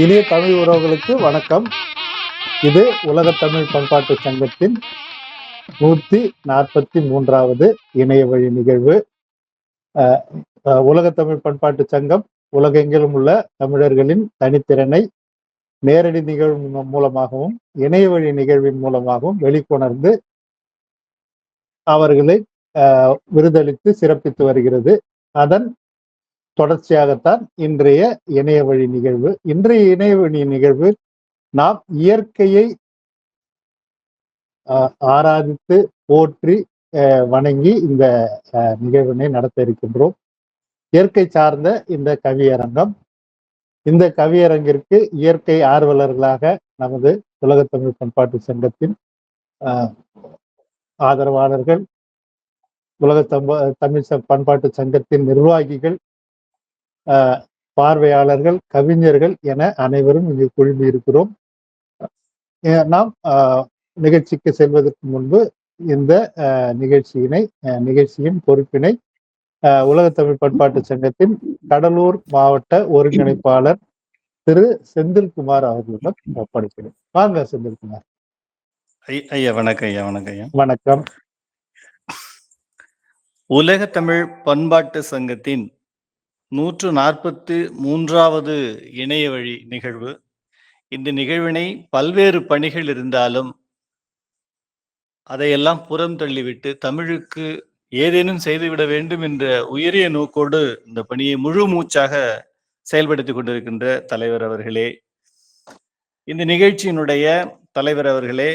இனிய தமிழ் உறவுகளுக்கு வணக்கம். இது உலக தமிழ் பண்பாட்டு சங்கத்தின் 143வது இணைய வழி நிகழ்வு. உலக தமிழ் பண்பாட்டு சங்கம் உலகெங்கிலும் உள்ள தமிழர்களின் தனித்திறனை நேரடி நிகழ்வு மூலமாகவும் இணைய வழி நிகழ்வின் மூலமாகவும் வெளிக்கொணர்ந்து அவர்களை விருதளித்து சிறப்பித்து வருகிறது. அதன் தொடர்ச்சியாகத்தான் இன்றைய இணைய வழி நிகழ்வு. இன்றைய இணைய வழி நிகழ்வு நாம் இயற்கையை ஆராதித்து போற்றி வணங்கி இந்த நிகழ்வினை நடத்த இருக்கின்றோம். இயற்கை சார்ந்த இந்த கவியரங்கம். இந்த கவியரங்கிற்கு இயற்கை ஆர்வலர்களாக நமது உலக தமிழ் பண்பாட்டு சங்கத்தின் ஆதரவாளர்கள், உலக தமிழ் பண்பாட்டு சங்கத்தின் நிர்வாகிகள், பார்வையாளர்கள், கவிஞர்கள் என அனைவரும் இங்கு குழுமி இருக்கிறோம். நாம் நிகழ்ச்சிக்கு செல்வதற்கு முன்பு இந்த நிகழ்ச்சியின் பொறுப்பினை உலக தமிழ் பண்பாட்டு சங்கத்தின் கடலூர் மாவட்ட ஒருங்கிணைப்பாளர் திரு செந்தில்குமார் அவர்களிடம் ஒப்படைக்கிறேன். வாங்க செந்தில்குமார். ஐயா வணக்கம். ஐயா வணக்கம். ஐயா வணக்கம். உலக தமிழ் பண்பாட்டு சங்கத்தின் 143வது இணைய வழி நிகழ்வு. இந்த நிகழ்வினை பல்வேறு பணிகள் இருந்தாலும் அதையெல்லாம் புறம் தள்ளிவிட்டு தமிழுக்கு ஏதேனும் செய்துவிட வேண்டும் என்ற உயரிய நோக்கோடு இந்த பணியை முழு மூச்சாக செயல்படுத்தி கொண்டிருக்கின்ற தலைவர் அவர்களே, இந்த நிகழ்ச்சியினுடைய தலைவர் அவர்களே,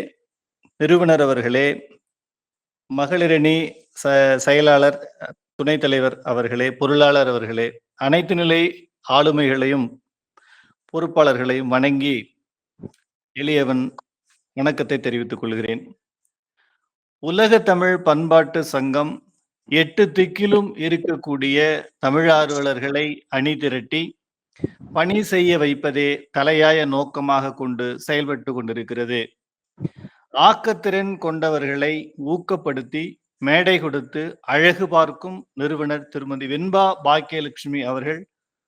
நிறுவனர் அவர்களே, மகளிரணி செயலாளர், துணைத் தலைவர் அவர்களே, பொருளாளர் அவர்களே, அனைத்து நிலை ஆளுமைகளையும் பொறுப்பாளர்களையும் வணங்கி எளியவன் வணக்கத்தை தெரிவித்துக் கொள்கிறேன். உலக தமிழ் பண்பாட்டு சங்கம் 8 திக்கிலும் இருக்கக்கூடிய தமிழ் ஆர்வலர்களை அணி திரட்டி பணி செய்ய வைப்பதே தலையாய நோக்கமாக கொண்டு செயல்பட்டு கொண்டிருக்கிறது. ஆக்கத்திறன் கொண்டவர்களை ஊக்கப்படுத்தி மேடை கொடுத்து அழகு பார்க்கும் நிறுவனர் திருமதி வெண்பா பாக்கியலட்சுமி அவர்கள்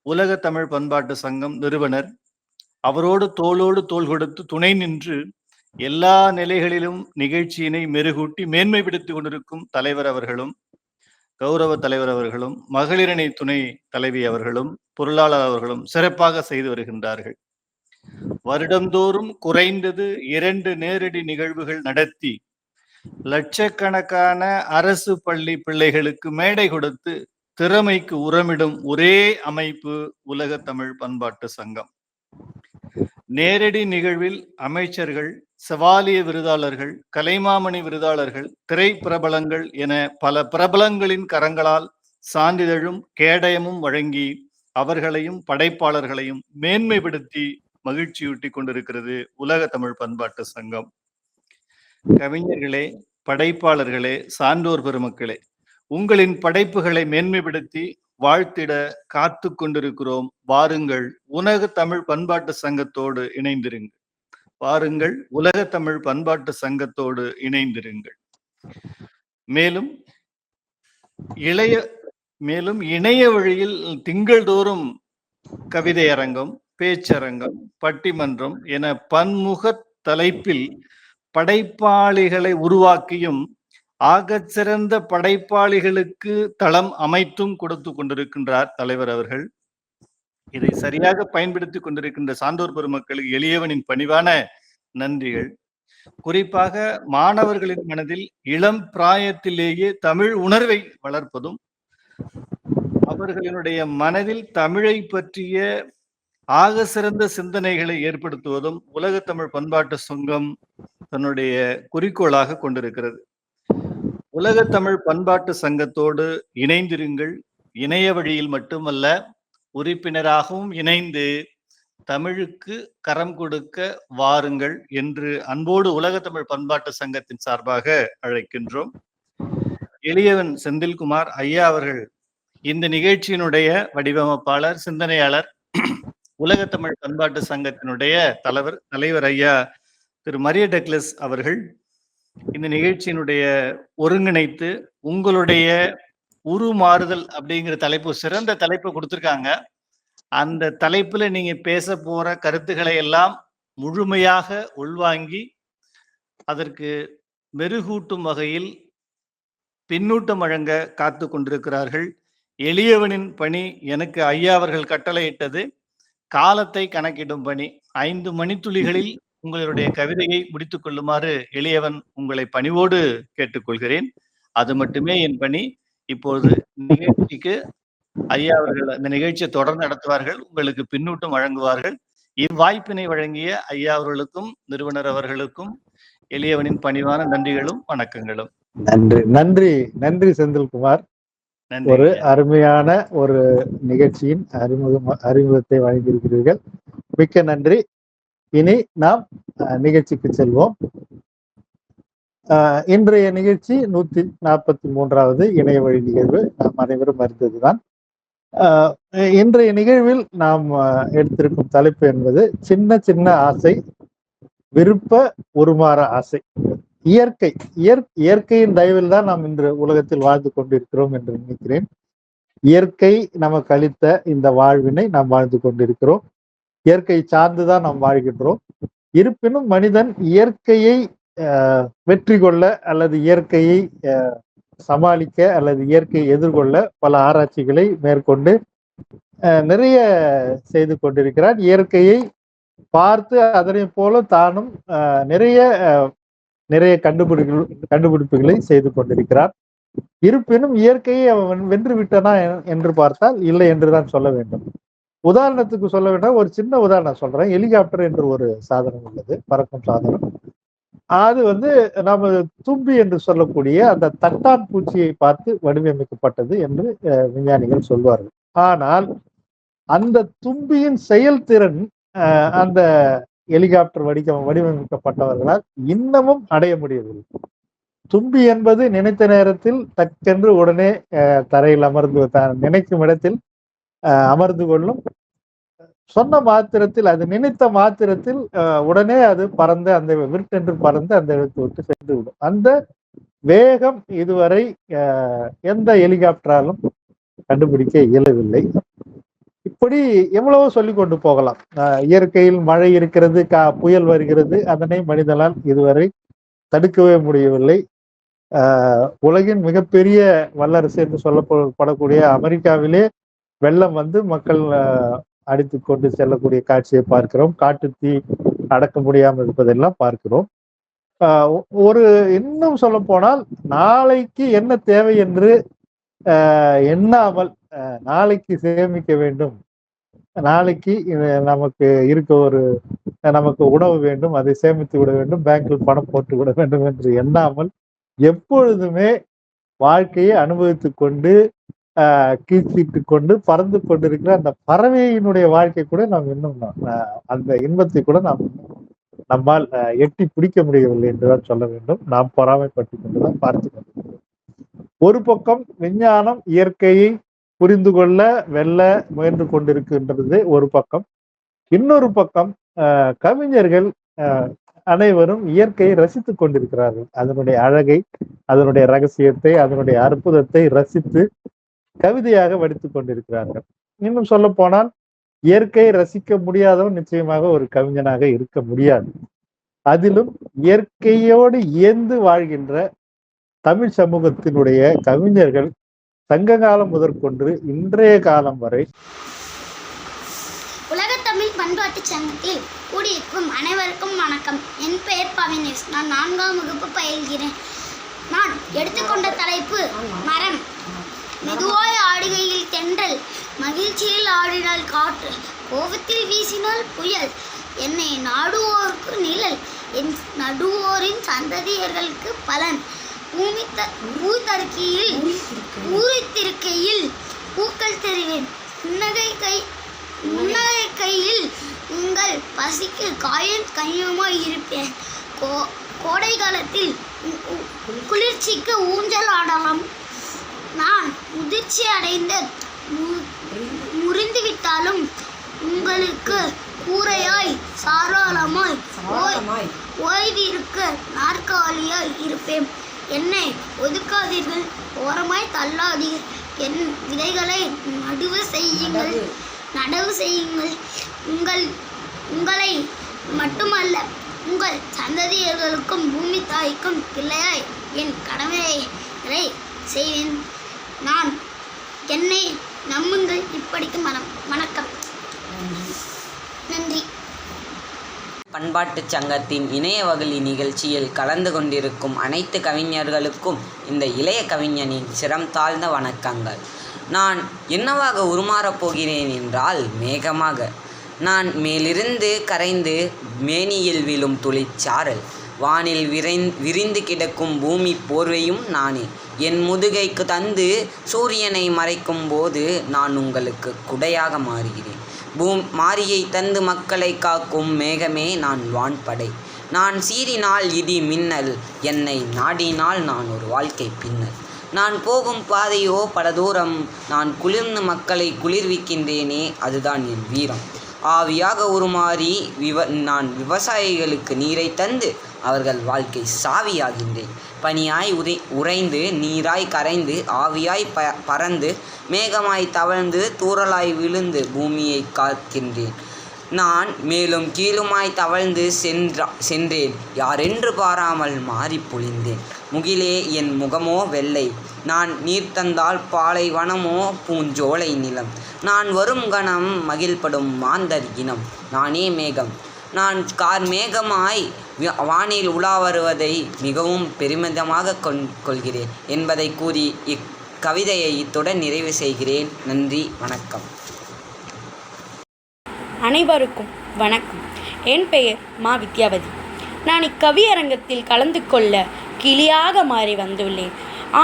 உலக தமிழ் பண்பாட்டு சங்கம் நிறுவனர். அவரோடு தோளோடு தோள் கொடுத்து துணை நின்று எல்லா நிலைகளிலும் நிகழ்ச்சியினை மெருகூட்டி மேன்மைப்படுத்தி கொண்டிருக்கும் தலைவர் அவர்களும், கௌரவ தலைவர் அவர்களும், மகளிரணி துணை தலைவி அவர்களும், பொருளாளர் அவர்களும் சிறப்பாக செய்து வருகின்றார்கள். வருடந்தோறும் குறைந்தது 2 நேரடி நிகழ்வுகள் நடத்தி லட்சக்கணக்கான அரசு பள்ளி பிள்ளைகளுக்கு மேடை கொடுத்து திறமைக்கு உரமிடும் ஒரே அமைப்பு உலக தமிழ் பண்பாட்டு சங்கம். நேரடி நிகழ்வில் அமைச்சர்கள், செவாலிய விருதாளர்கள், கலைமாமணி விருதாளர்கள், திரை பிரபலங்கள் என பல பிரபலங்களின் கரங்களால் சான்றிதழும் கேடயமும் வழங்கி அவர்களையும் படைப்பாளர்களையும் மேன்மைப்படுத்தி மகிழ்ச்சியூட்டி கொண்டிருக்கிறது உலக தமிழ் பண்பாட்டு சங்கம். கவிஞர்களே, படைப்பாளர்களே, சான்றோர் பெருமக்களே, உங்களின் படைப்புகளை மேன்மைப்படுத்தி வாழ்த்திட காத்து கொண்டிருக்கிறோம். வாருங்கள், உலக தமிழ் பண்பாட்டு சங்கத்தோடு இணைந்திருங்கள். வாருங்கள், உலக தமிழ் பண்பாட்டு சங்கத்தோடு இணைந்திருங்கள். மேலும் இணைய வழியில் திங்கள்தோறும் கவிதை அரங்கம், பேச்சரங்கம், பட்டிமன்றம் என பன்முக தலைப்பில் படைப்பாளிகளை உருவாக்கியும் ஆகச்சிறந்த படைப்பாளிகளுக்கு தளம் அமைத்தும் கொடுத்து கொண்டிருக்கின்றார் தலைவர் அவர்கள். இதை சரியாக பயன்படுத்தி கொண்டிருக்கின்ற சான்றோர் பெருமக்களுக்கு எளியவனின் பணிவான நன்றிகள். குறிப்பாக மாணவர்களின் மனதில் இளம் பிராயத்திலேயே தமிழ் உணர்வை வளர்ப்பதும் அவர்களினுடைய மனதில் தமிழை பற்றிய ஆக சிறந்த சிந்தனைகளை ஏற்படுத்துவதும் உலக தமிழ் பண்பாட்டு சங்கம் தன்னுடைய குறிக்கோளாக கொண்டிருக்கிறது. உலக தமிழ் பண்பாட்டு சங்கத்தோடு இணைந்திருங்கள். இணைய வழியில் மட்டுமல்ல, உறுப்பினராகவும் இணைந்து தமிழுக்கு கரம் கொடுக்க வாருங்கள் என்று அன்போடு உலக தமிழ் பண்பாட்டு சங்கத்தின் சார்பாக அழைக்கின்றோம். எளியவன் செந்தில்குமார் ஐயா அவர்கள் இந்த நிகழ்ச்சியினுடைய வடிவமைப்பாளர், சிந்தனையாளர், உலக தமிழ் பண்பாட்டு சங்கத்தினுடைய தலைவர் ஐயா திரு மரிய டக்ளஸ் அவர்கள் இந்த நிகழ்ச்சியினுடைய ஒருங்கிணைத்து உங்களுடைய உருமாறுதல் அப்படிங்கிற தலைப்பு, சிறந்த தலைப்பு கொடுத்திருக்காங்க. அந்த தலைப்புல நீங்க பேச போற கருத்துக்களை எல்லாம் முழுமையாக உள்வாங்கி அதற்கு மெருகூட்டும் வகையில் பின்னூட்டம் வழங்க காத்து கொண்டிருக்கிறார்கள். எளியவனின் பணி எனக்கு ஐயா அவர்கள் கட்டளையிட்டது காலத்தை கணக்கிடும் பணி. 5 மணித்துளிகளில் உங்களுடைய கவிதையை முடித்துக் கொள்ளுமாறு எளியவன் உங்களை பணிவோடு கேட்டுக்கொள்கிறேன். அது மட்டுமே என் பணி. இப்போது நிகழ்ச்சிக்கு ஐயா அவர்கள் அந்த நிகழ்ச்சியை தொடர்ந்து நடத்துவார்கள். உங்களுக்கு பின்னூட்டம் வழங்குவார்கள். இவ்வாய்ப்பினை வழங்கிய ஐயா அவர்களுக்கும் நிறுவனர் அவர்களுக்கும் எளியவனின் பணிவான நன்றிகளும் வணக்கங்களும். நன்றி நன்றி நன்றி செந்தில்குமார். ஒரு அருமையான ஒரு நிகழ்ச்சியின் அறிமுகத்தை வழங்கியிருக்கிறீர்கள். மிக்க நன்றி. இனி நாம் நிகழ்ச்சிக்கு செல்வோம். இன்றைய நிகழ்ச்சி 143வது இணைய வழி நிகழ்வு. நாம் அனைவரும் அறிந்ததுதான். இன்றைய நிகழ்வில் நாம் எடுத்திருக்கும் தலைப்பு என்பது சின்ன சின்ன ஆசை, விருப்ப உருமாற ஆசை. இயற்கையின் தயவில் தான் நாம் இன்று உலகத்தில் வாழ்ந்து கொண்டிருக்கிறோம் என்று நினைக்கிறேன். இயற்கை நமக்கு அளித்த இந்த வாழ்வினை நாம் வாழ்ந்து கொண்டிருக்கிறோம். இயற்கை சார்ந்துதான் நாம் வாழ்கின்றோம். இருப்பினும் மனிதன் இயற்கையை வெற்றி கொள்ள அல்லது இயற்கையை சமாளிக்க அல்லது இயற்கையை எதிர்கொள்ள பல ஆராய்ச்சிகளை மேற்கொண்டு நிறைய செய்து கொண்டிருக்கிறார். இயற்கையை பார்த்து அதனை போல தானும் நிறைய கண்டுபிடிப்புகளை செய்து கொண்டிருக்கிறார். இருப்பினும் இயற்கையை அவன் வென்று விட்டனா என்று பார்த்தால் இல்லை என்றுதான் சொல்ல வேண்டும். உதாரணத்துக்கு சொல்ல வேண்டாம், ஒரு சின்ன உதாரணம் சொல்றேன். ஹெலிகாப்டர் என்று ஒரு சாதனம் உள்ளது, பறக்கும் சாதனம். அது நம்ம தும்பி என்று சொல்லக்கூடிய அந்த தட்டான் பூச்சியை பார்த்து வடிவமைக்கப்பட்டது என்று விஞ்ஞானிகள் சொல்வார்கள். ஆனால் அந்த தும்பியின் செயல்திறன் அந்த ஹெலிகாப்டர் வடிவமைக்கப்பட்டவர்களால் இன்னமும் அடைய முடியவில்லை. தும்பி என்பது நினைத்த நேரத்தில் தக்கென்று உடனே தரையில் நினைக்கும் இடத்தில் அமர்ந்து கொள்ளும். சொன்ன மாத்திரத்தில், அது நினைத்த மாத்திரத்தில் உடனே அது பறந்து அந்த விருட்டென்று பறந்து அந்த இடத்தை விட்டு சென்று விடும். அந்த வேகம் இதுவரை எந்த ஹெலிகாப்டராலும் கண்டுபிடிக்க இயலவில்லை. இப்படி எவ்வளவோ சொல்லிக் கொண்டு போகலாம். இயற்கையில் மழை இருக்கிறது, புயல் வருகிறது, அதனை மனிதனால் இதுவரை தடுக்கவே முடியவில்லை. உலகின் மிகப்பெரிய வல்லரசு என்று சொல்லப்படக்கூடிய அமெரிக்காவிலே வெள்ளம் வந்து மக்கள் அடித்து கொண்டு செல்லக்கூடிய காட்சியை பார்க்கிறோம். காட்டு தீ அடக்க முடியாமல் இருப்பதெல்லாம் பார்க்கிறோம். இன்னும் சொல்ல போனால் நாளைக்கு என்ன தேவை என்று எண்ணாமல் நாளைக்கு சேமிக்க வேண்டும், நாளைக்கு நமக்கு நமக்கு உணவு வேண்டும், அதை சேமித்து விட வேண்டும், பேங்கில் பணம் போட்டு விட வேண்டும் என்று எண்ணாமல் எப்பொழுதுமே வாழ்க்கையை அனுபவித்து கொண்டு கீழ்த்திட்டு கொண்டு பறந்து கொண்டிருக்கிற அந்த பறவையினுடைய வாழ்க்கை கூட நாம் இன்னும் அந்த இன்பத்தை கூட நம்மால் எட்டி பிடிக்க முடியவில்லை என்றுதான் சொல்ல வேண்டும். நாம் பொறாமைப்பட்டு கொண்டுதான் பார்த்து கொண்டிருக்கிறோம். ஒரு பக்கம் விஞ்ஞானம் இயற்கையை புரிந்து கொள்ள வெல்ல முயன்று கொண்டிருக்கின்றது ஒரு பக்கம். இன்னொரு பக்கம் கவிஞர்கள் அனைவரும் இயற்கையை ரசித்துக் கொண்டிருக்கிறார்கள். அதனுடைய அழகை, அதனுடைய ரகசியத்தை, அதனுடைய அற்புதத்தை ரசித்து கவிதையாக வடித்துக் கொண்டிருக்கிறார்கள். இன்னும் சொல்ல போனால் இயற்கையை ரசிக்க முடியாதவன் நிச்சயமாக ஒரு கவிஞனாக இருக்க முடியாது. அதிலும் இயற்கையோடு இயந்து வாழ்கின்ற தமிழ் சமூகத்தினுடைய கவிஞர்கள் சங்க காலம் முதற்கொண்டு இன்றைய காலம் வரை உலக தமிழ் பண்பாட்டு சங்கத்தில் கூடியிருக்கும் அனைவருக்கும் வணக்கம். என் பெயர் பவினேஷ். நான் 4ஆம் வகுப்பு பயில்கிறேன். நான் எடுத்துக்கொண்ட தலைப்பு மரம். மெதுவாய் ஆடுகையில் தென்றல், மகிழ்ச்சியில் ஆடினால் காற்று, கோபத்தில் வீசினால் புயல், என்னை நாடுவோருக்கு நிழல், என் நடுவோரின் சந்ததியர்களுக்கு பலன், ஊரித்திருக்கையில் பூக்கள் தெரிவேன், புன்னகை கையில் உங்கள் பசிக்கு காயம் கையுமாய் இருப்பேன், கோடை காலத்தில் குளிர்ச்சிக்கு ஊஞ்சல் ஆடலாம், நான் முதிர்ச்சி அடைந்த முறிந்துவிட்டாலும் உங்களுக்கு கூரையாய் சாராளமாய் ஓய்விருக்க நாற்காலியாய் இருப்பேன், என்னை ஒதுக்காதீர்கள், ஓரமாய் தள்ளாதீர், என் விதைகளை நடுவு செய்யுங்கள், நடவு செய்யுங்கள். உங்களை மட்டுமல்ல, உங்கள் சந்ததியர்களுக்கும் பூமி தாய்க்கும் பிள்ளையாய் என் கடமைகளை செய்வேன். நான் என்னை நம்புங்கள். இப்படிக்கு வணக்கம். நன்றி. பண்பாட்டுச் சங்கத்தின் இணைய வகுளி நிகழ்ச்சியில் கலந்து கொண்டிருக்கும் அனைத்து கவிஞர்களுக்கும் இந்த இளைய கவிஞனின் சிரம் தாழ்ந்த வணக்கங்கள். நான் என்னவாக உருமாறப் போகிறேன் என்றால் மேகமாக. நான் மேலிருந்து கரைந்து மேனியில் விழும் துளிச்சாரல், வானில் விரிந்து கிடக்கும் பூமி போர்வையும் நானே. என் முதுகைக்கு தந்து சூரியனை மறைக்கும் போது நான் உங்களுக்கு குடையாக மாறுகிறேன். மாரியை தந்து மக்களை காக்கும் மேகமே நான் வான்படை. நான் சீறினால் இடி மின்னல், என்னை நாடினால் நான் ஒரு வாழ்க்கை பின்னல். நான் போகும் பாதையோ பல தூரம், நான் குளிர்ந்து மக்களை குளிர்விக்கின்றேனே, அதுதான் என் வீரம். ஆவியாக உருமாறி நான் விவசாயிகளுக்கு நீரை தந்து அவர்கள் வாழ்க்கை சாவியாகின்றேன். பனியாய் உறைந்து நீராய் கரைந்து ஆவியாய் பறந்து மேகமாய் தவழ்ந்து தூறலாய் விழுந்து பூமியை காக்கின்றேன். நான் மேலும் கீழுமாய் தவழ்ந்து சென்றேன், யாரென்று பாராமல் மாறி பொழிந்தேன். முகிலே என் முகமோ வெள்ளை, நான் நீர் தந்தால் பாலைவனமோ பூஞ்சோலை நிலம். நான் வரும் கணம் மகிழ்படும் மாந்தர் இனம். நானே மேகம், நான் மேகமாய் வானில் உலா வருவதை மிகவும் பெருமிதமாக கொள்கிறேன் என்பதை கூறி இக்கவிதையை இத்துடன் நிறைவு செய்கிறேன். நன்றி, வணக்கம். அனைவருக்கும் வணக்கம். என் பெயர் மா வித்யாவதி. நான் இக்கவியரங்கத்தில் கலந்து கொள்ள கிளியாக மாறி வந்துள்ளேன்.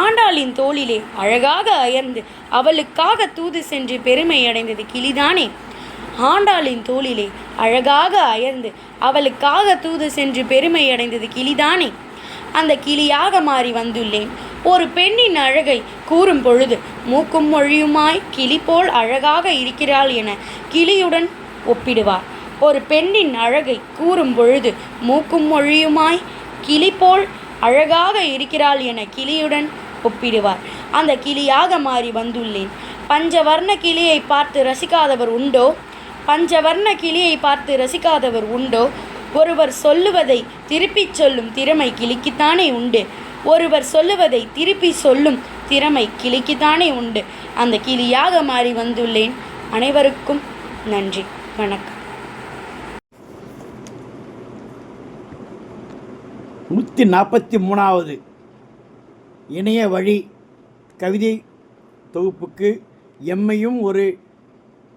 ஆண்டாளின் தோளிலே அழகாக அயர்ந்து அவளுக்காக தூது சென்று பெருமை அடைந்தது கிளிதானே. ஆண்டாளின் தோளிலே அழகாக அயர்ந்து அவளுக்காக தூது சென்று பெருமை அடைந்தது கிளிதானே. அந்த கிளியாக மாறி வந்துள்ளேன். ஒரு பெண்ணின் அழகை கூறும் பொழுது மூக்கும் மொழியுமாய் கிளி போல் அழகாக இருக்கிறாள் என கிளியுடன் ஒப்பிடுவார். ஒரு பெண்ணின் அழகை கூறும் பொழுது மூக்கும் மொழியுமாய் கிளி போல் அழகாக இருக்கிறாள் என கிளியுடன் ஒப்பிடுவார். அந்த கிளியாக மாறி வந்துள்ளேன். பஞ்சவர்ண கிளியை பார்த்து ரசிக்காதவர் உண்டோ? பஞ்சவர்ண கிளியை பார்த்து ரசிக்காதவர் உண்டோ? ஒருவர் சொல்லுவதை திருப்பி சொல்லும் திறமை கிளிக்குத்தானே உண்டு. ஒருவர் சொல்லுவதை திருப்பி சொல்லும் திறமை கிளிக்குத்தானே உண்டு. அந்த கிளியாக மாறி வந்துள்ளேன். அனைவருக்கும் நன்றி, வணக்கம். 143வது இணைய வழி கவிதை தொகுப்புக்கு எம்மையும் ஒரு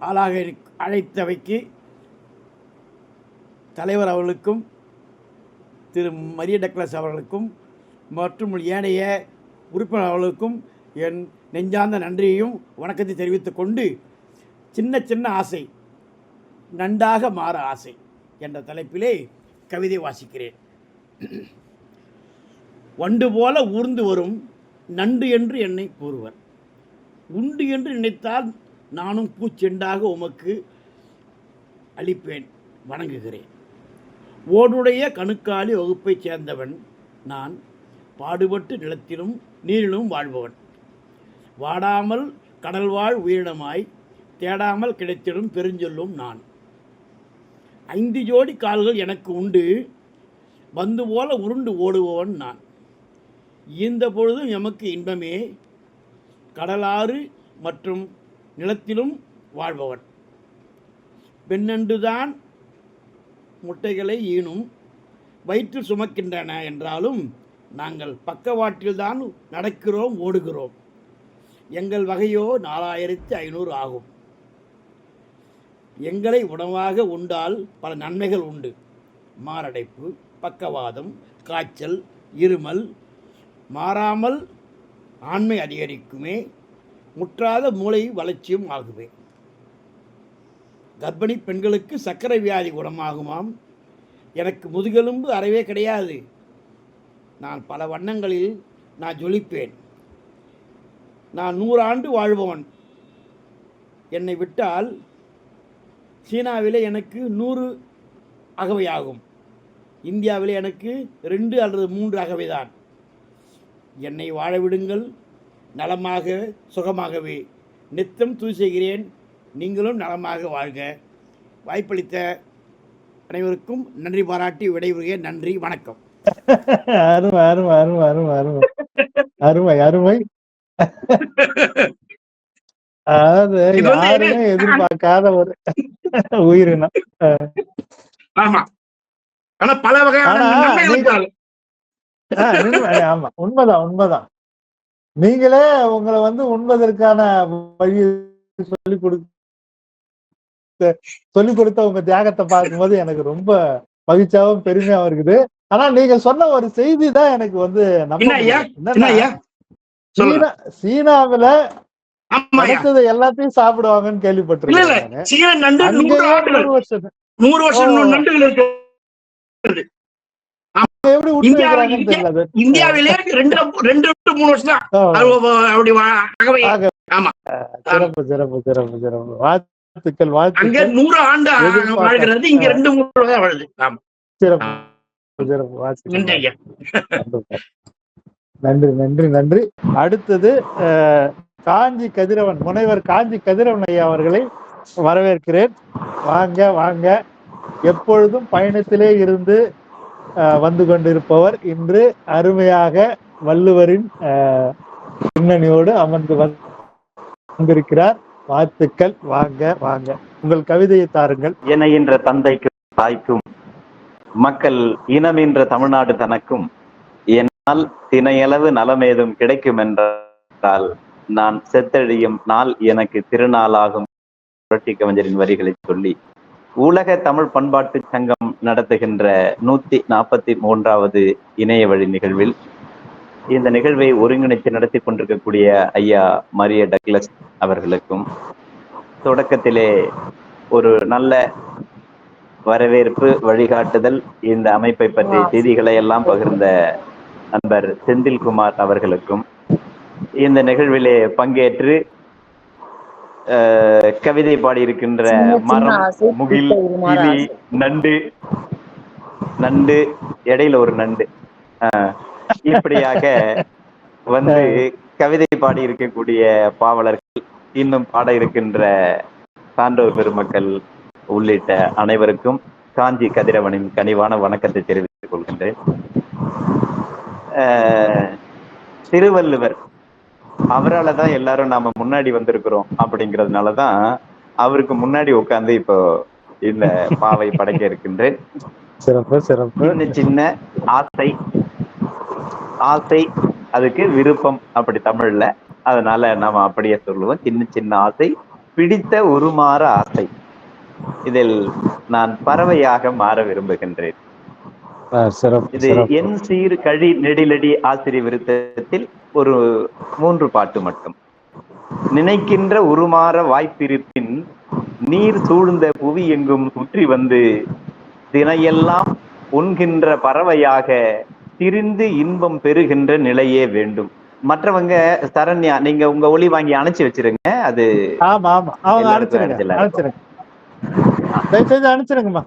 ஆளாக அழைத்தவைக்கு தலைவர் அவர்களுக்கும் திரு மரிய டக்ளஸ் அவர்களுக்கும் மற்றும் ஏனைய உறுப்பினர் அவர்களுக்கும் என் நெஞ்சார்ந்த நன்றியையும் வணக்கத்தை தெரிவித்துக் கொண்டு, சின்ன சின்ன ஆசை நன்றாக மாற ஆசை என்ற தலைப்பிலே கவிதை வாசிக்கிறேன். வண்டு போல ஊர்ந்து வரும் நண்டு என்று என்னை கூறுவர். உண்டு என்று நினைத்தால் நானும் பூச்செண்டாக உமக்கு அளிப்பேன், வணங்குகிறேன். ஓடுடைய கணுக்காலி வகுப்பைச் சேர்ந்தவன் நான். பாடுபட்டு நிலத்திலும் நீரிலும் வாழ்பவன். வாடாமல் கடல்வாழ் உயிரினமாய் தேடாமல் கிடைத்திடும் பெருஞ்சொல்லும் நான். 5 ஜோடி கால்கள் எனக்கு உண்டு, பந்து போல உருண்டு ஓடுபவன் நான். ஈந்த பொழுதும் எமக்கு இன்பமே, கடலாறு மற்றும் நிலத்திலும் வாழ்பவன். பெண்ணண்டுதான் முட்டைகளை ஈனும் வயிற்று சுமக்கின்றன என்றாலும் நாங்கள் பக்கவாட்டில்தான் நடக்கிறோம், ஓடுகிறோம். எங்கள் வகையோ 4500 ஆகும். எங்களை உணவாக உண்டால் பல நன்மைகள் உண்டு. மாரடைப்பு, பக்கவாதம், காய்ச்சல், இருமல் மாறாமல் ஆண்மை அதிகரிக்குமே, முற்றாத மூளை வளர்ச்சியும் ஆகுமே. கர்ப்பிணி பெண்களுக்கு சர்க்கரை வியாதி குணமாகுமாம். எனக்கு முதுகெலும்பு அறவே கிடையாது. நான் பல வண்ணங்களில் நான் ஜொலிப்பேன். நான் 100 ஆண்டு வாழ்பவன். என்னை விட்டால் சீனாவிலே எனக்கு 100 அகவையாகும். இந்தியாவிலே எனக்கு 2 அல்லது 3 அகவைதான். என்னை வாழ விடுங்கள், நலமாக சுகமாகவே. நித்தம் தூய் செய்கிறேன், நீங்களும் நலமாக வாழ்க. வாய்ப்பளித்த அனைவருக்கும் நன்றி பாராட்டி விடைபெறுகிறேன். நன்றி, வணக்கம். அருமை அருமை அருமை அருமை அருமை அருமை அருமை. அதாவது யாருமே எதிர்பார்க்காத ஒரு உயிரினம். ஆமா, ஆனா பல வகையான ஆமா, உண்மைதான் உண்மைதான். நீங்களே உங்களை உண்பதற்கான வழி சொல்லிக் கொடுத்த உங்க தியாகத்தை பார்க்கும்போது எனக்கு ரொம்ப மகிழ்ச்சியாவும் பெருமையாவும் இருக்குது. ஆனா நீங்க சொன்ன ஒரு செய்தி தான் எனக்கு சீனாவில கிடைச்சது எல்லாத்தையும் சாப்பிடுவாங்கன்னு கேள்விப்பட்டிருக்கேன். எப்படி உட்கார்றாங்கன்னு தெரியல. இந்தியாவிலே 2-3 வருஷம் தான். சிறப்பு சிறப்பு சிறப்பு சிறப்பு. வாழ்த்துக்கள் அங்க 100 ஆண்டு வாழ்கிறது, இங்க 2-3 தான் வாழுது. சிறப்பு சிறப்பு. வாழ்த்துக்கள். நன்றி நன்றி நன்றி. அடுத்தது காஞ்சி கதிரவன், முனைவர் காஞ்சி கதிரவன் ஐயா அவர்களை வரவேற்கிறேன். வாங்க வாங்க. எப்பொழுதும் பயணத்திலே இருந்து வந்து கொண்டிருப்பவர் இன்று அருமையாக வள்ளுவரின் பின்னணியோடு அமர்ந்து வந்திருக்கிறார். வாழ்த்துக்கள். வாங்க வாங்க, உங்கள் கவிதையை தாருங்கள். இணைகின்ற தந்தைக்கும் தாய்க்கும், மக்கள் இனமென்ற தமிழ்நாடு தனக்கும், என்னால் தினையளவு நலமேதும் கிடைக்கும் என்றால் நான் செத்தழியும் நாள் எனக்கு திருநாளாகும். புரட்சி கவிஞரின் வரிகளை சொல்லி உலக தமிழ் பண்பாட்டு சங்கம் நடத்துகின்ற 143வது இணைய வழி நிகழ்வில் இந்த நிகழ்வை ஒருங்கிணைத்து நடத்தி கொண்டிருக்கக்கூடிய ஐயா மரிய டக்ளஸ் அவர்களுக்கும், தொடக்கத்திலே ஒரு நல்ல வரவேற்பு வழிகாட்டுதல், இந்த அமைப்பை பற்றிய செய்திகளை எல்லாம் பகிர்ந்த நண்பர் செந்தில்குமார் அவர்களுக்கும், இந்த நிகழ்விலே பங்கேற்று கவிதை பாடியிருக்கின்ற மரம், முகில், கிளி, நண்டு இடையில ஒரு நண்டு, இப்படியாக கவிதை பாடி இருக்கக்கூடிய பாவலர்கள், இன்னும் பாட இருக்கின்ற சான்றோர் பெருமக்கள் உள்ளிட்ட அனைவருக்கும் காஞ்சி கதிரவனின் கனிவான வணக்கத்தை தெரிவித்துக் கொள்கின்றேன். திருவள்ளுவர் அவரால் தான் எல்லாரும் நாம முன்னாடி வந்திருக்கிறோம். அப்படிங்கிறதுனாலதான் அவருக்கு முன்னாடி உட்கார்ந்து இப்போ இந்த பாவை படைக்க இருக்கின்றேன். சிறப்பு சிறப்பு. சின்ன ஆசை, ஆசை அதுக்கு விருப்பம் அப்படி தமிழ்ல, அதனால நாம அப்படியே சொல்லுவோம். சின்ன சின்ன ஆசை, பிடித்த உருமாற ஆசை. இதில் நான் பறவையாக மாற விரும்புகின்றேன். இது என் சீர் கழி நெடிலடி ஆசிரியர் விருத்தத்தில் ஒரு 3 பாட்டு மட்டும். நினைக்கின்ற உருமாற வாய்ப்பிருப்பின் நீர் சூழ்ந்த புவி எங்கும் சுற்றி வந்து தினையெல்லாம் உண்கின்ற பறவையாக திரிந்து இன்பம் பெறுகின்ற நிலையே வேண்டும். மற்றவங்க சரண்யா, நீங்க உங்க ஒளி வாங்கி அணைச்சு வச்சிருங்க. அது அனுப்பிச்சிருங்கம்மா.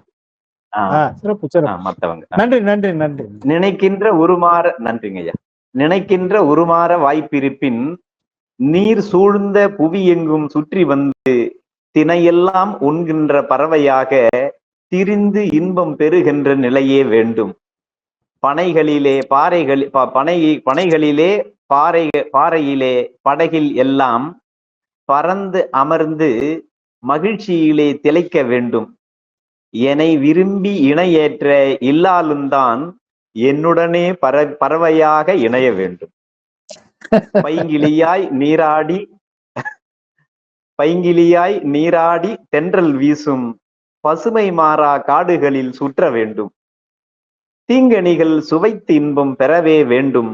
மற்றவங்க நன்றி நன்றி நன்றி. நினைக்கின்ற உருமாற, நன்றிங்க ஐயா. நினைக்கின்ற உருமாற வாய்ப்பிருப்பின் நீர் சூழ்ந்த புவி எங்கும் சுற்றி வந்து தினையெல்லாம் உண்கின்ற பறவையாக திரிந்து இன்பம் பெறுகின்ற நிலையே வேண்டும். பனைகளிலே பனைகளிலே பாறையிலே படகில் எல்லாம் பறந்து அமர்ந்து மகிழ்ச்சியிலே திளைக்க வேண்டும். என்னை விரும்பி இணையேற்ற இல்லாலும்தான் என்னுடனே பறவையாக இணைய வேண்டும். பைங்கிலியாய் நீராடி தென்றல் வீசும் பசுமை மாறா காடுகளில் சுற்ற வேண்டும். தீங்கணிகள் சுவைத்து இன்பம் பெறவே வேண்டும்.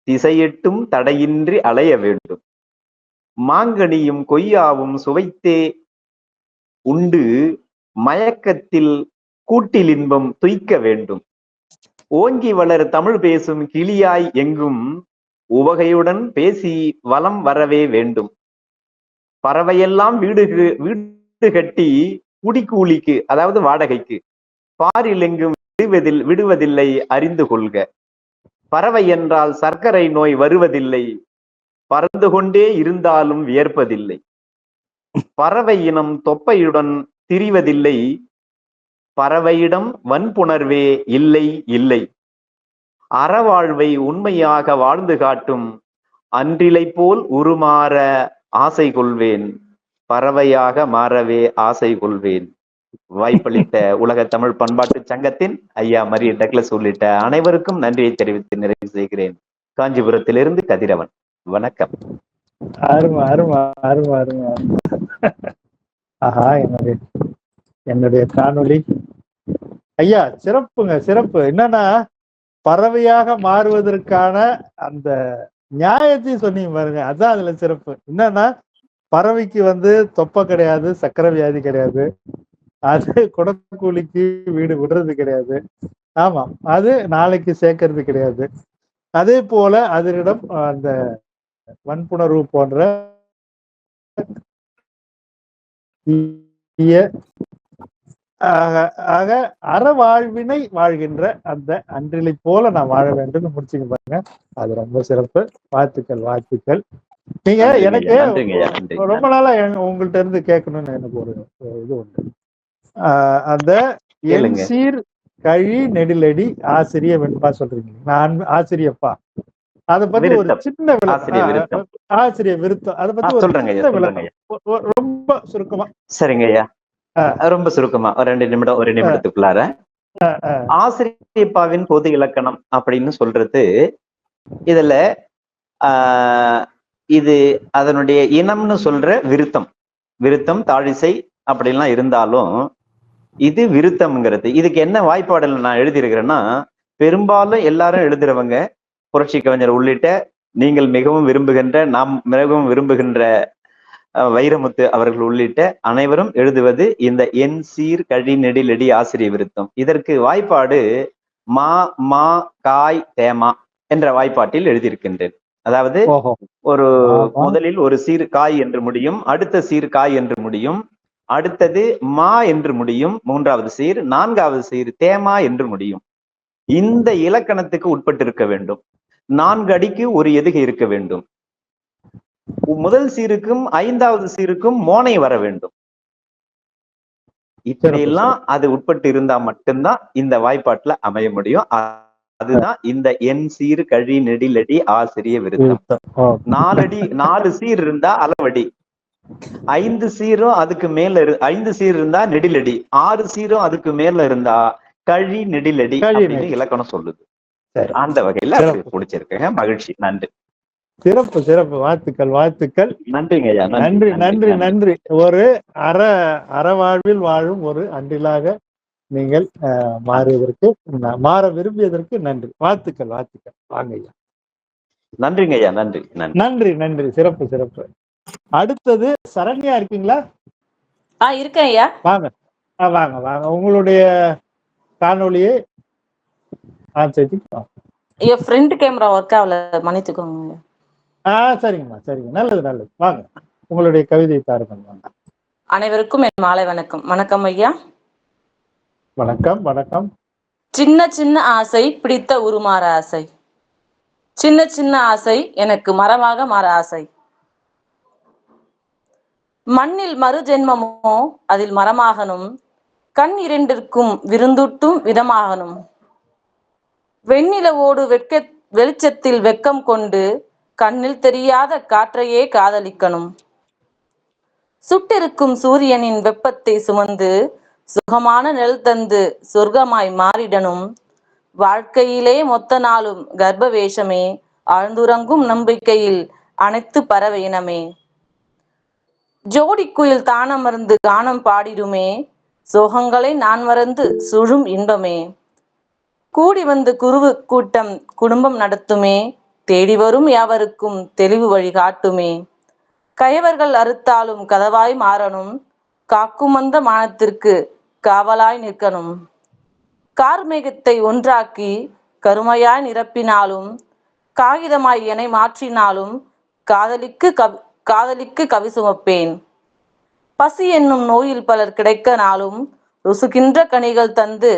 திசையெட்டும் தடையின்றி அலைய வேண்டும். மாங்கனியும் கொய்யாவும் சுவைத்தே உண்டு மயக்கத்தில் கூட்டில் இன்பம் துய்க்க வேண்டும். ஓங்கி வளர் தமிழ் பேசும் கிளியாய் எங்கும் உவகையுடன் பேசி வலம் வரவே வேண்டும். பறவையெல்லாம் வீடு கட்டி குடிக்கூலிக்கு, அதாவது வாடகைக்கு, பாரில் எங்கும் விடுவதில்லை அறிந்து கொள்க. பறவை என்றால் சர்க்கரை நோய் வருவதில்லை, பறந்து கொண்டே இருந்தாலும் வியர்ப்பதில்லை. பறவை இனம் தொப்பையுடன் திரிவதில்லை, பறவையிடம் வன்புணர்வே இல்லை இல்லை. அறவாழ்வை உண்மையாக வாழ்ந்து காட்டும் அன்றிலை போல் உருமாற ஆசை கொள்வேன், பறவையாக மாறவே ஆசை கொள்வேன். வாய்ப்பளித்த உலக தமிழ் பண்பாட்டு சங்கத்தின் ஐயா மரிய டக்ளஸ் உள்ளிட்ட அனைவருக்கும் நன்றியை தெரிவித்து நிறைவு செய்கிறேன். காஞ்சிபுரத்திலிருந்து கதிரவன். வணக்கம். அருமை அருமை அருமை அருமை. ஆஹா, என்னுடைய காணொளி ஐயா சிறப்புங்க, சிறப்பு. என்னன்னா பறவையாக மாறுவதற்கான அந்த நியாயத்தையும் சொன்னீங்க பாருங்க, அதான் அதுல சிறப்பு. என்னன்னா பறவைக்கு தொப்பை கிடையாது, சக்கரை வியாதி கிடையாது, அது குடக்கூலிக்கு வீடு விடுறது கிடையாது, ஆமா, அது நாளைக்கு சேர்க்கறது கிடையாது. அதே போல அதனிடம் அந்த வன்புணர்வு போன்ற ஆக அறவாழ்வினை வாழ்கின்ற அந்த அன்றிலை போல நான் வாழ வேண்டும் முடிச்சுக்க பாருங்க. அது ரொம்ப சிறப்பு. வாழ்த்துக்கள் வாழ்த்துக்கள். நீங்க எனக்கு ரொம்ப நாளா உங்கள்ட்ட இருந்து கேட்கணும்னு எனக்கு ஒரு இது உண்டு. அந்த என் சீர் கழி நெடிலடி ஆசிரிய வெண்பா சொல்றீங்க, நான் ஆசிரியப்பா, அதை பத்தி ஒரு சின்ன விளக்கம், ஆசிரிய விருத்தம், அதை பத்தி ஒரு சின்ன விளக்கம் ரொம்ப சுருக்கமா. சரிங்க ஐயா, ரொம்ப சுருக்கமா ஒரு 2 நிமிடம், 1 நிமிடத்துக்குள்ளார. ஆசிரியப்பாவின் பொது இலக்கணம் அப்படின்னு சொல்றது, இதுல இது அதனுடைய இனம்னு சொல்ற விருத்தம், விருத்தம் தாழிசை அப்படின்லாம் இருந்தாலும் இது விருத்தம்ங்கிறது. இதுக்கு என்ன வாய்ப்பாடுல நான் எழுதியிருக்கிறேன்னா, பெரும்பாலும் எல்லாரும் எழுதுறவங்க, புரட்சி கவிஞர் உள்ளிட்ட நீங்கள் மிகவும் விரும்புகின்ற, நாம் மிகவும் விரும்புகின்ற வைரமுத்து அவர்கள் உள்ளிட்ட அனைவரும் எழுதுவது இந்த என் சீர் கழி நெடிலடி ஆசிரிய விருத்தம். இதற்கு வாய்ப்பாடு மா மா காய் தேமா என்ற வாய்ப்பாட்டில் எழுதியிருக்கின்றேன். அதாவது ஒரு முதலில் ஒரு சீர் காய் என்று முடியும், அடுத்த சீர் காய் என்று முடியும், அடுத்தது மா என்று முடியும், 3வது சீர், 4வது சீர் தேமா என்று முடியும். இந்த இலக்கணத்துக்கு உட்பட்டிருக்க வேண்டும். 4 அடிக்கு ஒரு எதுகை இருக்க வேண்டும். முதல் சீருக்கும் 5வது சீருக்கும் மோனை வர வேண்டும். இப்படியெல்லாம் அது உட்பட்டு இருந்தா மட்டும்தான் இந்த வாய்ப்பாட்டுல அமைய முடியும். அதுதான் இந்த என் சீர் கழி நெடிலடி ஆசிரிய விருத்தம். 4 சீர் இருந்தா அளவடி, 5 சீரும் அதுக்கு மேல 5 சீர் இருந்தா நெடிலடி, 6 சீரும் அதுக்கு மேல இருந்தா கழி நெடிலடி அப்படின்னு இலக்கணம் சொல்லுது. அந்த வகையில பிடிச்சிருக்கேங்க. மகிழ்ச்சி, நன்றி. சிறப்பு சிறப்பு, வாழ்த்துக்கள் வாழ்த்துக்கள். நன்றிங்க ஐயா, நன்றி நன்றி நன்றி. ஒரு அறவாழ்வில் வாழும் ஒரு அன்றிலாக நீங்கள் மாறியதற்கு, மாற விரும்பியதற்கு நன்றி. வாழ்த்துக்கள் வாழ்த்துக்கள். வாங்க ஐயா. நன்றிங்க ஐயா, நன்றி நன்றி நன்றி. சிறப்பு சிறப்பு. அடுத்தது சரண்யா இருக்கீங்களா? இருக்கேன் ஐயா. வாங்க வாங்க வாங்க, உங்களுடைய காணொளியை என் ஃப்ரண்ட் கேமரா ஒர்க் ஆகல, மன்னித்துக்கோங்க. சரிங்கம்மா சரிங்க, நல்லது நல்லது. வாங்க, உங்களுடைய கவிதை தாருங்கள். அனைவருக்கும் என் மாலை வணக்கம். வணக்கம் ஐயா. வணக்கம் வணக்கம். சின்ன சின்ன ஆசை பிடித்த உருமாற ஆசை, சின்ன சின்ன ஆசை எனக்கு மரமாக மாற ஆசை. மண்ணில் மறு ஜென்மமோ அதில் மரமாகணும், கண் இரண்டிற்கும் விருந்தூட்டும் விதமாகணும். வெண்ணிலவோடு வெளிச்சத்தில் வெக்கம் கொண்டு கண்ணில் தெரியாத காற்றையே காதலிக்கணும். சுட்டிருக்கும் சூரியனின் வெப்பத்தை சுமந்து சுகமான நெல் தந்து சொர்க்கமாய் மாறிடணும். வாழ்க்கையிலே மொத்த நாளும் கர்ப்ப வேஷமே, ஆழ்ந்துறங்கும் நம்பிக்கையில் அனைத்து பறவை இனமே. ஜோடி குயில் தானமர்ந்து கானம் பாடிடுமே, சோகங்களை நான் மறந்து சுழும் இன்பமே. கூடி வந்து குருவு கூட்டம் குடும்பம் நடத்துமே, தேடி வரும் யாவருக்கும் தெளிவு வழி காட்டுமே. கயவர்கள் அறுத்தாலும் கதவாய் மாறணும், காக்கும் அந்த மானத்திற்கு காவலாய் நிற்கணும். கார்மேகத்தை ஒன்றாக்கி கருமையாய் நிரப்பினாலும், காகிதமாய் என மாற்றினாலும் காதலிக்கு கவி சுமப்பேன். பசி என்னும் நோயில் பலர் கிடைக்க நாளும் ருசுகின்ற கனிகள் தந்து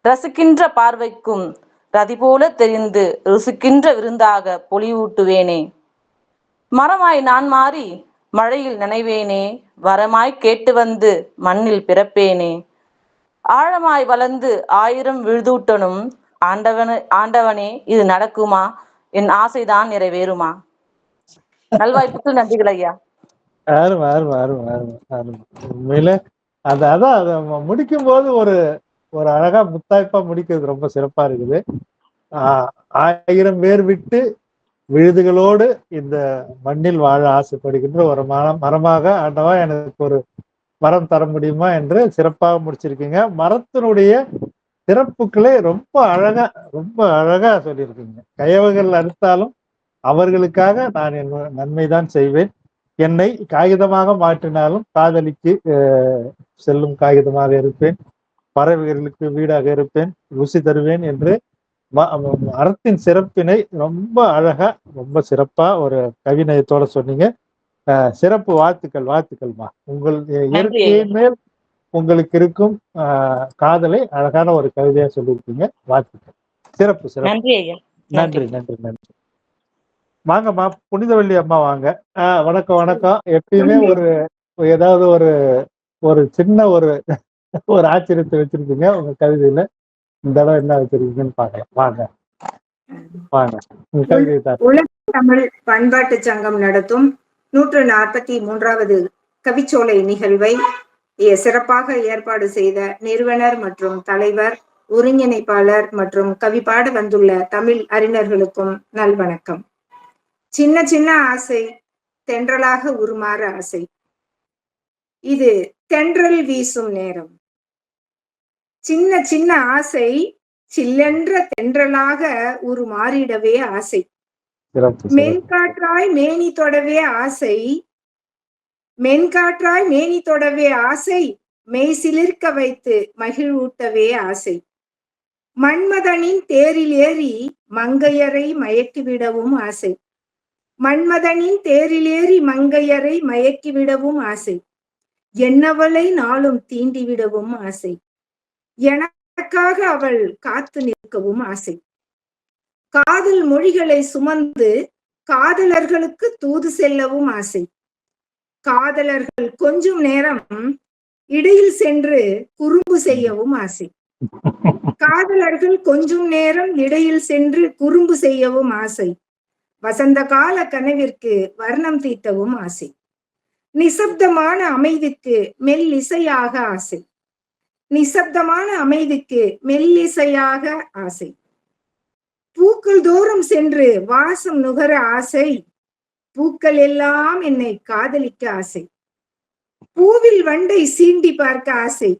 ரசிக்கின்ற பார்வைக்கும் ரதி போல தெரிந்து ருசிக்கின்ற விருந்தாக பொலிவூட்டுவேனே. மரமாய் நான் மாறி மழையில் நனைவேனே, வரமாய் கேட்டு வந்து மண்ணில் பிறப்பேனே. ஆழமாய் வளர்ந்து 1000 விழுதூட்டனும், ஆண்டவனே இது நடக்குமா? என் ஆசைதான் நிறைவேறுமா? நல்வாய்ப்புக்கு நன்றிகள் ஐயா. அருமை அருமை அருமை அருமை அருமை. உண்மையில அதான் அதை முடிக்கும் போது ஒரு ஒரு அழகா முத்தாய்ப்பா முடிக்கிறது ரொம்ப சிறப்பா இருக்குது. 1000 பேர் விட்டு விழுதுகளோடு இந்த மண்ணில் வாழ ஆசைப்படுகின்ற ஒரு மரமாக ஆண்டவா எனக்கு ஒரு மரம் தர முடியுமா என்று சிறப்பாக முடிச்சிருக்கீங்க. மரத்தினுடைய சிறப்புக்களே ரொம்ப அழகா சொல்லியிருக்கீங்க. கயவர்கள் அறுத்தாலும் அவர்களுக்காக நான் என் நன்மைதான் செய்வேன். என்னை காகிதமாக மாற்றினாலும் காதலிக்கு செல்லும் காகிதமாக இருப்பேன், பறவைகளுக்கு வீடாக இருப்பேன், ருசி தருவேன் என்று அறத்தின் சிறப்பினை ரொம்ப அழகா ரொம்ப சிறப்பா ஒரு கவிநயத்தோட சொன்னீங்க. சிறப்பு. வாழ்த்துக்கள்மா. உங்கள் இயற்கையின் மேல் உங்களுக்கு இருக்கும் காதலை அழகான ஒரு கவிதையா சொல்லியிருக்கீங்க. வாழ்த்துக்கள். சிறப்பு. நன்றி. வாங்கம்மா, புனிதவள்ளி அம்மா வாங்க. வணக்கம். எப்பயுமே ஏதாவது ஒரு சின்ன ஒரு ஆச்சரியத்தை வச்சிருக்கீங்க உங்க கவிதையில. இந்த தடவை என்ன வச்சிருக்கீங்கன்னு பார்க்கலாம். வாங்க உங்க கவிதை. உலக தமிழ் பண்பாட்டு சங்கம் நடத்தும் 143வது கவிச்சோலை நிகழ்வை சிறப்பாக ஏற்பாடு செய்த நிறுவனர் மற்றும் தலைவர், ஒருங்கிணைப்பாளர் மற்றும் கவிப்பாட வந்துள்ள தமிழ் அறிஞர்களுக்கும் நல்வணக்கம். சின்ன சின்ன ஆசை தென்றலாக உருமாற ஆசை. இது தென்றல் வீசும் நேரம். சின்ன சின்ன ஆசை சில்லென்ற தென்றலாக உருமாறிடவே ஆசை. மென்காற்றாய் மேனி தொடவே ஆசை. மெய் சிலிர்க்க வைத்து மகிழ்வூட்டவே ஆசை. மன்மதனின் தேரில் ஏறி மங்கையரை மயக்கிவிடவும் ஆசை. என்னவளை நாளும் தீண்டிவிடவும் ஆசை. எனக்காக அவள் காத்து நிற்கவும் ஆசை. காதல் மொழிகளை சுமந்து காதலர்களுக்கு தூது செல்லவும் ஆசை. காதலர்கள் கொஞ்சம் நேரம் இடையில் சென்று குறும்பு செய்யவும் ஆசை. வசந்த கால கனவிற்கு வர்ணம் தீட்டவும் ஆசை. நிசப்தமான அமைதிக்கு மெல்லிசையாக ஆசை. பூக்கள் தோறும் சென்று வாசம் நுகர ஆசை. பூக்கள் எல்லாம் என்னை காதலிக்க ஆசை. பூவில் வண்டை சீண்டி பார்க்க ஆசை.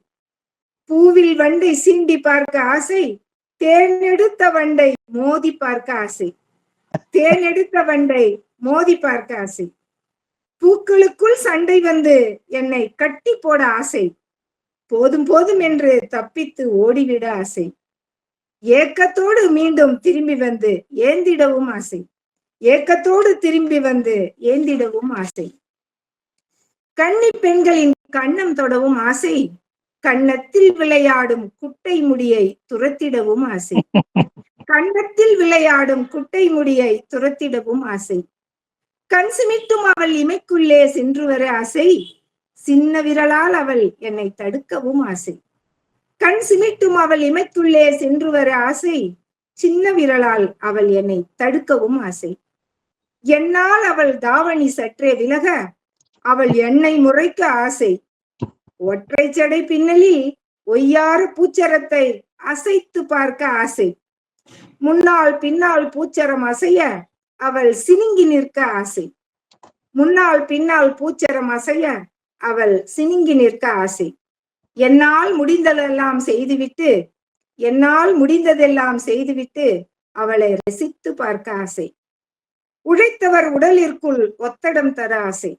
தேனெடுத்த வண்டை மோதி பார்க்க ஆசை. பூக்களுக்குள் சண்டை வந்து என்னை கட்டி போட ஆசை. போதும் போதும் என்று தப்பித்து ஓடிவிட ஆசை. ஏக்கத்தோடு மீண்டும் திரும்பி வந்து ஏந்திடவும் ஆசை. கன்னி பெண்களின் கன்னம் தொடவும் ஆசை. கன்னத்தில் விளையாடும் குட்டை முடியை துரத்திடவும் ஆசை. கண் சிமிட்டும் அவள் இமைக்குள்ளே சென்று வர ஆசை. சின்ன விரலால் அவள் என்னை தடுக்கவும் ஆசை. என்னால் அவள் தாவணி சற்றே விலக அவள் என்னை முறைக்க ஆசை. ஒற்றை சடை பின்னலில் ஒய்யார பூச்சரத்தை அசைத்து பார்க்க ஆசை. முன்னால் பின்னால் பூச்சரம் அசைய அவள் சினுங்கி நிற்க ஆசை. என்னால் முடிந்ததெல்லாம் செய்துவிட்டு அவளை ரசித்து பார்க்க ஆசை. உழைத்தவர் உடலிற்குள் ஒத்தடம் தர ஆசை.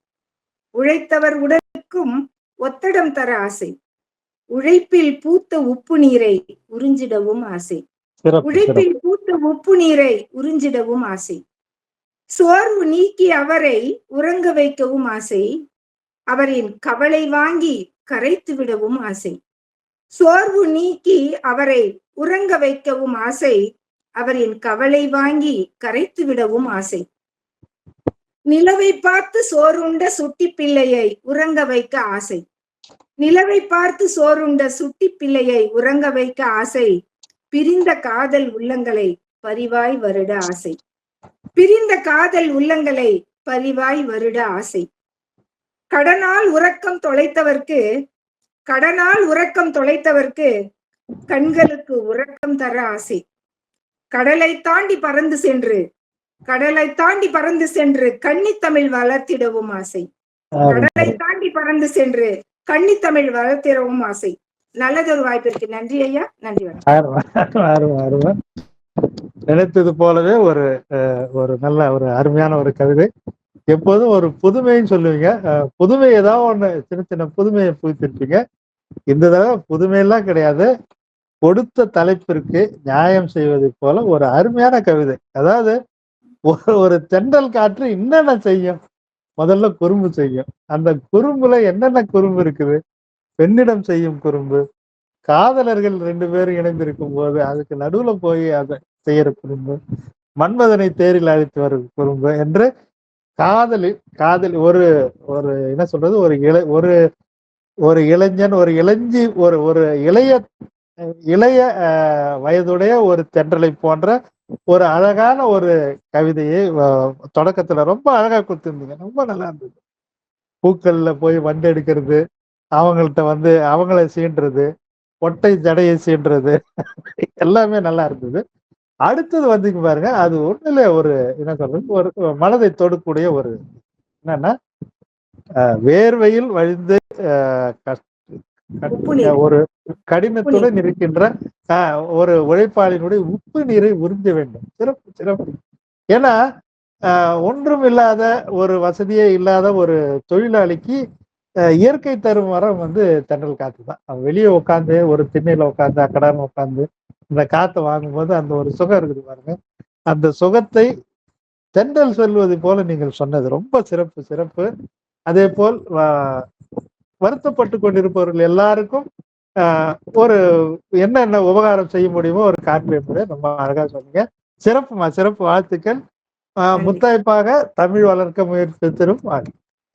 உழைப்பில் பூத்த உப்பு நீரை உறிஞ்சிடவும் ஆசை. சோர்வு நீக்கி அவரை உறங்க வைக்கவும் ஆசை. அவரின் கவலை வாங்கி கரைத்து விடவும் ஆசை. நிலவை பார்த்து சோறுண்ட சுட்டி பிள்ளையை உறங்க வைக்க ஆசை. நிலவை பார்த்து சோறுண்ட சுட்டி பிள்ளையை உறங்க வைக்க ஆசை. பிரிந்த காதல் உள்ளங்களை பரிவாய் வருட ஆசை. பிரிந்த காதல் உள்ளங்களை பரிவாய் வருட ஆசை. கடனால் உறக்கம் தொலைத்தவர்க்கு கண்களுக்கு உறக்கம் தர ஆசை. கடலை தாண்டி பறந்து சென்று கன்னித்தமிழ் வளர்த்திடவும் ஆசை. கடலை தாண்டி பறந்து சென்று கன்னித்தமிழ் வளர்த்திடவும் ஆசை. நல்லதொரு வாய்ப்பிற்கு நன்றி ஐயா. நன்றி. நினைத்தது போலவே ஒரு நல்ல ஒரு அருமையான ஒரு கவிதை. எப்போதும் ஒரு புதுமைன்னு சொல்லுவீங்க. புதுமை ஏதாவது ஒண்ணு சின்ன சின்ன புதுமையை புகுத்திருப்பீங்க. இந்த தடவை புதுமையெல்லாம் கிடையாது. கொடுத்த தலைப்பிற்கு நியாயம் செய்வதை போல ஒரு அருமையான கவிதை. அதாவது ஒரு தென்றல் காற்று என்னென்ன செய்யும்? முதல்ல குறும்பு செய்யும். அந்த குறும்புல என்னென்ன குறும்பு இருக்குது? பெண்ணிடம் செய்யும் குறும்பு, காதலர்கள் 2 பேரும் இணைந்திருக்கும் போது அதுக்கு நடுவுல போய் அதை செய்யற குறும்பு, மன்மதனை தேரில் அழைத்து வரும் குறும்பு என்று காதலி ஒரு என்ன சொல்றது, ஒரு இளைஞன், ஒரு இளைஞ்சி, ஒரு இளைய வயதுடைய ஒரு தென்றலை போன்ற ஒரு அழகான ஒரு கவிதையை தொடக்கத்துல ரொம்ப அழகா கொடுத்திருந்தீங்க. ரொம்ப நல்லா இருந்தது. பூக்கள்ல போய் வண்டு எடுக்கிறது, அவங்கள்ட்ட அவங்கள சீன்றது, ஒட்டை ஜடையை சீன்றது, எல்லாமே நல்லா இருந்தது. அடுத்தது பாருங்க, அது ஒண்ணுல ஒரு என்ன சொல்றது, ஒரு மனதை தொடக்கூடிய ஒரு என்னன்னா, வேர்வையில் வழிந்து ஒரு கடினத்துடன் இருக்கின்ற ஒரு உழைப்பாளினுடைய உப்பு நீரை உறிஞ்ச வேண்டும். சிறப்பு சிறப்பு. ஏன்னா ஒன்றும் இல்லாத ஒரு வசதியே இல்லாத ஒரு தொழிலாளிக்கு இயற்கை தரும் மரம் தென்றல் காத்து தான். வெளியே உட்காந்து ஒரு திண்ணையில உட்காந்து அக்கடாம உட்காந்து இந்த காத்தை வாங்கும்போது அந்த ஒரு சுகம் இருக்குது பாருங்க. அந்த சுகத்தை தென்றல் சொல்வது போல நீங்கள் சொன்னது ரொம்ப சிறப்பு சிறப்பு. அதே போல் வருத்தப்பட்டு கொண்டிருப்பவர்கள் எல்லாருக்கும் ஒரு என்ன உபகாரம் செய்ய முடியுமோ ஒரு கார்பரேட் முறை ரொம்ப அழகா சொன்னீங்க. சிறப்புமா, சிறப்பு. வாழ்த்துக்கள். முத்தாய்ப்பாக தமிழ் வளர்க்க முயற்சி தரும்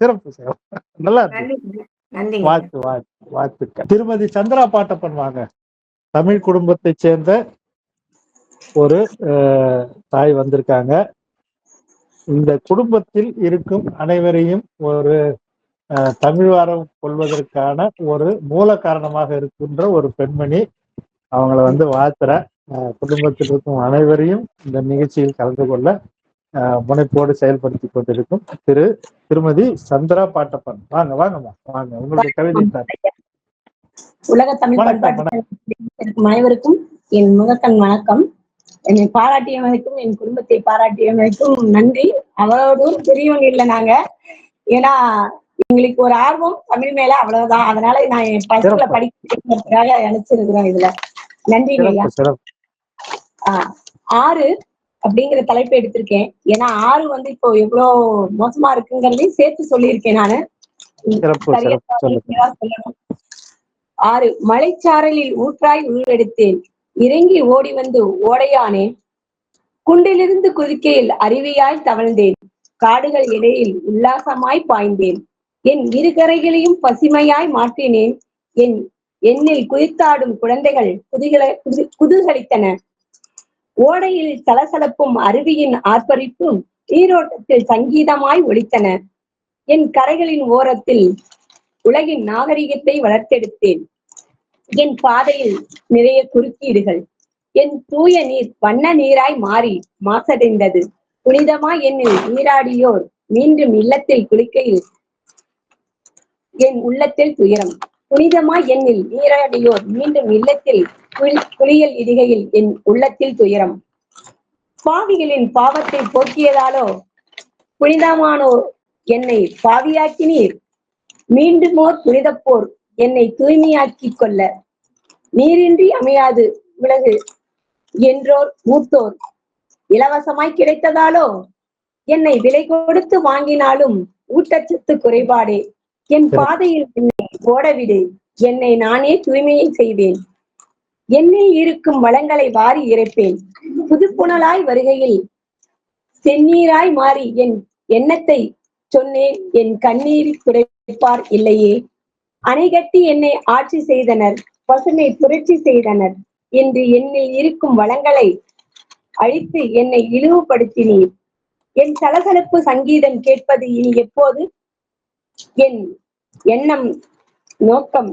சிறப்பு சிறப்பு. நல்லா இருக்கு. வாழ்த்துக்கள். திருமதி சந்திரா பாட்டப்பன் வாங்க. தமிழ் குடும்பத்தை சேர்ந்த ஒரு தாய் வந்திருக்காங்க. இந்த குடும்பத்தில் இருக்கும் அனைவரையும் ஒரு தமிழ் வாரம் கொள்வதற்கான ஒரு மூல காரணமாக இருக்கின்ற ஒரு பெண்மணி. அவங்கள வாழ்த்துற குடும்பத்தில் இருக்கும் அனைவரையும் இந்த நிகழ்ச்சியில் கலந்து கொள்ள முனைப்போடு செயல்படுத்தி கொண்டிருக்கும் திருமதி சந்திரா பாட்டப்பன். வாங்க வாங்கம்மா வாங்க, உங்களுடைய கவிதை சார். உலக தமிழ் பண்பாட்டு அனைவருக்கும் என் முதற்கண் வணக்கம். என்னை பாராட்டியமைக்கும் என் குடும்பத்தை பாராட்டியமைக்கும் நன்றி. அவரோடும் பெரியவங்க இல்லை நாங்க. ஏன்னா எங்களுக்கு ஒரு ஆர்வம் தமிழ் மேல, அவ்வளவுதான். அதனால நான் என் பசங்களை படிக்கிறதுக்காக நினைச்சிருக்கிறேன். இதுல நன்றி ஐயா. 6 அப்படிங்கிற தலைப்பு எடுத்திருக்கேன். ஏன்னா 6 இப்போ எவ்வளவு மோசமா இருக்குங்கிறதையும் சேர்த்து சொல்லியிருக்கேன் நானு. சொல்லணும். 6 மலைச்சாரலில் ஊற்றாய் உருவெடுத்தேன், இறங்கி ஓடி வந்து ஓடையானேன், குண்டிலிருந்து குதிக்கையில் அருவியாய் தவழ்ந்தேன், காடுகள் இடையில் உல்லாசமாய் பாய்ந்தேன், என் இருகரைகளையும் பசுமையாய் மாற்றினேன், என்னில் குதித்தாடும் குழந்தைகள் குதூகலித்தன, ஓடையில் சலசலப்பும் அருவியின் ஆர்ப்பரிப்பும் நீரோட்டத்தில் சங்கீதமாய் ஒலித்தன, என் கரைகளின் ஓரத்தில் உலகின் நாகரிகத்தை வளர்த்தெடுத்தேன், என் பாதையில் நிறைய குறுக்கீடுகள், என் தூய நீர் வண்ண நீராய் மாறி மாசடைந்தது, புனிதமாய் என்னில் நீராடியோர் மீண்டும் இல்லத்தில் குளிக்கையில் என் உள்ளத்தில் துயரம், புனிதமாய் என்னில் நீராடியோர் மீண்டும் இல்லத்தில் குளியல் இடுகையில் என் உள்ளத்தில் துயரம், பாவிகளின் பாவத்தை போக்கியதாலோ புனிதமானோர் என்னை பாவியாக்கினீர், மீண்டுமோர் புனிதப்போர் என்னை தூய்மையாக்கி கொள்ள, நீரின்றி அமையாது உலகு என்றோர் மூத்தோர் இலவசமாய் கிடைத்ததாலோ, என்னை விலை கொடுத்து வாங்கினாலும் ஊட்டச்சத்து குறைபாடே, என் பாதையில் என்னை ஓடவிடு, என்னை நானே தூய்மையை செய்வேன், என்னில் இருக்கும் வளங்களை வாரி இறைப்பேன், புதுப்புணலாய் வருகையில் செந்நீராய் மாறி என் எண்ணத்தை சொன்னேன், என் கண்ணீர் துடைப்பார் இல்லையே. அணை கட்டி என்னை ஆட்சி செய்தனர், பசுமை புரட்சி செய்தனர். இன்று என்னில் இருக்கும் வளங்களை அழித்து என்னை இழிவுபடுத்தினீர். என் சலசலப்பு சங்கீதம் கேட்பது இனி எப்போது? என் எண்ணம் நோக்கம்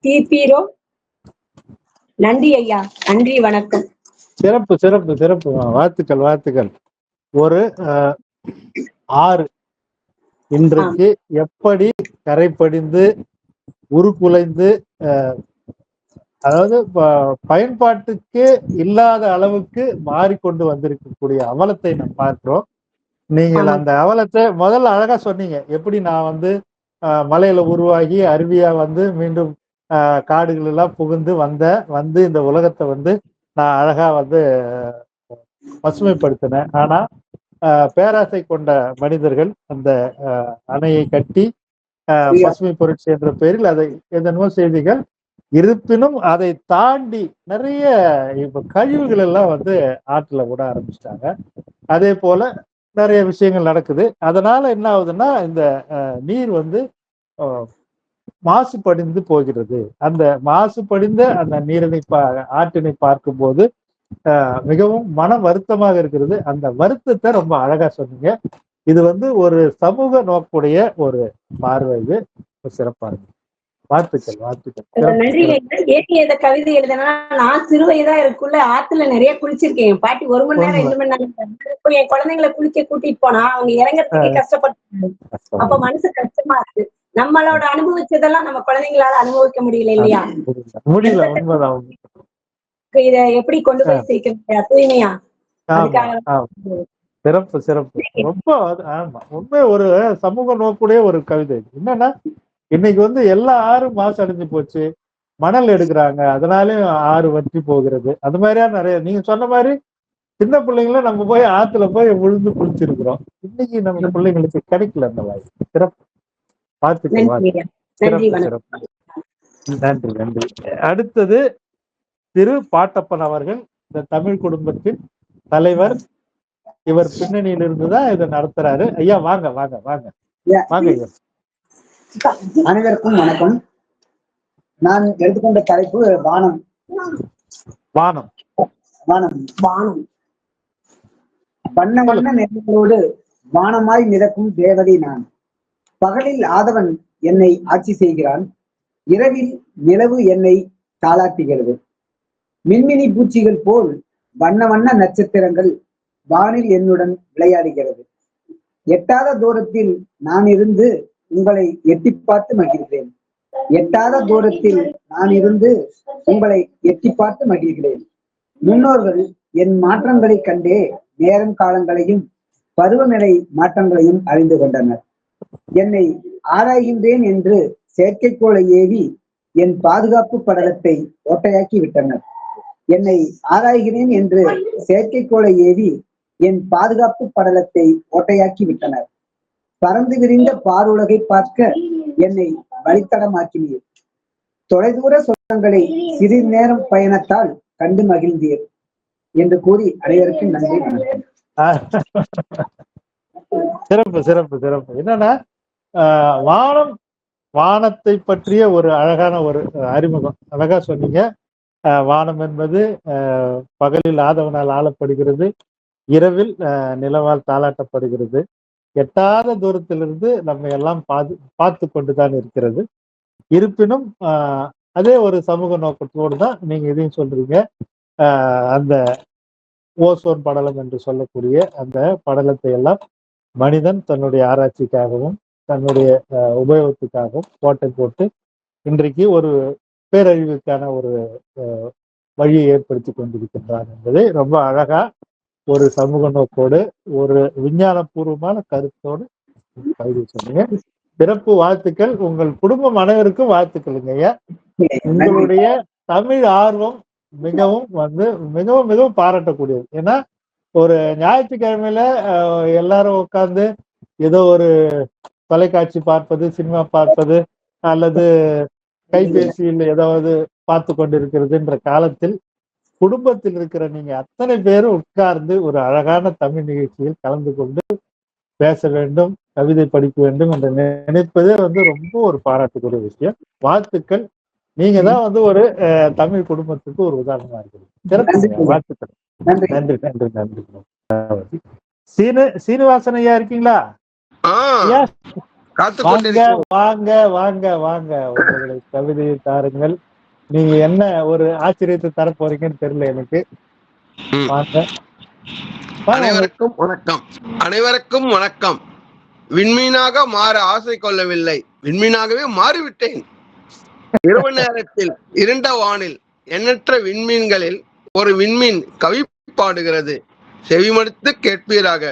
தீர்ப்பீரோ? நன்றி ஐயா, நன்றி, வணக்கம். சிறப்பு சிறப்பு சிறப்பு, வாழ்த்துக்கள் வாழ்த்துக்கள். ஒரு ஆறு இன்றைக்கு எப்படி கரைப்படிந்து உருக்குலைந்து, அதாவது பயன்பாட்டுக்கு இல்லாத அளவுக்கு மாறிக்கொண்டு வந்திருக்கக்கூடிய அவலத்தை நாம் பார்க்கிறோம். நீங்கள் அந்த அவலத்தை முதல்ல அழகா சொன்னீங்க. எப்படி நான் வந்து மலையில உருவாகி அருவியா வந்து மீண்டும் காடுகள் எல்லாம் புகுந்து வந்து இந்த உலகத்தை வந்து நான் அழகா வந்து பசுமைப்படுத்தினேன். ஆனா பேராசை கொண்ட மனிதர்கள் அந்த அணையை கட்டி பசுமை புரட்சி என்ற பெயரில் அதை எதனோ செய்திகள். இருப்பினும் அதை தாண்டி நிறைய இப்ப கழிவுகள் எல்லாம் வந்து ஆற்றுல விட ஆரம்பிச்சிட்டாங்க. அதே போல நிறைய விஷயங்கள் நடக்குது. அதனால என்ன ஆகுதுன்னா, இந்த நீர் வந்து மாசுபடிந்து போகிறது. அந்த மாசுபடிந்த அந்த நீரினை ஆற்றினை பார்க்கும்போது மிகவும் மன வருத்தமாக இருக்கிறது. அந்த வருத்தத்தை ரொம்ப அழகா சொன்னீங்க. இது வந்து ஒரு சமூக நோக்குடைய ஒரு பார்வை. இது சிறப்பா இருக்கு. வாழ்த்துக்கள் வாழ்த்துக்கள். நன்றி. ஏன் இந்த கவிதை எழுதுனா, நான் சிறு வயதா இருக்குள்ள ஆத்துல நிறைய குளிச்சிருக்கேன். என் பாட்டி 1 மணி நேரம் 2 மணி நேரம் என் குழந்தைங்களை குளிக்க கூட்டிட்டு போனா அவங்க இறங்கறதுக்கே கஷ்டப்பட்டாங்க. அப்ப மனசு கஷ்டமா இருக்கு. நம்மளோட அனுபவிச்சதெல்லாம் நம்ம குழந்தைங்களால அனுபவிக்க முடியல இல்லையா? முடியல. உண்மைதான். இத எப்படி கொண்டு போய் சேர்க்க தூய்மையா? சிறப்பு சிறப்பு. ரொம்ப ஆமா, உண்மை. ஒரு சமூக நோக்குடைய ஒரு கவிதை. என்னன்னா, இன்னைக்கு வந்து எல்லா ஆறும் மாசு அடைஞ்சு போச்சு. மணல் எடுக்கிறாங்க, அதனாலயும் ஆறு வற்றி போகிறது. அது மாதிரியா நிறைய நீங்க சொன்ன மாதிரி சின்ன பிள்ளைங்களும் நம்ம போய் ஆத்துல போய் விழுந்து குளிச்சிருக்கிறோம். இன்னைக்கு நம்ம பிள்ளைங்களுக்கு கிடைக்கல அந்த வாய்ப்பு. சிறப்பு. பார்த்துக்கலாம். சிறப்பு சிறப்பு. நன்றி நன்றி. அடுத்தது திரு பாட்டப்பன் அவர்கள், இந்த தமிழ் குடும்பத்தின் தலைவர். இவர் பின்னணியில் இருந்துதான் இதை நடத்துறாரு. ஐயா வாங்க வாங்க வாங்க வாங்க ஐயா. அனைவருக்கும் வணக்கம். நான் எடுத்துக்கொண்ட தலைப்பு வானம். வானம் வானம் வானம். வண்ண வண்ண நிறங்களோடு வானமாய் மிதக்கும் தேவதை நான். பகலில் ஆதவன் என்னை ஆட்சி செய்கிறான், இரவில் நிலவு என்னை தாளாட்டுகிறது. மின்மினி பூச்சிகள் போல் வண்ண வண்ண நட்சத்திரங்கள் வானில் என்னுடன் விளையாடுகிறது. எட்டாத தூரத்தில் நான் இருந்து உங்களை எட்டி பார்த்து மகிழ்கிறேன். எட்டாத தூரத்தில் நான் இருந்து உங்களை எட்டி பார்த்து மகிழ்கிறேன். முன்னோர்கள் என் மாற்றங்களை கண்டே நேரம் காலங்களையும் பருவநிலை மாற்றங்களையும் அறிந்து கொண்டனர். என்னை ஆராய்கின்றேன் என்று செயற்கைக்கோளை ஏவி என் பாதுகாப்பு படலத்தை ஓட்டையாக்கி விட்டனர். என்னை ஆராய்கிறேன் என்று செயற்கைக்கோளை ஏவி என் பாதுகாப்பு படலத்தை ஓட்டையாக்கி விட்டனர். பறந்து விரிந்த பாருலகை பார்க்க என்னை வழித்தடமாக்கினீர். தொலைதூர சொந்தங்களை சிறிது நேரம் பயணத்தால் கண்டு மகிழ்ந்தீர் என்று கூறி அனைவருக்கும் நன்றி. சிறப்பு சிறப்பு சிறப்பு. என்னன்னா, வானத்தை பற்றிய ஒரு அழகான ஒரு அறிமுகம் அழகா சொன்னீங்க. வானம் என்பது பகலில் ஆதவனால் ஆளப்படுகிறது, இரவில் நிலவால் தாளாட்டப்படுகிறது. எட்டாத தூரத்திலிருந்து நம்ம எல்லாம் பார்த்து கொண்டுதான் இருக்கிறது. இருப்பினும் அதே ஒரு சமூக நோக்கத்தோடு தான் நீங்க இதையும் சொல்றீங்க. அந்த ஓசோன் படலம் என்று சொல்லக்கூடிய அந்த படலத்தை எல்லாம் மனிதன் தன்னுடைய ஆராய்ச்சிக்காகவும் தன்னுடைய உபயோகத்துக்காகவும் கோட்டை போட்டு இன்றைக்கு ஒரு பேரழிவுக்கான ஒரு வழியை ஏற்படுத்தி கொண்டிருக்கின்றான் என்பதை ரொம்ப அழகா ஒரு சமூக நோக்கோடு ஒரு விஞ்ஞானபூர்வமான கருத்தோடு பதிவு சொன்னீங்க. சிறப்பு. வாழ்த்துக்கள். உங்கள் குடும்பம் அனைவருக்கும் வாழ்த்துக்களுங்க ஐயா. உங்களுடைய தமிழ் ஆர்வம் மிகவும் மிகவும் மிகவும் பாராட்டக்கூடியது. ஏன்னா ஒரு ஞாயிற்றுக்கிழமையில எல்லாரும் உட்கார்ந்து ஏதோ ஒரு தொலைக்காட்சி பார்ப்பது, சினிமா பார்ப்பது அல்லது கைபேசியில் ஏதாவது பார்த்து கொண்டிருக்கிறதுன்ற காலத்தில் குடும்பத்தில் இருக்கிற நீங்க அத்தனை பேரும் உட்கார்ந்து ஒரு அழகான தமிழ் நிகழ்ச்சியில் கலந்து கொண்டு பேச வேண்டும், கவிதை படிக்க வேண்டும் என்று நினைப்பதே வந்து ரொம்ப ஒரு பாராட்டுக்குரிய விஷயம். வாழ்த்துக்கள். நீங்க தான் வந்து ஒரு தமிழ் குடும்பத்துக்கு ஒரு உதாரணமா இருக்குது. சிறப்பு. வாழ்த்துக்கள். நன்றி. நன்றி நன்றி நன்றி. சீனிவாசன் ஐயா இருக்கீங்களா? வாங்க வாங்க வாங்க வாங்க, உங்களுடைய கவிதையை தாருங்கள். நீங்க என்ன ஒரு ஆச்சரியத்தை தர போறீங்கன்னு தெரியல எனக்கு. வாங்க. அனைவருக்கும் வணக்கம். அனைவருக்கும் வணக்கம். விண்மீனாக மாற ஆசை கொள்ளவில்லை, விண்மீனாகவே மாறிவிட்டேன். இரவு நேரத்தில் இருண்ட வானில் எண்ணற்ற விண்மீன்களில் ஒரு விண்மீன் கவி பாடுகிறது, செவிமடுத்து கேட்பீராக.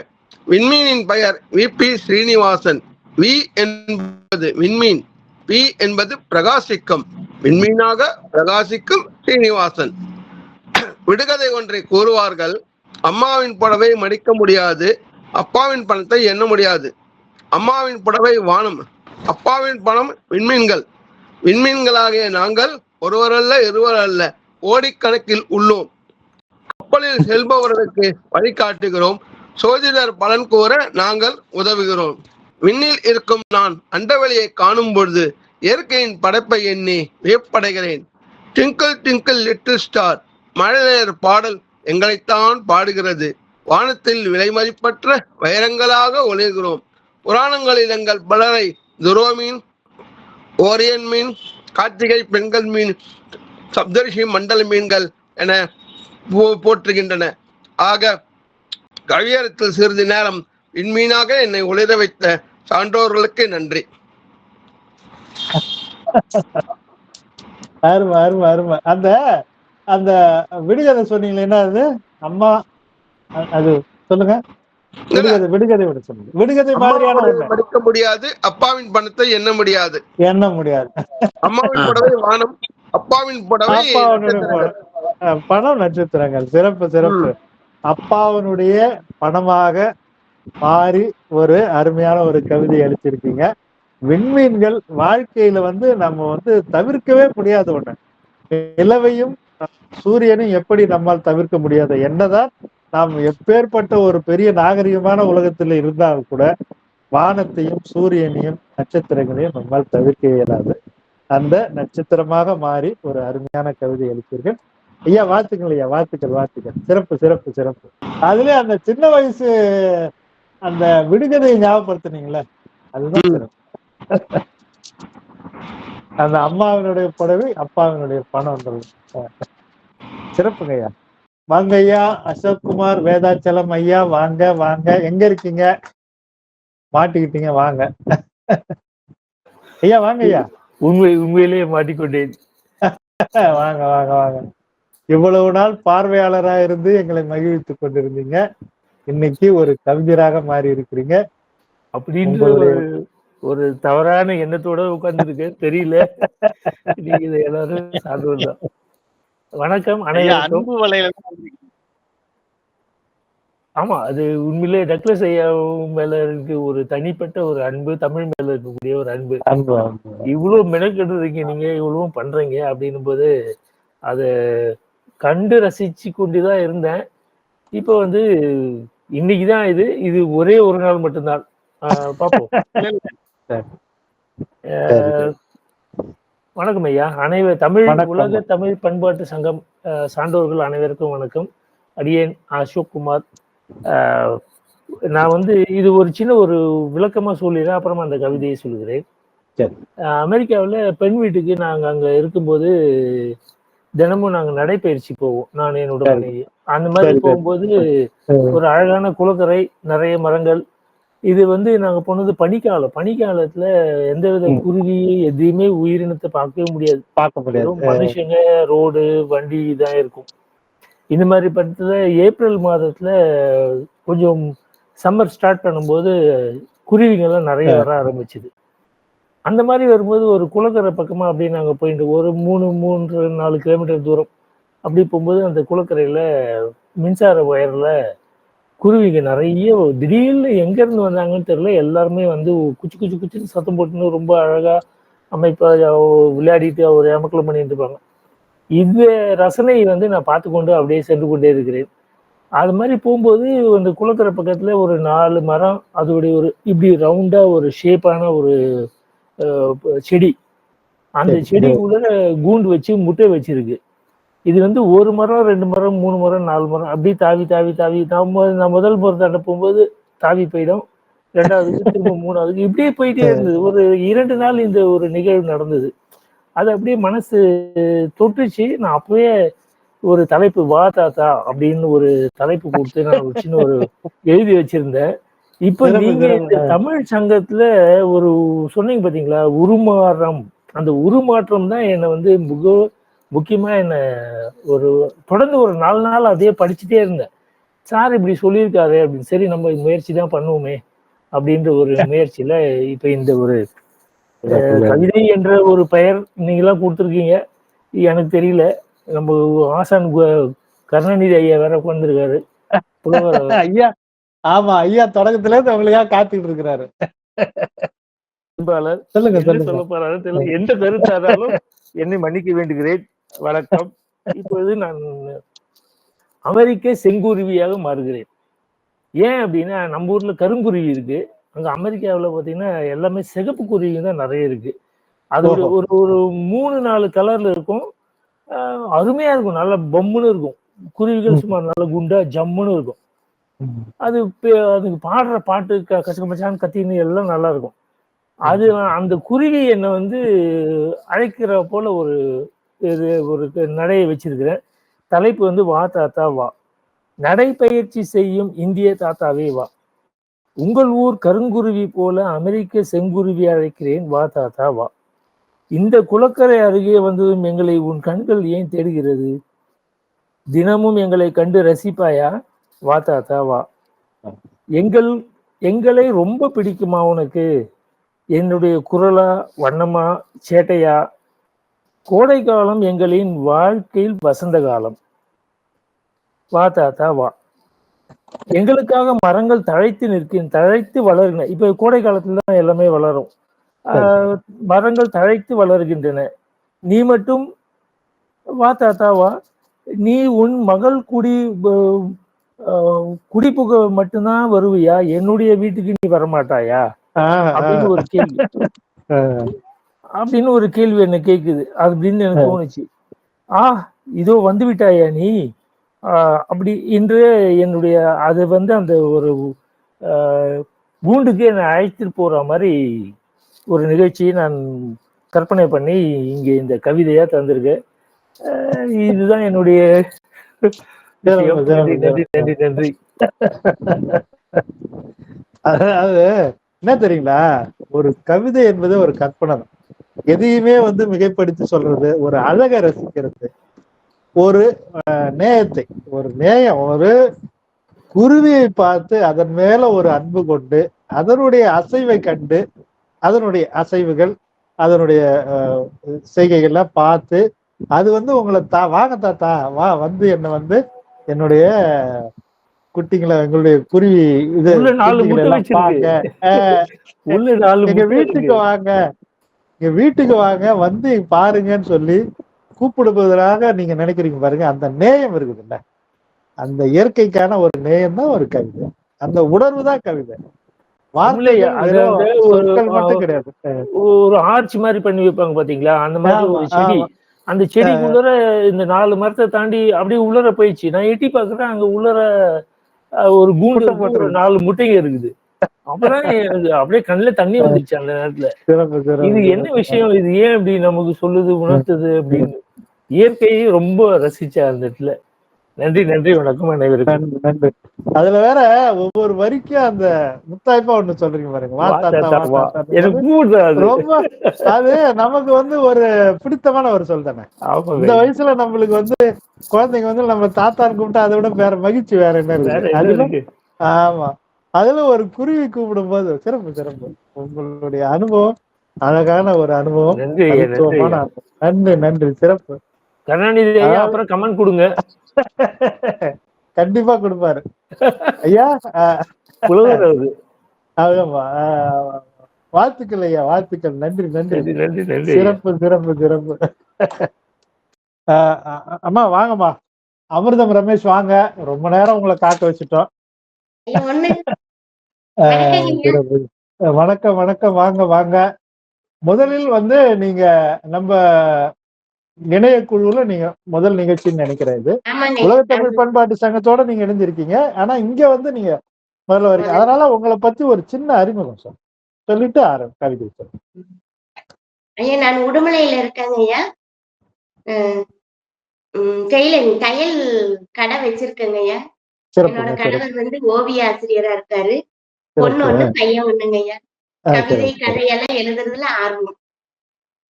விண்மீனின் பெயர் VP ஸ்ரீனிவாசன். வி என்பது விண்மீன், பி என்பது பிரகாசிக்கும், விண்மீனாக பிரகாசிக்கும் ஸ்ரீனிவாசன். விடுகதை ஒன்றை கூறுவார்கள். அம்மாவின் புடவை மடிக்க முடியாது, அப்பாவின் பணத்தை எண்ண முடியாது. அம்மாவின் புடவை வானம், அப்பாவின் பணம் விண்மீன்கள். விண்மீன்களாகிய நாங்கள் ஒருவரல்ல இருவரல்ல கோடிக்கணக்கில் உள்ளோம். கப்பலில் செல்பவர்களுக்கு வழிகாட்டுகிறோம், சோதிடர் பலன் கூற நாங்கள் உதவுகிறோம். விண்ணில் இருக்கும் நான் அண்டவெளியை காணும் பொழுது இயற்கையின் படைப்பை எண்ணி வியப்படைகிறேன். டிங்கிள் டிங்கிள் லிட்டில் ஸ்டார், மழலையர் பாடல் எங்களைத்தான் பாடுகிறது. வானத்தில் விலைமதிப்பற்ற வைரங்களாக ஒளிர்கிறோம். புராணங்களில் எங்கள் பலரை துருவ மீன், ஓரியன் மீன், கார்த்திகை பெண்கள் மீன், சப்தரிஷி மண்டல மீன்கள் என போற்றுகின்றன. ஆக கவியரத்தில் சிறிது நேரம் விண்மீனாக என்னை ஒளிர வைத்த சான்றோர்களுக்கு நன்றி. அருமை அருமை அருமை. அந்த அந்த விடுகதை சொன்னீங்களே, என்ன அது? அம்மா, அது சொல்லுங்க. விடுகதை விட சொல்லுங்க. விடுகதை மாதிரியான படிக்க முடியாது, அப்பாவின் பணத்தை எண்ண முடியாது. எண்ண முடியாது. அம்மாவின் புடவை வானம், அப்பாவின் புடவை பணம் நட்சத்திரங்கள். சிறப்பு சிறப்பு. அப்பாவினுடைய பணமாக மாறி ஒரு அருமையான ஒரு கவிதை அளிச்சிருக்கீங்க. விண்மீன்கள் வாழ்க்கையில வந்து நம்ம வந்து தவிர்க்கவே முடியாத ஒண்ணு. நிலவையும் சூரியனையும் எப்படி நம்மால் தவிர்க்க முடியாது? என்னதான் நாம் எப்பேற்பட்ட ஒரு பெரிய நாகரிகமான உலகத்துல இருந்தாலும் கூட வானத்தையும் சூரியனையும் நட்சத்திரங்களையும் நம்மால் தவிர்க்க இயலாது. அந்த நட்சத்திரமாக மாறி ஒரு அருமையான கவிதை அளித்தீர்கள் ஐயா. வாழ்த்துக்கள் ஐயா, வாழ்த்துக்கள் வாழ்த்துக்கள். சிறப்பு சிறப்பு சிறப்பு. அதுல அந்த சின்ன வயசு அந்த விடுகதையை ஞாபகப்படுத்தினீங்களே, அதுதான் சிறப்பு. அந்த அம்மாவினுடைய புடவை, அப்பாவினுடைய பணம். சிறப்புங்க ஐயா. வாங்க ஐயா. அசோக்குமார் வேதாச்சலம் ஐயா, வாங்க வாங்க. எங்க இருக்கீங்க? மாட்டிக்கிட்டீங்க, வாங்க ஐயா. வாங்க ஐயா. உண்மையிலேயே மாட்டிக்கொண்டேன். வாங்க வாங்க வாங்க. இவ்வளவு நாள் பார்வையாளராக இருந்து எங்களை மகிழ்வித்துக் கொண்டிருந்தீங்க, இன்னைக்கு ஒரு கவிஞராக மாறி இருக்கிறீங்க. அப்படின்ற ஒரு தவறான எண்ணத்தோட உட்கார்ந்துருக்கு, தெரியல. நீங்க இதை எல்லாரும் சார்ந்ததுதான். வணக்கம் அனைவருக்கும். ஆமா, அது உண்மையிலே டக்ளஸ் ஐயா மேல இருக்கு ஒரு தனிப்பட்ட ஒரு அன்பு, தமிழ் மேல இருக்கக்கூடிய ஒரு அன்பு. இவ்வளவு மெனக்கெடுறீங்க நீங்க, இவ்வளவும் பண்றீங்க அப்படின்னும் போது அதை கண்டு ரசிச்சு கொண்டுதான் இருந்தேன். இப்போ வந்து இன்னைக்குதான் இது ஒரே ஒரு நாள் மட்டும்தான். பார்ப்போம். வணக்கம் ஐயா. தமிழ் உலக தமிழ் பண்பாட்டு சங்கம் சான்றோர்கள் அனைவருக்கும் வணக்கம். அடியேன் அசோக் குமார். நான் வந்து இது ஒரு சின்ன ஒரு விளக்கமா சொல்லிடுறேன், அப்புறமா அந்த கவிதையை சொல்லுகிறேன். அமெரிக்காவில் பெண் வீட்டுக்கு நாங்கள் அங்கே இருக்கும்போது தினமும் நாங்கள் நடைப்பயிற்சி போவோம், நான் என்னோட மனைவி. அந்த மாதிரி போகும்போது ஒரு அழகான குளக்கரை, நிறைய மரங்கள். இது வந்து நாங்கள் போனது பனிக்காலத்துல எந்தவித குருவி எதையுமே உயிரினத்தை பார்க்கவே முடியாது. மனுஷங்க, ரோடு, வண்டி தான் இருக்கும். இந்த மாதிரி பட்சத்துல ஏப்ரல் மாதத்துல கொஞ்சம் சம்மர் ஸ்டார்ட் பண்ணும்போது குருவிங்கெல்லாம் நிறைய வர ஆரம்பிச்சுது. அந்த மாதிரி வரும்போது ஒரு குளக்கரை பக்கமா அப்படியே நாங்கள் போயிட்டு ஒரு 3-4 கிலோமீட்டர் தூரம் அப்படி போகும்போது அந்த குளக்கரையில மின்சார ஒயர்ல குருவிங்க நிறைய திடீர்னு எங்க இருந்து வந்தாங்கன்னு தெரியல, எல்லாருமே வந்து குச்சி குச்சி குச்சின்னு சத்தம் போட்டுன்னு ரொம்ப அழகா அமைப்பா விளையாடிட்டு ஒரு ஏமக்கலம் பண்ணிட்டு இருப்பாங்க. இந்த ரசனை வந்து நான் பார்த்து கொண்டு அப்படியே சென்று கொண்டே இருக்கிறேன். அது மாதிரி போகும்போது அந்த குளக்கரை பக்கத்துல ஒரு 4 மரம், அதோடைய ஒரு இப்படி ரவுண்டா ஒரு ஷேப்பான ஒரு செடி. அந்த செடிக்குள்ள கூண்டு வச்சு முட்டை வச்சிருக்கு. இது வந்து 1 மரம், 2 மரம், 3 மரம், 4 மரம் அப்படி தாவி தாவி தாவி நான் முதல் மரத்தாண்ட போகும்போது தாவி போயிடும். 2வதுக்கு திரும்ப 3வதுக்கு இப்படியே போயிட்டே இருந்தது. ஒரு 2 நாள் இந்த ஒரு நிகழ்வு நடந்தது. அது அப்படியே மனசு தொட்டுச்சு. நான் அப்பவே ஒரு தலைப்பு வா தாத்தா அப்படின்னு ஒரு தலைப்பு கொடுத்து நான் ஒரு சின்ன ஒரு எழுதி வச்சிருந்தேன். இப்ப நீங்க இந்த தமிழ் சங்கத்துல ஒரு சொன்னீங்க பாத்தீங்களா, உருமாற்றம். அந்த உருமாற்றம் தான் என்னை வந்து முக்கியமா என்ன ஒரு தொடர்ந்து ஒரு 4 நாள் அதே படிச்சுட்டே இருந்தேன். சார் இப்படி சொல்லியிருக்காரு அப்படின்னு. சரி நம்ம முயற்சி தான் பண்ணுவோமே அப்படின்ற ஒரு முயற்சியில இப்ப இந்த ஒரு கவிதை என்ற ஒரு பெயர் நீங்களாம் கொடுத்துருக்கீங்க. எனக்கு தெரியல. நம்ம ஆசான் கருணாநிதி ஐயா வேற உட்கார்ந்துருக்காரு. ஐயா ஆமா ஐயா தொடக்கத்துல இருந்து உங்களுக்காக காத்துக்கிட்டு இருக்கிறாரு. சொல்ல போறாரு தெரியல. எந்த கருத்தாலும் என்னை மன்னிக்க வேண்டுகிறேன். வணக்கம். இப்பொழுது நான் அமெரிக்க செங்குருவியாக மாறுகிறேன். ஏன் அப்படின்னா நம்ம ஊர்ல கருங்குருவி இருக்கு. அங்க அமெரிக்காவில் பார்த்தீங்கன்னா எல்லாமே சிகப்பு குருவி தான் நிறைய இருக்கு. அது ஒரு ஒரு 3-4 கலர்ல இருக்கும். அருமையா இருக்கும். நல்லா பொம்முன்னு இருக்கும். குருவிகள் சும்மா நல்ல குண்டா ஜம்முன்னு இருக்கும். அதுக்கு பாடுற பாட்டு கச்சகமச்சான் கத்தின்னு எல்லாம் நல்லா இருக்கும். அது அந்த குருவி என்னை வந்து அழைக்கிற போல ஒரு நடையை வச்சிருக்கிறேன். தலைப்பு வந்து வா தாத்தா வா, நடைப்பயிற்சி செய்யும் இந்திய தாத்தாவே வா, உங்கள் ஊர் கருங்குருவி போல அமெரிக்க செங்குருவி அழைக்கிறேன் வா தாத்தா வா, இந்த குளக்கரை அருகே வந்ததும் எங்களை உன் கண்கள் ஏன் தேடுகிறது, தினமும் எங்களை கண்டு ரசிப்பாயா வா தாத்தா வா, எங்களை ரொம்ப பிடிக்குமா உனக்கு, என்னுடைய குரலா வண்ணமா சேட்டையா, கோடை காலம் எங்களின் வாழ்க்கையில் வசந்த காலம் வா தாத்தா வா, எங்களுக்காக மரங்கள் தழைத்து வளருகின்றன. இப்ப கோடை காலத்துல தான் எல்லாமே வளரும். மரங்கள் தழைத்து வளர்கின்றன. நீ மட்டும் வா தாத்தா வா, நீ உன் மகள் குடிபுக மட்டும்தான் வருவியா, என்னுடைய வீட்டுக்கு நீ வரமாட்டாயா அப்படின்னு ஒரு கேள்வி என்ன கேக்குது. அப்படின்னு எனக்கு தோணுச்சு. இதோ வந்து விட்டாயா நீ அப்படி என்று என்னுடைய அது வந்து அந்த ஒரு கூண்டுக்கு என்னை அழைத்துட்டு போற மாதிரி ஒரு நிகழ்ச்சியை நான் கற்பனை பண்ணி இங்கே இந்த கவிதையா தந்திருக்கேன். இதுதான் என்னுடைய நன்றி. அதாவது என்ன தெரியுங்களா, ஒரு கவிதை என்பது ஒரு கற்பனை தான். எதையுமே வந்து மிகைப்படுத்தி சொல்றது, ஒரு அழகை ரசிக்கிறது, ஒரு நேயத்தை, ஒரு குருவியை பார்த்து அதன் மேல ஒரு அன்பு கொண்டு அதனுடைய அசைவை கண்டு அதனுடைய அசைவுகள் அதனுடைய செய்கைகள்லாம் பார்த்து அது வந்து உங்களை வாங்க தாத்தா வா, வந்து என்ன வந்து என்னுடைய குட்டிங்களை எங்களுடைய குருவி இது எங்க வீட்டுக்கு வாங்க வந்து பாருங்கன்னு சொல்லி கூப்பிடுவதாக நீங்க நினைக்கிறீங்க பாருங்க. அந்த நேயம் இருக்குதுல்ல, அந்த இயற்கைக்கான ஒரு நேயம் தான் ஒரு கவிதை. அந்த உணர்வு தான் கவிதை. மட்டும் கிடையாது. ஒரு ஆர்ச் மாதிரி பண்ணி வைப்பாங்க பாத்தீங்களா, அந்த மாதிரி ஒரு செடி. அந்த செடிக்குள்ளர இந்த 4 மரத்தை தாண்டி அப்படியே உள்ளர போயிடுச்சு. நான் எட்டி பாக்குறேன், அங்க உள்ளர ஒரு கூண்டு 4 முட்டைங்க இருக்குது. அப்பதான் எனக்கு அப்படியே கண்ணுல தண்ணி வந்துச்சு அந்த நேரத்துல. இது என்ன விஷயம், இது ஏன் அப்படி நமக்கு சொல்லுது, உணர்த்துது அப்படின்னு இயற்கையை ரொம்ப ரசிச்சா அந்த இடத்துல. நன்றி, வணக்கம் அனைவருக்கும். நன்றி. அதுல வேற ஒவ்வொரு வரிக்கும் அந்த முத்தாய்ப்பா ஒண்ணு சொல்றீங்க பாருங்க, ரொம்ப அது நமக்கு வந்து ஒரு பிடித்தமான ஒரு சொல் தானே. இந்த வயசுல நம்மளுக்கு வந்து குழந்தைங்க வந்து நம்ம தாத்தான்னு கூப்பிட்டா அதை விட வேற மகிழ்ச்சி வேற என்ன இருக்கு. ஆமா, அதுல ஒரு குருவி கூப்பிடும் போது சிறப்பு. உங்களுடைய அனுபவம் அழகான ஒரு அனுபவம். நன்றி, சிறப்பு. கருணாநிதி ஐயா அப்புறம் கமெண்ட் கொடுங்க. கண்டிப்பா கொடுப்பாரு ஐயா. வாழ்த்துக்கள் ஐயா, வாழ்த்துக்கள். நன்றி. சிறப்பு. அம்மா வாங்கம்மா. அமிர்தம் ரமேஷ் வாங்க. ரொம்ப நேரம் உங்களை காக்க வச்சுட்டோம். சிறப்பு. வணக்கம் வணக்கம், வாங்க வாங்க. முதலில் வந்து நீங்க நம்ம இணைய குழுவுல நீங்க முதல் நிகழ்ச்சின்னு நினைக்கிறேன். இது உலக தமிழ் பண்பாட்டு சங்கத்தோட நீங்க இணைஞ்சிருக்கீங்க. ஆனா இங்க வந்து நீங்க முதல்ல வரீங்க. அதனால உங்களை பத்தி ஒரு சின்ன அறிமுகம் சார் சொல்லிட்டு கவிதை சார். ஐயா, நான் உடுமலையில இருக்கேங்க ஐயா. தையல் கடை வச்சிருக்கேங்க ஐயா. என்னோட கணவர் வந்து ஓவிய ஆசிரியரா இருக்காரு. பொண்ணு ஒண்ணு, பையன் ஒண்ணுங்க ஐயா. கவிதை கதையெல்லாம் எழுதுறதுல ஆர்வம்.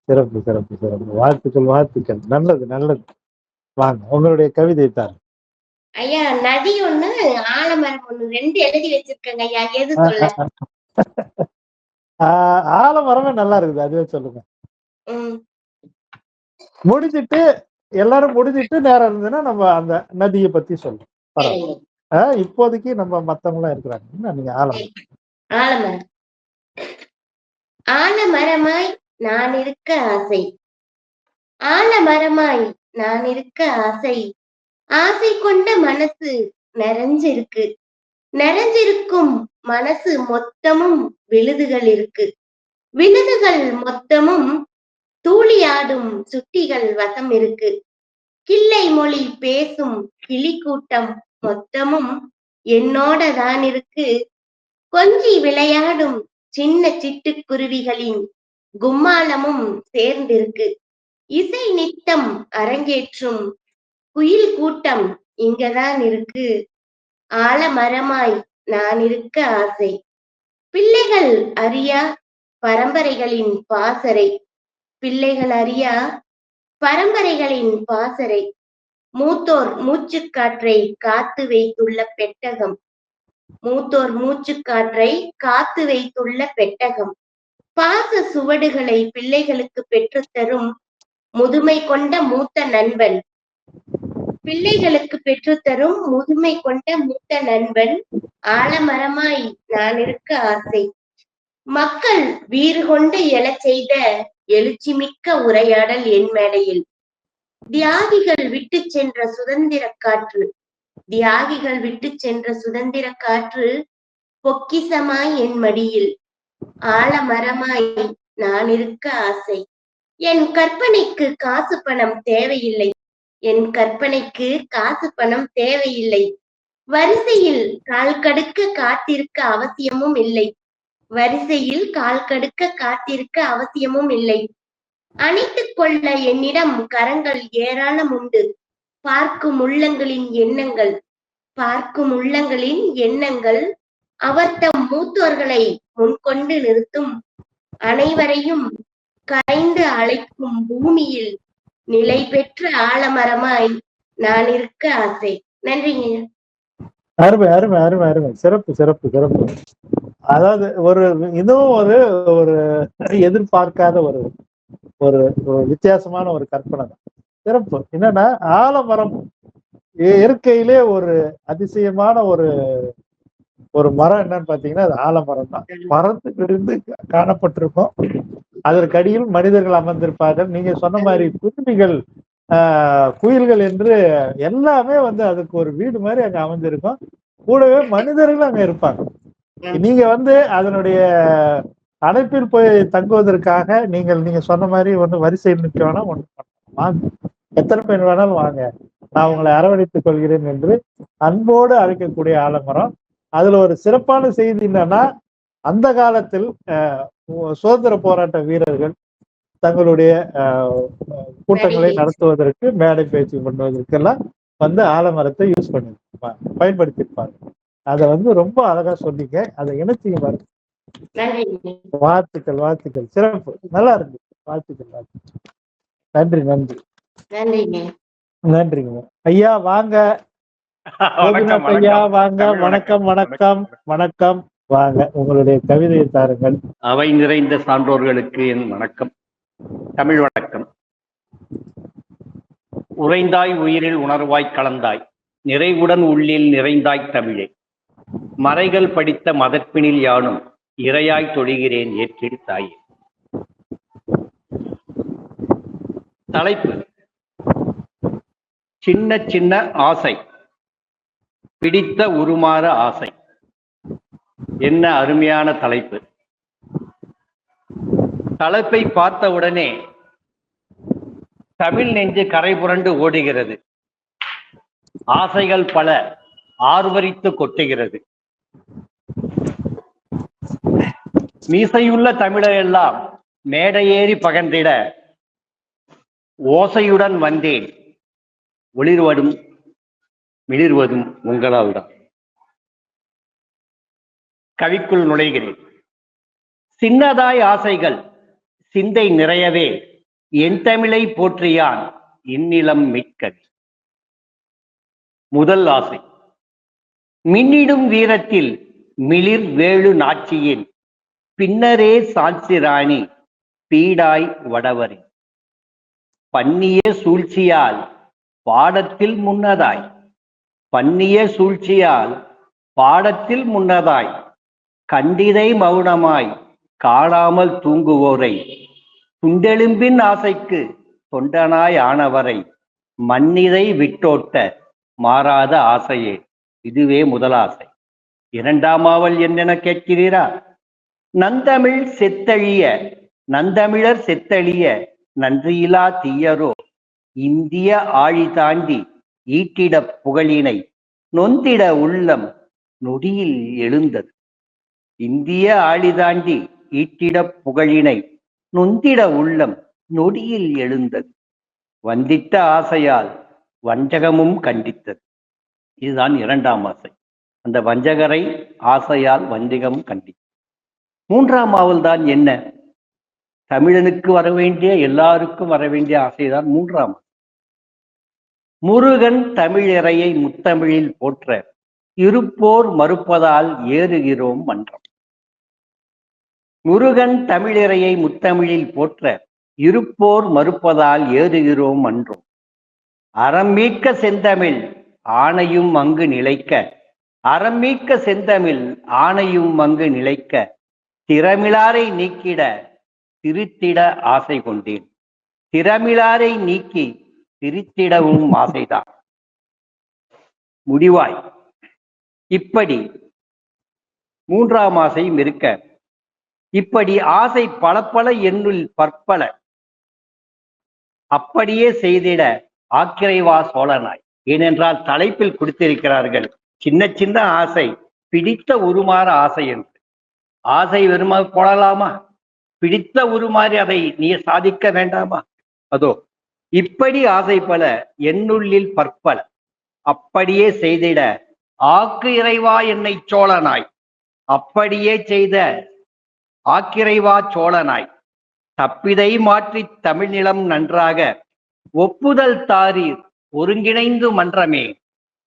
சிறப்பு சிறப்பு சிறப்பு. வாழ்த்துக்கள் வாழ்த்துக்கள். நல்லது நல்லது. வாங்க, உங்களுடைய கவிதை தான். ஐயா, நதி ஒண்ணு, ஆலமரம் ஒண்ணு, 2 எழுதி வச்சிருக்கேங்க ஐயா. எது சொல்ல? ஆலமரமே நல்லா இருக்குது, அதுவே சொல்லுங்க. முடிஞ்சிட்டு எல்லாரும் முடிஞ்சிட்டு நேரம் இருந்ததுன்னா நம்ம அந்த நதியை பத்தி சொல்லுவோம். பரவாயில்ல. இப்போதைக்கு நம்ம மத்தவங்க எல்லாம் இருக்கிறாங்க. நீங்க ஆலமரம். ஆலமரமாய் நான் இருக்க ஆசை, ஆலமரமாய் நான் இருக்க ஆசை, ஆசை கொண்ட மனசு நிறைஞ்சிருக்கு, நிறைஞ்சிருக்கும் மனசு மொத்தமும் விழுதுகள் இருக்கு, விழுதுகள் மொத்தமும் தூளியாடும் சுட்டிகள் வசம் இருக்கு, கிள்ளை மொழி பேசும் கிளி கூட்டம் மொத்தமும் என்னோட தான் இருக்கு, கொஞ்சி விளையாடும் சின்ன சிட்டுக்குருவிகளின் கும்மாளமும் சேர்ந்திருக்கு, இசை நித்தம் அரங்கேற்றும் குயில் கூட்டம் இங்கதான் இருக்கு, ஆலமரமாய் நான் இருக்க ஆசை, பிள்ளைகள் அறியா பரம்பரைகளின் பாசறை, பிள்ளைகள் அறியா பரம்பரைகளின் பாசறை, மூத்தோர் மூச்சுக்காற்றை காத்து வைத்துள்ள பெட்டகம், மூத்தோர் மூச்சுக்காற்றை காத்து வைத்துள்ள பெட்டகம், பாச சுவடுகளை பிள்ளைகளுக்கு பெற்றுத்தரும் முதுமை கொண்ட மூத்த நண்பன், பிள்ளைகளுக்கு பெற்றுத்தரும் முதுமை கொண்ட மூத்த நண்பன், ஆலமரமாய் நான் இருக்க ஆசை, மக்கள் வீறு கொண்டு எழச் செய்த எழுச்சி மிக்க உரையாடல் என் மேடையில், தியாகிகள் விட்டு சென்ற சுதந்திர காற்று, தியாகிகள் விட்டு சென்ற சுதந்திர காற்று பொக்கிசமாய் என் மடியில், ஆலமரமாய் நான் இருக்க ஆசை, என் கற்பனைக்கு காசு பணம் தேவையில்லை, என் கற்பனைக்கு காசு பணம் தேவையில்லை, வரிசையில் கால் கடுக்க காத்திருக்க அவசியமும் இல்லை, வரிசையில் கால் கடுக்க காத்திருக்க அவசியமும் இல்லை, அணைத்துக் கொள்ள என்னிடம் கரங்கள் ஏராளம் உண்டு, பார்க்கும் உள்ளங்களின் எண்ணங்கள், பார்க்கும் உள்ளங்களின் எண்ணங்கள் அவர்தம் மூத்தோர்களை முன்கொண்டு நிறுத்தும், அனைவரையும் கரைந்து அழைக்கும் பூமியில் நிலை பெற்ற ஆலமரமாய் நான் இருக்க ஆசை. நன்றிங்க. அருமை அருமை அருமை அருமை. சிறப்பு சிறப்பு சிறப்பு. அதாவது ஒரு இதுவும் ஒரு எதிர்பார்க்காத ஒரு ஒரு வித்தியாசமான ஒரு கற்பனை தான். சிறப்பு. என்னன்னா ஆலமரம் இயற்கையிலே ஒரு அதிசயமான ஒரு ஒரு மரம் என்னன்னு பாத்தீங்கன்னா அது ஆலமரம் தான். மரத்திலிருந்து காணப்பட்டிருக்கும். அதற்கடியில் மனிதர்கள் அமர்ந்திருப்பார்கள். நீங்க சொன்ன மாதிரி குருவிகள், குயில்கள் என்று எல்லாமே அதுக்கு ஒரு வீடு மாதிரி அங்க அமைஞ்சிருக்கும். கூடவே மனிதர்கள் அங்க இருப்பாங்க. நீங்க அதனுடைய அணைப்பில் போய் தங்குவதற்காக நீங்க சொன்ன மாதிரி வரிசையில் நிற்க வேணாம், வாங்க, எத்தனை பேர் வேணாலும் வாங்க, நான் உங்களை அரவணைத்துக் கொள்கிறேன் என்று அன்போடு அழைக்கக்கூடிய ஆலமரம். அதுல ஒரு சிறப்பான செய்தி என்னன்னா, அந்த காலத்தில் சுதந்திர போராட்ட வீரர்கள் தங்களுடைய கூட்டங்களை நடத்துவதற்கு, மேடை பேச்சு பண்ணுவதற்கெல்லாம் ஆலமரத்தை யூஸ் பயன்படுத்தியிருப்பாங்க. அதை ரொம்ப அழகா சொன்னீங்க. அதை இணைச்சிங்க பாருங்க. வாழ்த்துக்கள் வாழ்த்துக்கள். சிறப்பு, நல்லா இருக்கு. வாழ்த்துக்கள் வாழ்த்துக்கள். நன்றி நன்றி நன்றிங்க ஐயா. வாங்க ஐயா, வாங்க. வணக்கம் வணக்கம் வணக்கம். வாங்க, உங்களுடைய கவிதையை தாருங்கள். அவை நிறைந்த சான்றோர்களுக்கு என் வணக்கம், தமிழ் வணக்கம். உறைந்தாய் உயிரில் உணர்வாய் கலந்தாய், நிறைவுடன் உள்ளில் நிறைந்தாய் தமிழே, மறைகள் படித்த மதற்பினில் யானும் இறையாய் தொழுகிறேன் ஏற்றில் தாயே. தலைப்பு: சின்ன சின்ன ஆசை, பிடித்த உருமாற ஆசை. என்ன அருமையான தலைப்பு! தலைப்பை பார்த்த உடனே தமிழ் நெஞ்சு கரை புரண்டு ஓடுகிறது. ஆசைகள் பல ஆர்வரித்து கொட்டுகிறது. மீசையுள்ள தமிழர் எல்லாம் மேடையேறி பகன்றிட ஓசையுடன் வந்தேன், ஒளிர்வதும் மிளிர்வதும் உங்களால் தான். கவிக்குள் நுழைகிறேன். சின்னதாய் ஆசைகள் சிந்தை நிறையவே என் தமிழை போற்றியான் இந்நிலம் மிக்கது. முதல் ஆசை, மின்னிடும் வீரத்தில் மிளிர் வேளு நாச்சியின் பின்னரே சாட்சி ராணி பீடாய் வடவரி. பண்ணிய சூழ்ச்சியால் பாடத்தில் முன்னதாய், பண்ணிய சூழ்ச்சியால் பாடத்தில் முன்னதாய், கண்டிதை மௌனமாய் காணாமல் தூங்குவோரை, துண்டெலும்பின் ஆசைக்கு தொண்டனாய் ஆனவரை, மன்னிதை விட்டோட்ட மாறாத ஆசையே. இதுவே முதல் ஆசை. இரண்டாம் ஆவல் என்னென கேட்கிறீரா? நந்தமிழ் செத்தழிய, நந்தமிழர் செத்தழிய நன்றியிலா தீயரோ இந்திய ஆழி தாண்டி ஈட்டிட புகழினை நொந்திட உள்ளம் நொடியில் எழுந்தது. இந்திய ஆழி தாண்டி ஈட்டிட புகழினை நொந்திட உள்ளம் நொடியில் எழுந்தது. வந்திட்ட ஆசையால் வஞ்சகமும் கண்டித்தது. இதுதான் இரண்டாம் ஆசை. அந்த வஞ்சகரை ஆசையால் வஞ்சகமும் கண்டித்தது. மூன்றாம் ஆவல் தான் என்ன? தமிழனுக்கு வர வேண்டிய, எல்லாருக்கும் வர வேண்டிய ஆசைதான் மூன்றாம். முருகன் தமிழிறையை முத்தமிழில் போற்ற இருப்போர் மறுப்பதால் ஏறுகிறோம் மன்றம். முருகன் தமிழிறையை முத்தமிழில் போற்ற இருப்போர் மறுப்பதால் ஏறுகிறோம் மன்றம். அறம் மீட்க செந்தமிழ் ஆணையும் அங்கு நிலைக்க, அறம் மீட்க செந்தமிழ் ஆணையும் அங்கு நிலைக்க, திறமிலாரை நீக்கிட திருத்திட ஆசை கொண்டேன். திறமிலாரை நீக்கி திருத்திடவும் ஆசைதான். முடிவாய் இப்படி மூன்றாம் ஆசையும் இருக்க, இப்படி ஆசை பல பல என்னுள் பற்பல அப்படியே செய்திட ஆக்கிரைவா சோழனாய். ஏனென்றால் தலைப்பில் கொடுத்திருக்கிறார்கள் சின்ன சின்ன ஆசை, பிடித்த உருமாற ஆசை என்று. ஆசை வெறுமா போடலாமா? பிடித்த உருமாறி அதை நீ சாதிக்க வேண்டாமா? அதோ இப்படி ஆசை பல என்னுள்ளில் பற்பல அப்படியே செய்திட ஆக்கு இறைவா என்னை சோழனாய். அப்படியே செய்த ஆக்கிரைவா சோழனாய். தப்பிதை மாற்றி தமிழ் நிலம் நன்றாக ஒப்புதல் தாரீர் ஒருங்கிணைந்து மன்றமே.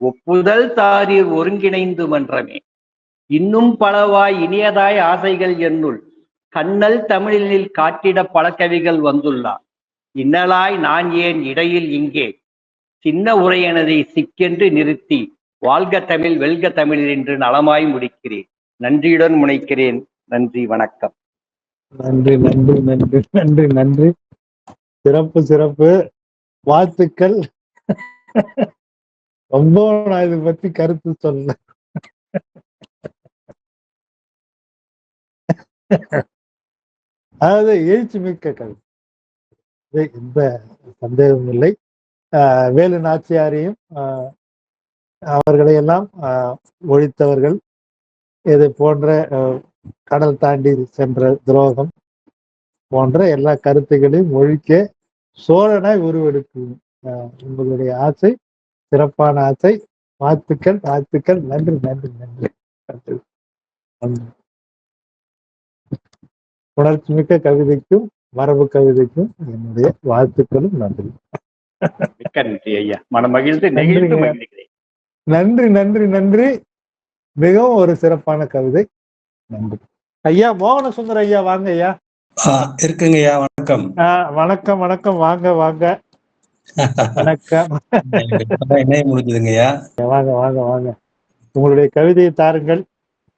ஒப்புதல் தாரீர் ஒருங்கிணைந்து மன்றமே. இன்னும் பலவாய் இனியதாய் ஆசைகள் என்னுள் கண்ணல் தமிழில் காட்டிட பல கவிகள் வந்துள்ளார். இன்னலாய் நான் ஏன் இடையில் இங்கே சின்ன உரையனதை சிக்கென்று நிறுத்தி வாழ்க தமிழ் வெல்க தமிழ் என்று நலமாய் முடிக்கிறேன். நன்றியுடன் முனைக்கிறேன். நன்றி, வணக்கம். நன்றி நன்றி நன்றி நன்றி நன்றி. சிறப்பு சிறப்பு, வாழ்த்துக்கள். ரொம்ப நான் இதை பத்தி கருத்து சொல்ல. அதாவது எழுச்சி மிக்க கவிதை, எந்த சந்தேகமும் இல்லை. வேலு நாச்சியாரையும் அவர்களையெல்லாம் ஒழித்தவர்கள், இதை போன்ற கடல் தாண்டி சென்ற துரோகம் போன்ற எல்லா கருத்துக்களையும் ஒழிக்க சோழனாய் உருவெடுக்கும் உங்களுடைய ஆசை சிறப்பான ஆசை. வாழ்த்துக்கள் வாழ்த்துக்கள். நன்றி நன்றி நன்றி நன்றி. உணர்ச்சி மிக்க கவிதைக்கும் மரபு கவிதைக்கும் என்னுடைய வாழ்த்துக்களும் நன்றி. நன்றி ஐயா, மனம் மகிழ்ந்து நன்றி நன்றி நன்றி. மிகவும் ஒரு சிறப்பான கவிதை. நன்றி ஐயா. மோகன சுந்தர் ஐயா வாங்க ஐயா. இருக்குங்க ஐயா. வணக்கம். வணக்கம் வணக்கம். வாங்க வாங்க. வணக்கம். என்ன முடிஞ்சதுங்க ஐயா. வாங்க வாங்க வாங்க. உங்களுடைய கவிதையை தாருங்கள்.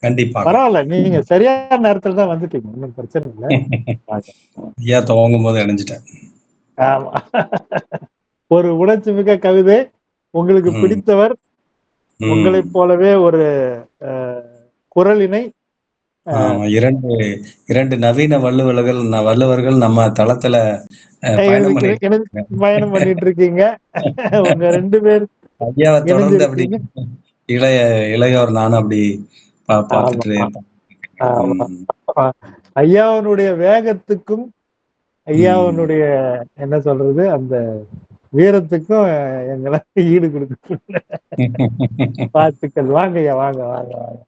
கண்டிப்பா. பரவாயில்ல, நீங்க சரியான நேரத்துல தான் வந்துட்டீங்க, ஒன்றும் பிரச்சனை இல்லை. ஐயா துவங்கும் போது இணைஞ்சிட்டேன். ஆமா. ஒரு உணர்ச்சி மிக்க கவிதை, உங்களுக்கு பிடித்தவர் உங்களைப் போலவே ஒரு குரலினை இரண்டு நவீன வள்ளுவர்கள் நம்ம தளத்துல பயணம் பண்ணிட்டு இருக்கீங்க. உங்க 2 பேர் ஐயாவை தொடர்ந்து அப்படி இளையோர் நானும் அப்படி பார்த்துட்டு ஐயாவனுடைய வேகத்துக்கும் ஐயாவனுடைய என்ன சொல்றது அந்த வீரத்துக்கும் எங்களை ஈடு கொடுக்க வாழ்த்துக்கள். வாங்க ஐயா, வாங்க வாங்க வாங்க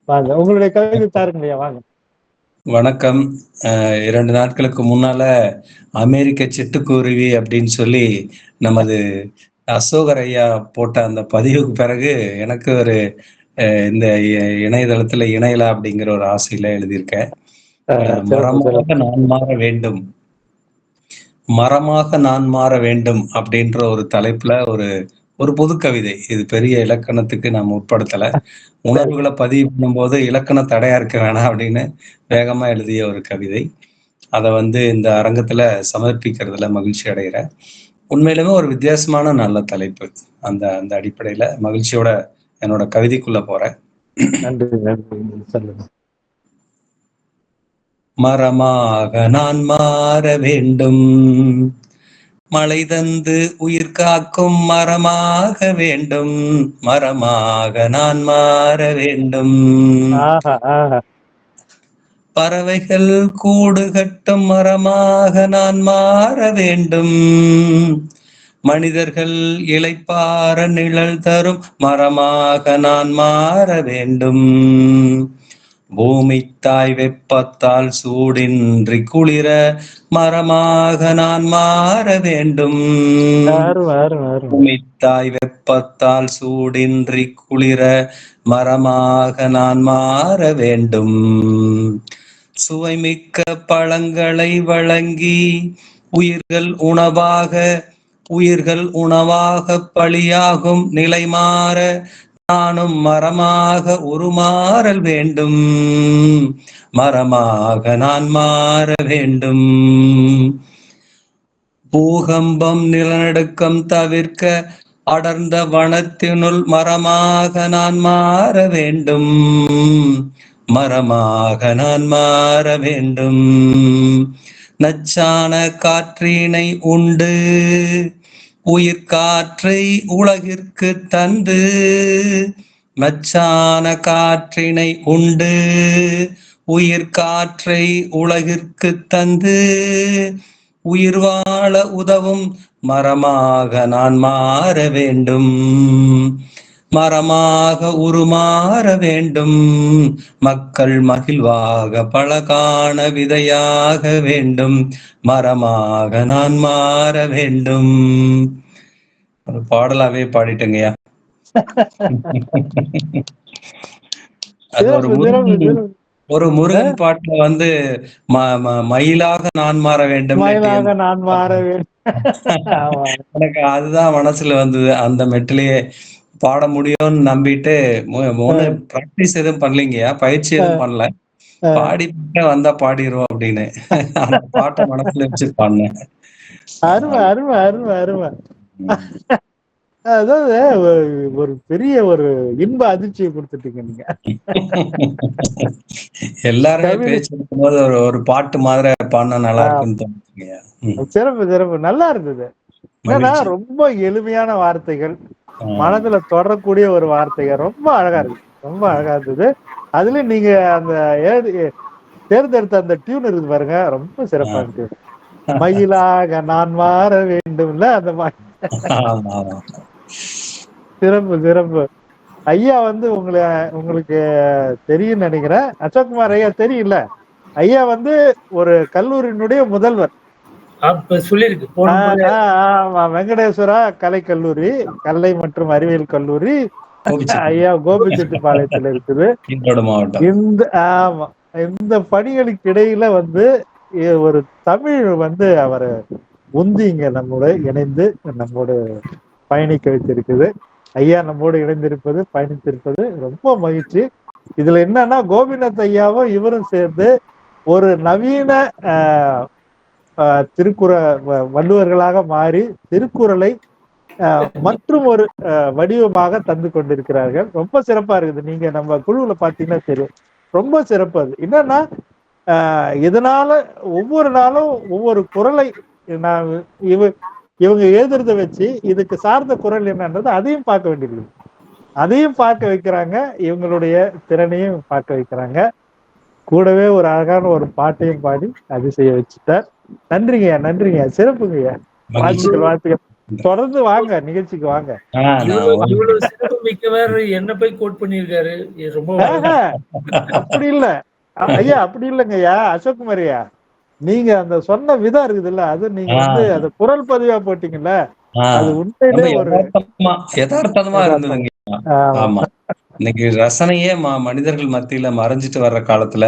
வாங்க, உங்களுடைய கவிதை தாருங்க ஐயா, வாங்க. வணக்கம். 2 நாட்களுக்கு முன்னால அமெரிக்க சிட்டுக்குருவி அப்படின்னு சொல்லி நமது அசோகர் ஐயா போட்ட அந்த பதிவுக்கு பிறகு எனக்கு ஒரு இந்த இணையதளத்துல இணையலாம் அப்படிங்கிற ஒரு ஆசையில எழுதியிருக்கேன். மரமாக நான் மாற வேண்டும், மரமாக நான் மாற வேண்டும் அப்படின்ற ஒரு தலைப்புல ஒரு பொது கவிதை. இது பெரிய இலக்கணத்துக்கு நான் உட்படுத்தல. உணர்வுகளை பதிவு பண்ணும்போது இலக்கண தடையா இருக்க வேணாம் அப்படின்னு வேகமா எழுதிய ஒரு கவிதை. அதை இந்த அரங்கத்துல சமர்ப்பிக்கிறதுல மகிழ்ச்சி அடைகிறேன். உண்மையிலுமே ஒரு வித்தியாசமான நல்ல தலைப்பு. அந்த அந்த அடிப்படையில மகிழ்ச்சியோட என்னோட கவிதைக்குள்ள போறேன். மரமாக நான் மாற வேண்டும், மழை தந்து உயிர் காக்கும் மரமாக வேண்டும், மரமாக நான் மாற வேண்டும். பறவைகள் கூடு கட்டும் மரமாக நான் மாற வேண்டும், மனிதர்கள் இளைப்பாற நிழல் தரும் மரமாக நான் மாற வேண்டும். பூமி தாய் வெப்பத்தால் சூடின்றி குளிர மரமாக நான் மாற வேண்டும். பூமி தாய் வெப்பத்தால் சூடின்றி குளிர மரமாக நான் மாற வேண்டும். சுவைமிக்க பழங்களை வழங்கி உயிர்கள் உணவாக பலியாகும் நிலை மாற நானும் மரமாக உருமாறல் வேண்டும், மரமாக நான் மாற வேண்டும். பூகம்பம் நிலநடுக்கம் தவிர்க்க அடர்ந்த வனத்தினுள் மரமாக நான் மாற வேண்டும், மரமாக நான் மாற வேண்டும். நச்சான காற்றினை உண்டு உயிர் காற்றை உலகிற்கு தந்து, நச்சான காற்றினை உண்டு உயிர் காற்றை உலகிற்கு தந்து, உயிர் வாழ உதவும் மரமாக நான் மாற வேண்டும், மரமாக உருமாற வேண்டும். மக்கள் மகிழ்வாக பல காண விதையாக வேண்டும், மரமாக நான் மாற வேண்டும். ஒரு பாடலாவே பாடிட்டேங்கய்யா. அது ஒரு முருகன் பாட்டுல மயிலாக நான் மாற வேண்டும், எனக்கு அதுதான் மனசுல வந்தது. அந்த மெட்டிலேயே பாட முடியும்னு நம்பிட்டு பிராக்டிஸ் எதுவும் பண்ணலீங்கயா, பயிற்சி எதுவும் பண்ணல, பாடிட்டு வந்தா பாடிடுவோம் அப்படின்னு அந்த பாட்டை மனசுல வச்சு பாடினேன். அருமை அருமை அருமை அருமை. அதாவது ஒரு பெரிய ஒரு இன்ப அதிர்ச்சியை கொடுத்துட்டீங்க நீங்க. எல்லாருமே பேசிருக்கும் போது ஒரு பாட்டு மாதிரி பாடினா நல்லா இருக்குன்னு தோணுச்சுங்க. சிறப்பு சிறப்பு, நல்லா இருந்தது. ஏன்னா ரொம்ப எளிமையான வார்த்தைகள், மனதுல தொடரக்கூடிய ஒரு வார்த்தைகள், ரொம்ப அழகா இருக்கு, ரொம்ப அழகா இருந்தது. அதுல நீங்க அந்த தேர்ந்தெடுத்த அந்த டியூன் இருக்கு பாருங்க, ரொம்ப சிறப்பா இருக்கு. மயிலாக நான் மாற வேண்டும்ல, அந்த மாதிரி. சிறப்பு சிறப்பு. ஐயா உங்களுக்கு தெரியும் நினைக்கிறேன். அசோக்குமார் ஐயா தெரியல. ஐயா ஒரு கல்லூரியினுடைய முதல்வர். வெங்கடேஸ்வரா கலை கல்லூரி, கலை மற்றும் அறிவியல் கல்லூரி ஐயா கோபிச்செட்டிப்பாளையத்துல இருக்குது. இந்த பணிகளுக்கு இடையில ஒரு தமிழ் அவரை உந்திங்க நம்மோட இணைந்து நம்மோடு பயணிக்க வச்சிருக்குது. ஐயா நம்மோடு இணைந்திருப்பது, பயணித்திருப்பது ரொம்ப மகிழ்ச்சி. இதுல என்னன்னா கோபிநாத் ஐயாவும் இவரும் சேர்ந்து ஒரு நவீன திருக்குறள் வள்ளுவர்களாக மாறி திருக்குறளை மற்றும் ஒரு வடிவமாக தந்து கொண்டிருக்கிறார்கள். ரொம்ப சிறப்பா இருக்குது. நீங்க நம்ம குழுவுல பாத்தீங்கன்னா தெரியும், ரொம்ப சிறப்பு. அது என்னன்னா இதனால ஒவ்வொரு நாளும் ஒவ்வொரு குரலை நான் இவங்க எழுதுறத வச்சு இதுக்கு சார்ந்த குரல் என்னன்றது அதையும் பார்க்க வேண்டியது, அதையும் பார்க்க வைக்கிறாங்க, இவங்களுடைய திறனையும் பார்க்க வைக்கிறாங்க. கூடவே ஒரு அழகான ஒரு பாட்டையும் பாடி அதிசய வச்சுட்டார். நன்றிங்கய்யா, நன்றிங்கய்யா, சிறப்புங்கய்யா. வாழ்த்துக்கள், வாழ்த்துக்கள். தொடர்ந்து வாங்க, நிகழ்ச்சிக்கு வாங்க. இவ்வளவு சிறப்பு மிக்கவர் என்ன போய் கோட் பண்ணிருக்காரு. ரொம்ப அப்படி இல்ல ஐயா, அப்படி இல்லைங்கய்யா அசோக்குமார் ஐயா, நீங்க அந்த சொன்ன விதம் இருக்குதுல்ல, அது நீங்க வந்து அது குரல் பதிவா போட்டீங்கல்ல, அது உண்மையிலே ஒரு யதார்த்தமா இருந்ததுங்க. ஆமா, இன்னைக்கு ரசனையே மனிதர்கள் மத்தியில மறைஞ்சிட்டு வர்ற காலத்துல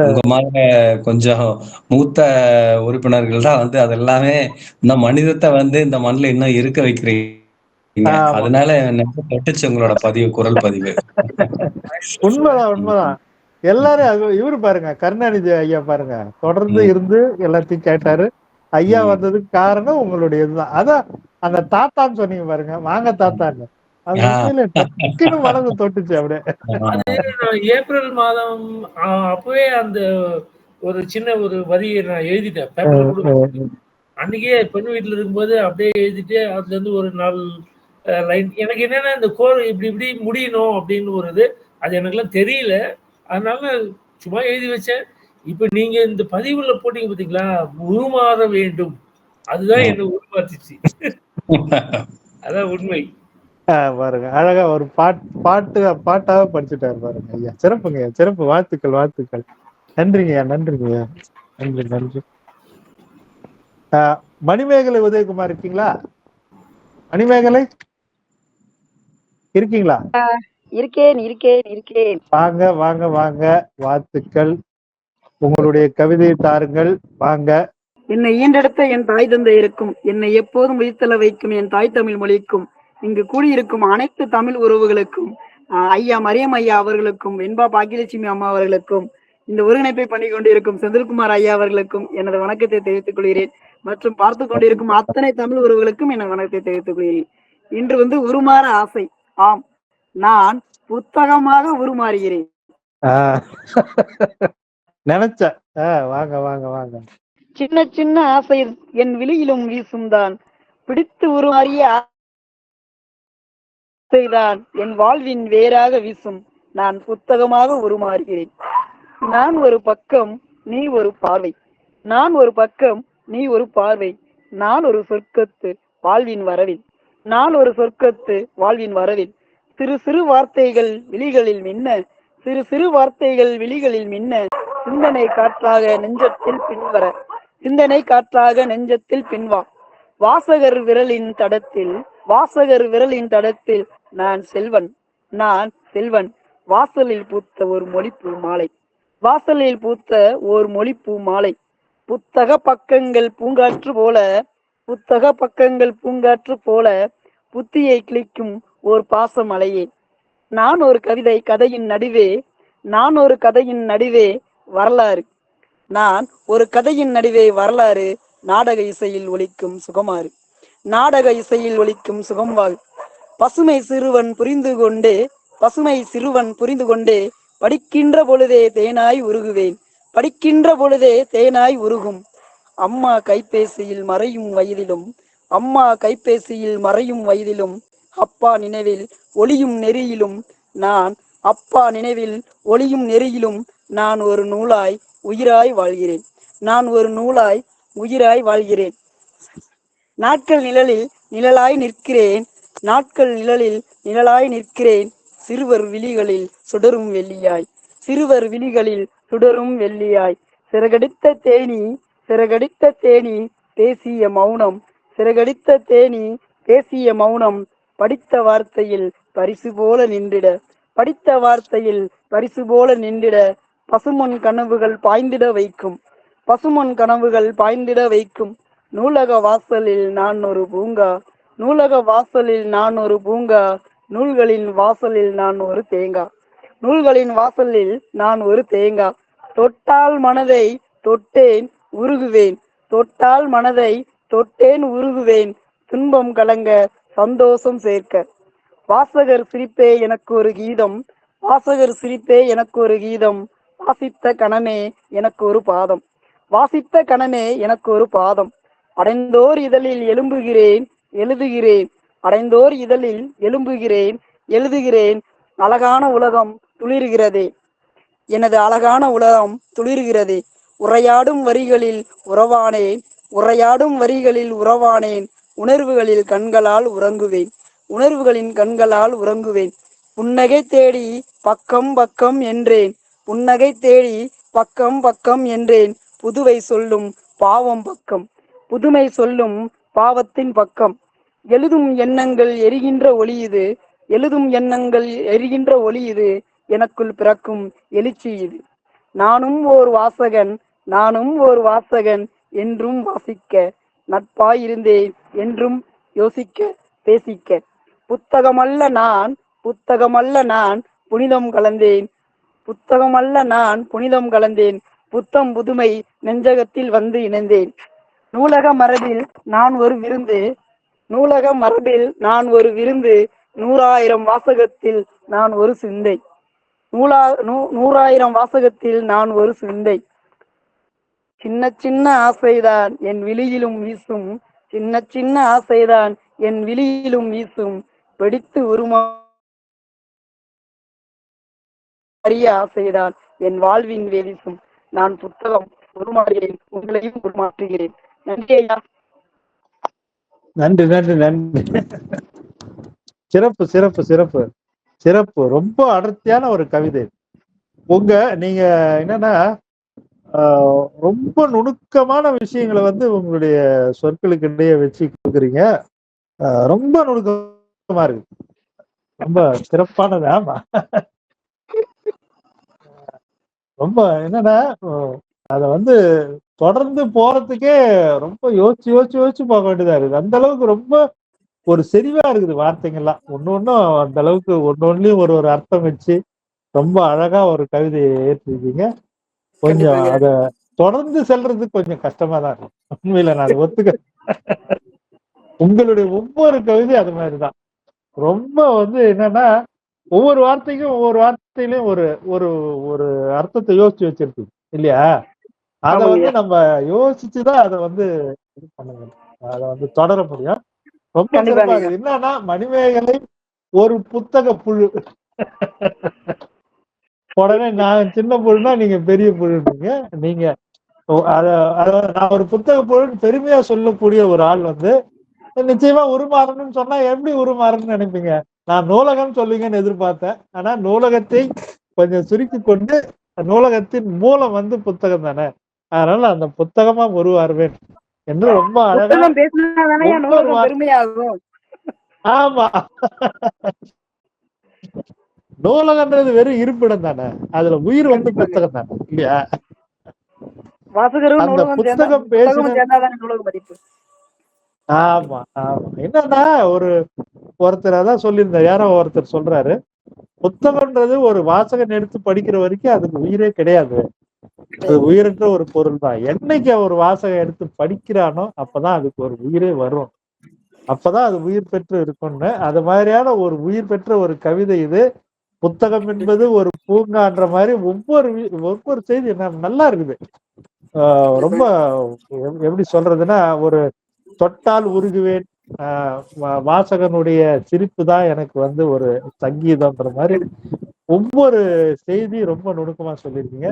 உங்க மாதிரி கொஞ்சம் மூத்த உறுப்பினர்கள் தான் வந்து அதெல்லாமே இந்த மனிதத்தை வந்து இந்த மண்ணில் இன்னும் இருக்க வைக்கிறீங்க. அதனால தொட்டுச்சு உங்களோட பதிவு, குரல் பதிவு. உண்மைதான், உண்மைதான். எல்லாரும் இவரு பாருங்க, கருணாநிதி ஐயா பாருங்க, தொடர்ந்து இருந்து எல்லாத்தையும் கேட்டாரு. ஐயா வந்ததுக்கு காரணம் உங்களுடைய இதுதான். அதான் அந்த தாத்தான்னு சொன்னீங்க பாருங்க, வாங்க தாத்தான்னு, அது உண்மையில டக்குன்னு மனதை தொட்டுச்சு அப்படியே. ஏப்ரல் மாதம் அப்பவே அந்த ஒரு சின்ன ஒரு வரியை நான் எழுதிட்டேன் பேப்பர்ல. அன்னைக்கே பெண் வீட்டுல இருக்கும்போது அப்படியே எழுதிட்டு அதுல இருந்து ஒரு 4 லைன் எனக்கு என்னன்னா இந்த கோர் இப்படி இப்படி முடியணும் அப்படின்னு ஒரு இது, அது எனக்குலாம் தெரியல, அதனால சும்மா எழுதி வச்சேன். இப்ப நீங்க இந்த பதிவுல போட்டீங்க பாத்தீங்களா, உருமாற வேண்டும், அதுதான் என்ன உருமாத்துச்சு. அதான் உண்மை. பாருங்க, அழகா ஒரு பாட்டாக படிச்சுட்டாரு பாருங்க ஐயா. சிறப்புங்க, சிறப்பு. வாழ்த்துக்கள், வாழ்த்துக்கள். நன்றிங்கய்யா, நன்றிங்கய்யா, நன்றி, நன்றி. மணிமேகலை உதயகுமார் இருக்கீங்களா? மணிமேகலை இருக்கீங்களா? இருக்கேன். வாங்க, வாங்க, வாங்க. வாழ்த்துக்கள். உங்களுடைய கவிதையை தாருங்கள், வாங்க. என்னை ஈண்டெடுத்த என் தாய் தந்தை இருக்கும், என்னை எப்போதும் உயிர்த்தல வைக்கும் என் தாய் தமிழ் மொழிக்கும், இங்கு கூடியிருக்கும் அனைத்து தமிழ் உறவுகளுக்கும், ஐயா மரியம் ஐயா அவர்களுக்கும், வெண்பா பாக்கியலட்சுமி அம்மா அவர்களுக்கும், இந்த ஒருங்கிணைப்பை பண்ணி கொண்டிருக்கும் செந்தில்குமார் ஐயா அவர்களுக்கும் எனது வணக்கத்தை தெரிவித்துக் கொள்கிறேன். மற்றும் பார்த்து கொண்டிருக்கும் அத்தனை தமிழ் உறவுகளுக்கும் எனது வணக்கத்தை தெரிவித்துக் கொள்கிறேன். இன்று வந்து உருமாற ஆசை. ஆம், நான் புத்தகமாக உருமாறுகிறேன். நினைச்ச வாங்க, வாங்க, வாங்க. சின்ன சின்ன ஆசை என் விழியிலும் வீசும் தான், பிடித்து உருமாறிய ஆசைதான் என் வாழ்வின் வேறாக வீசும். நான் புத்தகமாக உருமாறுகிறேன். நான் ஒரு பக்கம், நீ ஒரு பார்வை. நான் ஒரு பக்கம், நீ ஒரு பார்வை. நான் ஒரு சொர்க்கத்து வாழ்வின் வரவில். நான் ஒரு சொர்க்கத்து வாழ்வின் வரவில். சிறு சிறு வார்த்தைகள் விழிகளில் மின்ன, சிறு சிறு வார்த்தைகள் விழிகளில் மின்ன, சிந்தனை காற்றாக நெஞ்சத்தில் பின்வர, சிந்தனை காற்றாக நெஞ்சத்தில் பின்வா. வாசகர் விரலின் தடத்தில், வாசகர் விரலின் தடத்தில் நான் செல்வன், நான் செல்வன். வாசலில் பூத்த ஒரு மொழிப்பூ மாலை, வாசலில் பூத்த ஒரு மொழிப்பூ மாலை. புத்தக பக்கங்கள் பூங்காற்று போல, புத்தக பக்கங்கள் பூங்காற்று போல, புத்தியை கிளிக்கும் ஓர் பாசம் அலையே. நான் ஒரு கவிதை கதையின் நடுவே, நான் ஒரு கதையின் நடுவே வரலாறு, நான் ஒரு கதையின் நடுவே வரலாறு. நாடக இசையில் ஒலிக்கும் சுகமாறு, நாடக இசையில் ஒலிக்கும் சுகம்வாள். பசுமை சிறுவன் புரிந்து கொண்டே, பசுமை சிறுவன் புரிந்து கொண்டே, படிக்கின்ற பொழுதே தேனாய் உருகுவேன், படிக்கின்ற பொழுதே தேனாய் உருகும். அம்மா கைபேசியில் மறையும் வயதிலும், அம்மா கைபேசியில் மறையும் வயதிலும், அப்பா நினைவில் ஒளியும் நெறியிலும் நான், அப்பா நினைவில் ஒளியும் நெறியிலும் நான் ஒரு நூலாய் உயிராய் வாழ்கிறேன், நான் ஒரு நூலாய் உயிராய் வாழ்கிறேன். நாட்கள் நிழலில் நிழலாய் நிற்கிறேன், நாட்கள் நிழலில் நிழலாய் நிற்கிறேன். சிறுவர் விழிகளில் சுடரும் வெள்ளியாய், சிறுவர் விழிகளில் சுடரும் வெள்ளியாய். சிறகடித்த தேனி, சிறகடித்த தேனி பேசிய மௌனம், சிறகடித்த தேனி பேசிய மௌனம். படித்த வார்த்தையில் பரிசு போல நின்றிட, படித்த வார்த்தையில் பரிசு போல நின்றிட. பசுமொன் கனவுகள் பாய்ந்திட வைக்கும், பசுமொன் கனவுகள் பாய்ந்திட வைக்கும். நூலக வாசலில் நான் ஒரு பூங்கா, நூலக வாசலில் நான் ஒரு பூங்கா. நூல்களின் வாசலில் நான் ஒரு தேங்கா, நூல்களின் வாசலில் நான் ஒரு தேங்கா. தொட்டால் மனதை தொட்டேன் உருகுவேன், தொட்டால் மனதை தொட்டேன் உருகுவேன். துன்பம் கலங்க சந்தோஷம் சேர்க்க. வாசகர் சிரிப்பே எனக்கு ஒரு கீதம், வாசகர் சிரிப்பே எனக்கு ஒரு கீதம், வாசித்த கணமே எனக்கு ஒரு பாதம், வாசித்த கணமே எனக்கு ஒரு பாதம். அடைந்தோர் இதழில் எழும்புகிறேன் எழுதுகிறேன், அடைந்தோர் இதழில் எழும்புகிறேன் எழுதுகிறேன், அழகான உலகம் துளிர்கிறதே, எனது அழகான உலகம் துளிர்கிறதே. உரையாடும் வரிகளில் உறவானேன், உரையாடும் வரிகளில் உறவானேன், உணர்வுகளில் கண்களால் உறங்குவேன், உணர்வுகளின் கண்களால் உறங்குவேன். புன்னகை தேடி பக்கம் பக்கம் என்றேன், புன்னகை தேடி பக்கம் பக்கம் என்றேன், புதுவை சொல்லும் பாவம் பக்கம், புதுமை சொல்லும் பாவத்தின் பக்கம். எழுதும் எண்ணங்கள் எரிகின்ற ஒளி இது, எழுதும் எண்ணங்கள் எரிகின்ற ஒளி இது, எனக்குள் பிறக்கும் எழுச்சி இது. நானும் ஓர் வாசகன், நானும் ஓர் வாசகன், என்றும் வாசிக்க நட்பாயிருந்தேன், என்றும் யோசிக்க பேசிக்க. புத்தகமல்ல நான், புத்தகமல்ல நான், புனிதம் கலந்தேன், புத்தகமல்ல நான், புனிதம் கலந்தேன், புத்தம் புதுமை நெஞ்சகத்தில் வந்து இணைந்தேன். நூலக மரபில் நான் ஒரு விருந்து, நூலக மரபில் நான் ஒரு விருந்து, 100,000 வாசகத்தில் நான் ஒரு சிந்தை, 100,000 வாசகத்தில் நான் ஒரு சிந்தை. சின்ன சின்ன ஆசைதான் என் விழியிலும் வீசும், சின்ன சின்ன ஆசைதான் என் விழியிலும் வீசும், வெடித்து உருமாறிய ஆசைதான் என் வாழ்வின் வேலிசும். நான் புத்தகம் உருமாறுகிறேன், உங்களையும் உருமாற்றுகிறேன். நன்றி ஐயா. நன்றி நன்றி நன்றி. சிறப்பு சிறப்பு சிறப்பு சிறப்பு. ரொம்ப அடர்த்தியான ஒரு கவிதை. நீங்க என்னன்னா ரொம்ப நுணுக்கமான விஷயங்களை வந்து உங்களுடைய சொற்களுக்கு இடையே வச்சு கொடுக்குறீங்க. ரொம்ப நுணுக்கமா இருக்கு, ரொம்ப சிறப்பானது. ஆமா, ரொம்ப என்னன்னா அத வந்து தொடர்ந்து போறதுக்கே ரொம்ப யோசிச்சு யோசிச்சு யோசிச்சு போக வேண்டியதா இருக்குது. அந்த அளவுக்கு ரொம்ப ஒரு செறிவா இருக்குது வார்த்தைங்கள்லாம். ஒன்னும் அந்த அளவுக்கு ஒன்னொன்னுலயும் ஒரு ஒரு அர்த்தம் வச்சு ரொம்ப அழகா ஒரு கவிதையை ஏற்றிருக்கீங்க. கொஞ்சம் அத தொடர்ந்து செல்றதுக்கு கொஞ்சம் கஷ்டமா தான் இருக்கும். உண்மையில நான் அதை ஒத்துக்க. உங்களுடைய ஒவ்வொரு கவிதை அது மாதிரிதான். ரொம்ப வந்து என்னன்னா ஒவ்வொரு வார்த்தைக்கும் ஒவ்வொரு வார்த்தையிலயும் ஒரு ஒரு ஒரு அர்த்தத்தை யோசிச்சு வச்சிருக்கு இல்லையா? அத வந்து நம்ம யோசிச்சுதான் அதை வந்து இது பண்ண முடியும், அதை வந்து தொடர முடியும். ரொம்ப சிறப்பா இருக்குது. என்னன்னா மணிமேகலை ஒரு புத்தக புழு. உடனே நான் சின்ன புழுனா நீங்க பெரிய புழுன்றீங்க. நீங்க நான் ஒரு புத்தக புழுன்னு பெருமையா சொல்லக்கூடிய ஒரு ஆள் வந்து நிச்சயமா உருமாறணும்னு சொன்னா எப்படி உருமாறணும்னு நினைப்பீங்க? நான் நூலகம் சொல்லுங்கன்னு எதிர்பார்த்தேன். ஆனா நூலகத்தை கொஞ்சம் சுருக்கி கொண்டு நூலகத்தின் மூலம் வந்து புத்தகம் தானே, அதனால அந்த புத்தகமா உருவாருவேன் என்று ரொம்ப அழகா. ஆமா, நூலகன்றது வெறும் இருப்பிடம் தானே, அதுல உயிர் வந்து புத்தகம் தானே இல்லையா? அந்த புத்தகம் பேசின. ஆமா ஆமா. என்னன்னா ஒருத்தர் அதான் சொல்லியிருந்தார், யாரோ ஒருத்தர் சொல்றாரு, புத்தகம்ன்றது ஒரு வாசகன் எடுத்து படிக்கிற வரைக்கும் அதுக்கு உயிரே கிடையாது, அது உயிரற்ற ஒரு பொருள் தான். என்னைக்கு ஒரு வாசகம் எடுத்து படிக்கிறானோ அப்பதான் அதுக்கு ஒரு உயிரே வரும், அப்பதான் அது உயிர் பெற்று இருக்கும்னு. அது மாதிரியான ஒரு உயிர் பெற்ற ஒரு கவிதை இது. புத்தகம் என்பது ஒரு பூங்கான்ற மாதிரி ஒவ்வொரு செய்தி நல்லா இருக்குது. ரொம்ப எப்படி சொல்றதுன்னா, ஒரு தொட்டால் உருகுவேன், வாசகனுடைய சிரிப்பு தான் எனக்கு வந்து ஒரு சங்கீதம்ன்ற மாதிரி ஒவ்வொரு செய்தி ரொம்ப நுணுக்கமா சொல்லியிருக்கீங்க.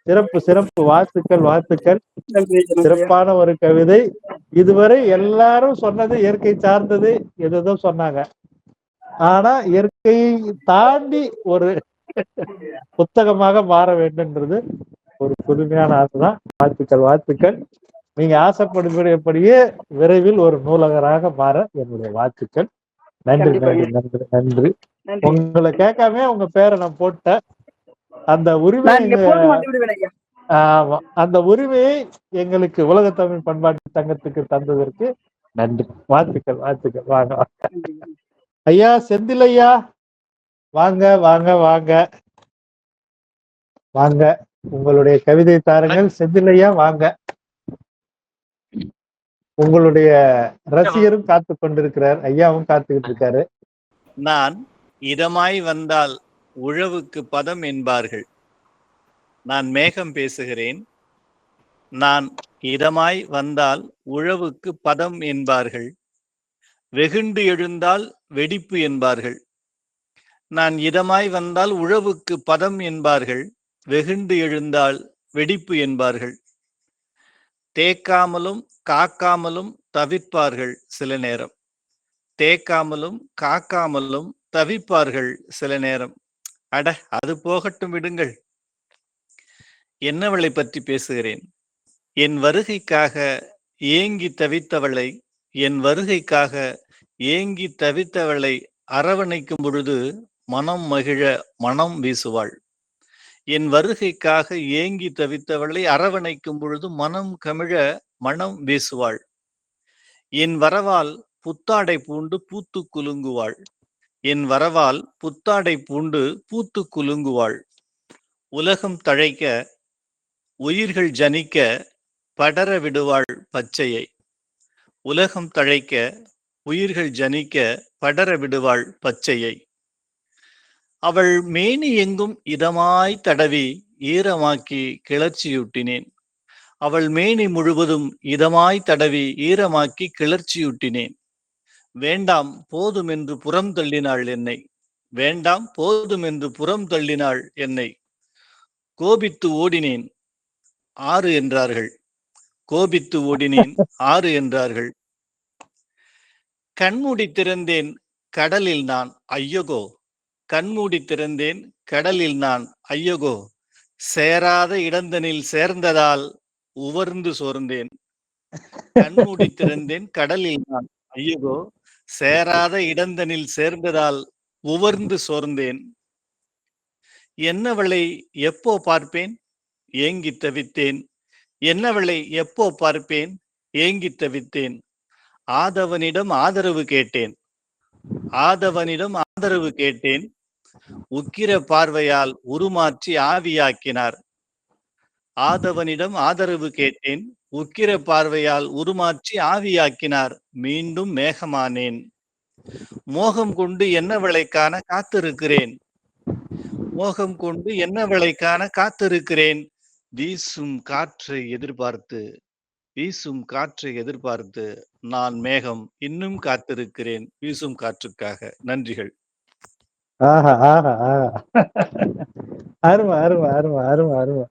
சிறப்பு சிறப்பு, வாழ்த்துக்கள் வாழ்த்துக்கள். சிறப்பான ஒரு கவிதை. இதுவரை எல்லாரும் சொன்னது இயற்கை சார்ந்தது எதோ சொன்னாங்க, ஆனா இயற்கையை தாண்டி ஒரு புத்தகமாக மாற வேண்டும்ன்றது ஒரு புதுமையான ஆசைதான். வாழ்த்துக்கள் வாழ்த்துக்கள். நீங்க ஆசைப்படுபடியே விரைவில் ஒரு நூலகராக மாற என்னுடைய வாழ்த்துக்கள். நன்றி நன்றி நன்றி நன்றி. உங்களை கேட்காம உங்க பேரை நான் போட்டேன். அந்த உரிமை, ஆமா, அந்த உரிமையை எங்களுக்கு உலக தமிழ் பண்பாட்டு சங்கத்துக்கு தந்ததற்கு நன்றி. வாழ்த்துக்கள் வாழ்த்துக்கள். வாங்க ஐயா, செந்தில் ஐயா, வாங்க வாங்க வாங்க வாங்க, உங்களுடைய கவிதை தாருங்கள். செந்தில் ஐயா வாங்க. உங்களுடைய ரசிகரும் காத்து கொண்டிருக்கிறார், ஐயாவும் காத்துக்கிட்டு இருக்காரு. நான் இதமாய் வந்தால் உழவுக்கு பதம் என்பார்கள். நான் மேகம் பேசுகிறேன். நான் இதமாய் வந்தால் உழவுக்கு பதம் என்பார்கள். வெகுண்டு எழுந்தால் வெடிப்பு என்பார்கள். நான் இதமாய் வந்தால் உழவுக்கு பதம் என்பார்கள். வெகுண்டு எழுந்தால் வெடிப்பு என்பார்கள். தேக்காமலும் காக்காமலும் தவிர்ப்பார்கள் சில நேரம். தேக்காமலும் காக்காமலும் தவிப்பார்கள் சில நேரம். அட, அது போகட்டும், விடுங்கள். என்னவளை பற்றி பேசுகிறேன். என் வருகைக்காக ஏங்கி தவித்தவளை, என் வருகைக்காக ஏங்கி தவித்தவளை அரவணைக்கும் பொழுது மனம் மகிழ மனம் வீசுவாள். என் வருகைக்காக ஏங்கி தவித்தவளை அரவணைக்கும் பொழுது மனம் கமிழ மனம் வீசுவாள். என் வரவால் புத்தாடை பூண்டு பூத்து குலுங்குவாள். என் வரவால் புத்தாடை பூண்டு பூத்து குலுங்குவாள். உலகம் தழைக்க உயிர்கள் ஜனிக்க படர விடுவாள் பச்சையை. உலகம் தழைக்க உயிர்கள் ஜனிக்க படர விடுவாள் பச்சையை. அவள் மேனி எங்கும் இதமாய் தடவி ஈரமாக்கி கிளர்ச்சியூட்டினேன். அவள் மேனி முழுவதும் இதமாய் தடவி ஈரமாக்கி கிளர்ச்சியூட்டினேன். வேண்டாம் போதும் என்று புறம் தள்ளினாள் என்னை. வேண்டாம் போதும் என்று புறம் தள்ளினாள் என்னை. கோபித்து ஓடினேன், ஆறு என்றார்கள். கோபித்து ஓடினேன், ஆறு என்றார்கள். கண்மூடி திறந்தேன் கடலில் நான், ஐயகோ. கண்மூடி திறந்தேன் கடலில் நான், ஐயகோ. சேராத இடந்தனில் சேர்ந்ததால் உவர்ந்து சோர்ந்தேன். கண்மூடி திறந்தேன் கடலில் நான், ஐயகோ. சேராத இடந்தனில் சேர்ந்ததால் உவர்ந்து சோர்ந்தேன். என்னவளை எப்போ பார்ப்பேன், ஏங்கி தவித்தேன். என்னவளை எப்போ பார்ப்பேன், ஏங்கி தவித்தேன். ஆதவனிடம் ஆதரவு கேட்டேன். ஆதவனிடம் ஆதரவு கேட்டேன். உக்கிர பார்வையால் உருமாற்றி ஆவியாக்கினார். ஆதவனிடம் ஆதரவு கேட்டேன். உக்கிர பார்வையால் உருமாற்றி ஆவியாக்கினார். மீண்டும் மேகமானேன். மோகம் கொண்டு என்னவளை காண காத்திருக்கிறேன். மோகம் கொண்டு என்னவளை காண காத்திருக்கிறேன். வீசும் காற்றை எதிர்பார்த்து, வீசும் காற்றை எதிர்பார்த்து நான் மேகம் இன்னும் காத்திருக்கிறேன் வீசும் காற்றுக்காக. நன்றிகள். ஆஹா ஆஹா ஆஹா, அருமை அருமை அருமை அருமை அருமை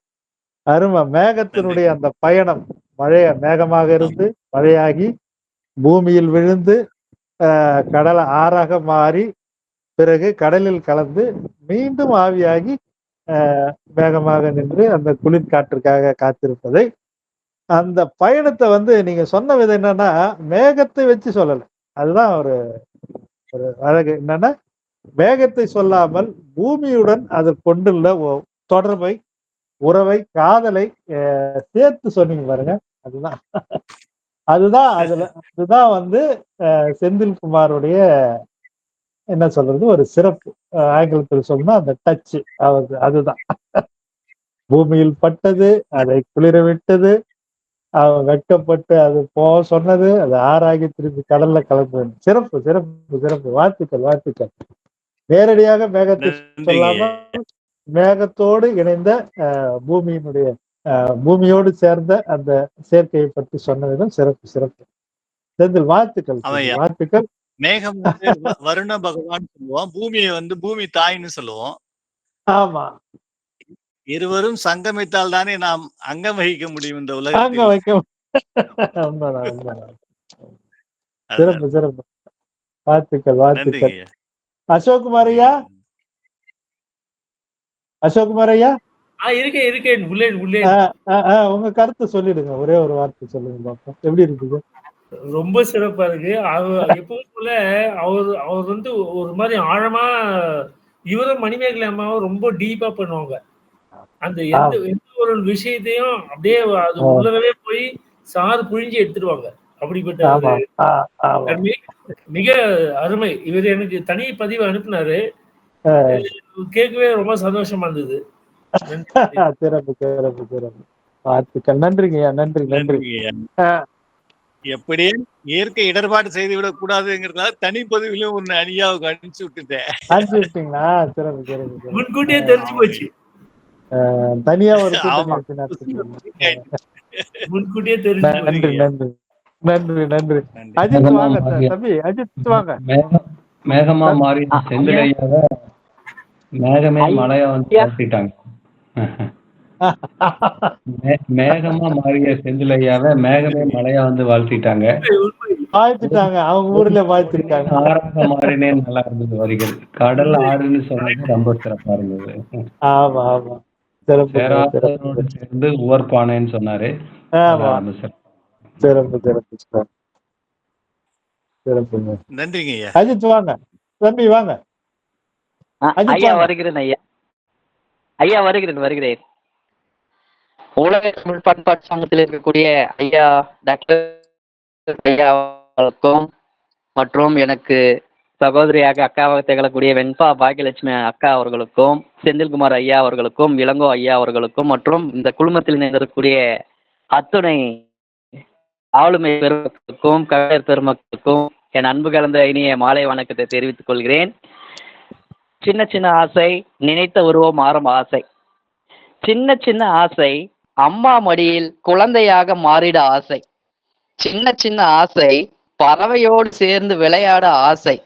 அருமை. மேகத்தினுடைய அந்த பயணம், மழைய மேகமாக இருந்து மழையாகி பூமியில் விழுந்து கடல் ஆறாக மாறி பிறகு கடலில் கலந்து மீண்டும் ஆவியாகி மேகமாக நின்று அந்த குளிர் காற்றுக்காக காத்திருப்பதை, அந்த பயணத்தை வந்து நீங்க சொன்ன விதம் என்னன்னா, மேகத்தை வச்சு சொல்லலை. அதுதான் ஒரு ஒரு அழகு. என்னன்னா, மேகத்தை சொல்லாமல் பூமியுடன் அது கொண்டுள்ள தொடர்பை, உறவை, காதலை சேர்த்து சொன்னீங்க பாருங்க. அதுதான் அதுதான் அதுதான் வந்து செந்தில்குமாருடைய என்ன சொல்றது ஒரு சிறப்பு. ஆங்கிலத்தில் சொன்னா அந்த டச் அவருக்கு அதுதான். பூமியில் பட்டது, அதை குளிர விட்டது, அவன் வெட்கப்பட்டு அது சொன்னது, அது ஆறாகி திருப்பி கடல்ல கலந்து. சிறப்பு சிறப்பு சிறப்பு. வாழ்த்துக்கள் வாழ்த்துக்கள். நேரடியாக மேகத்தை சொல்லாமல் மேகத்தோடு இணைந்த பூமியினுடைய பூமியோடு சேர்ந்த அந்த சேர்க்கையை பற்றி சொன்னதும் சிறப்பு சிறப்பு. செந்தில் வாழ்த்துக்கள் வாழ்த்துக்கள். மேகம் வருண பகவான் சொல்லுவோம், பூமியை வந்து பூமி தாய்ன்னு சொல்லுவோம். ஆமா, இருவரும் சங்கமித்தால் தானே நாம் அங்கம் வகிக்க முடியும் இந்த உலகத்தில். சிறப்பு சிறப்பு. வாழ்த்துக்கள் வாழ்த்துக்கள். அசோக்குமார் ஐயா, அசோக்குமார் ஐயா இருக்கேன். உங்க கருத்தை சொல்லிடுங்க, ஒரே ஒரு வார்த்தை சொல்லுங்க பாப்போம். எப்படி இருக்குது? ரொம்ப சிறப்பா இருக்கு. எப்பவும் போல அவர் வந்து ஒரு மாதிரி ஆழமா, இவரும் மணிமேகலை அம்மாவும் ரொம்ப டீப்பா பண்ணுவாங்க. அந்த எந்த ஒரு விஷயத்தையும் அப்படியே அது உள்ளவே போய் சாறு புழிஞ்சு எடுத்துருவாங்க. அப்படிப்பட்ட மிக அருமை. இவர் எனக்கு தனி பதிவு அனுப்பினாரு, கேட்கவே ரொம்ப சந்தோஷமா இருந்தது. சிறப்பு சிறப்பு சிறப்பு. வாழ்த்துக்கள். நன்றிங்கய்யா, நன்றி நன்றி. எப்படியே இயற்கை இடர்பாடு செய்துவிடக் கூடாதுங்கிறதுனால தனிப்பதிவிலும் ஒண்ணு ஐயாவுக்கு அனுப்பிச்சு விட்டுட்டேன். அனுப்பிச்சு விட்டீங்களா? சிறப்பு சிறப்பு சிறப்பு. முன்கூட்டியே தெரிஞ்சு போச்சு. தனியா ஒரு ஆமா. கூட்டம் நடத்திட்டீங்க. முன்கூட்டியே தெரிஞ்சு நன்றி போச்சுங்க. நன்றி நன்றி நன்றி. நன்றி. அஜித் மேகமா வாங்க மாறிய தம்பி, அஜித் வாங்க. மேகமா மாறி செந்திலையாவ மேகமே மழையா வந்து வாழ்த்திட்டாங்க. மேகமா மாறிய செந்திலையாவ மேகமே மழையா வந்து வாழ்த்திட்டாங்க. வாழ்த்துட்டாங்க, அவங்க ஊர்ல வாழ்த்திருக்காங்க. ஆறாக மாறினேன் நல்லா இருந்தது வரிகள். கடல் ஆறுன்னு சொன்னது ரொம்ப சிறப்பா இருந்தது. ஆமா ஆமா, சிறப்பு பேராதனோடு சேர்ந்து உவர்பானேன்னு சொன்னாரு. ஆமா, சிறப்பு சிறப்பு சிறப்பு சிறப்புங்க. நன்றிங்க ஐயா. அஜித் வாங்க தம்பி, வாங்க. ஐயா வருகிறேன் ஐயா. ஐயா வருகிறேன். உலக தமிழ் பண்பாட்டு சங்கத்தில் இருக்கக்கூடிய ஐயா டாக்டர் ஐயா அவர்களுக்கும் மற்றும் எனக்கு சகோதரியாக அக்காவாக திகழக்கூடிய வெண்பா பாக்கியலட்சுமி அக்கா அவர்களுக்கும், செந்தில்குமார் ஐயா அவர்களுக்கும், இளங்கோ ஐயா அவர்களுக்கும் மற்றும் இந்த குழுமத்தில் இணைந்திருக்கக்கூடிய அத்துணை ஆளுமை பெருமக்களுக்கும் கவிஞர் பெருமக்களுக்கும் என் அன்பு கலந்த இனிய மாலை வணக்கத்தை தெரிவித்துக் கொள்கிறேன். சின்ன சின்ன ஆசை, நினைத்த உருவம் மாறும் ஆசை. சின்ன சின்ன ஆசை, அம்மா மடியில் குழந்தையாக மாறிட ஆசை. சின்ன சின்ன ஆசை, பறவையோடு சேர்ந்து விளையாட ஆசை.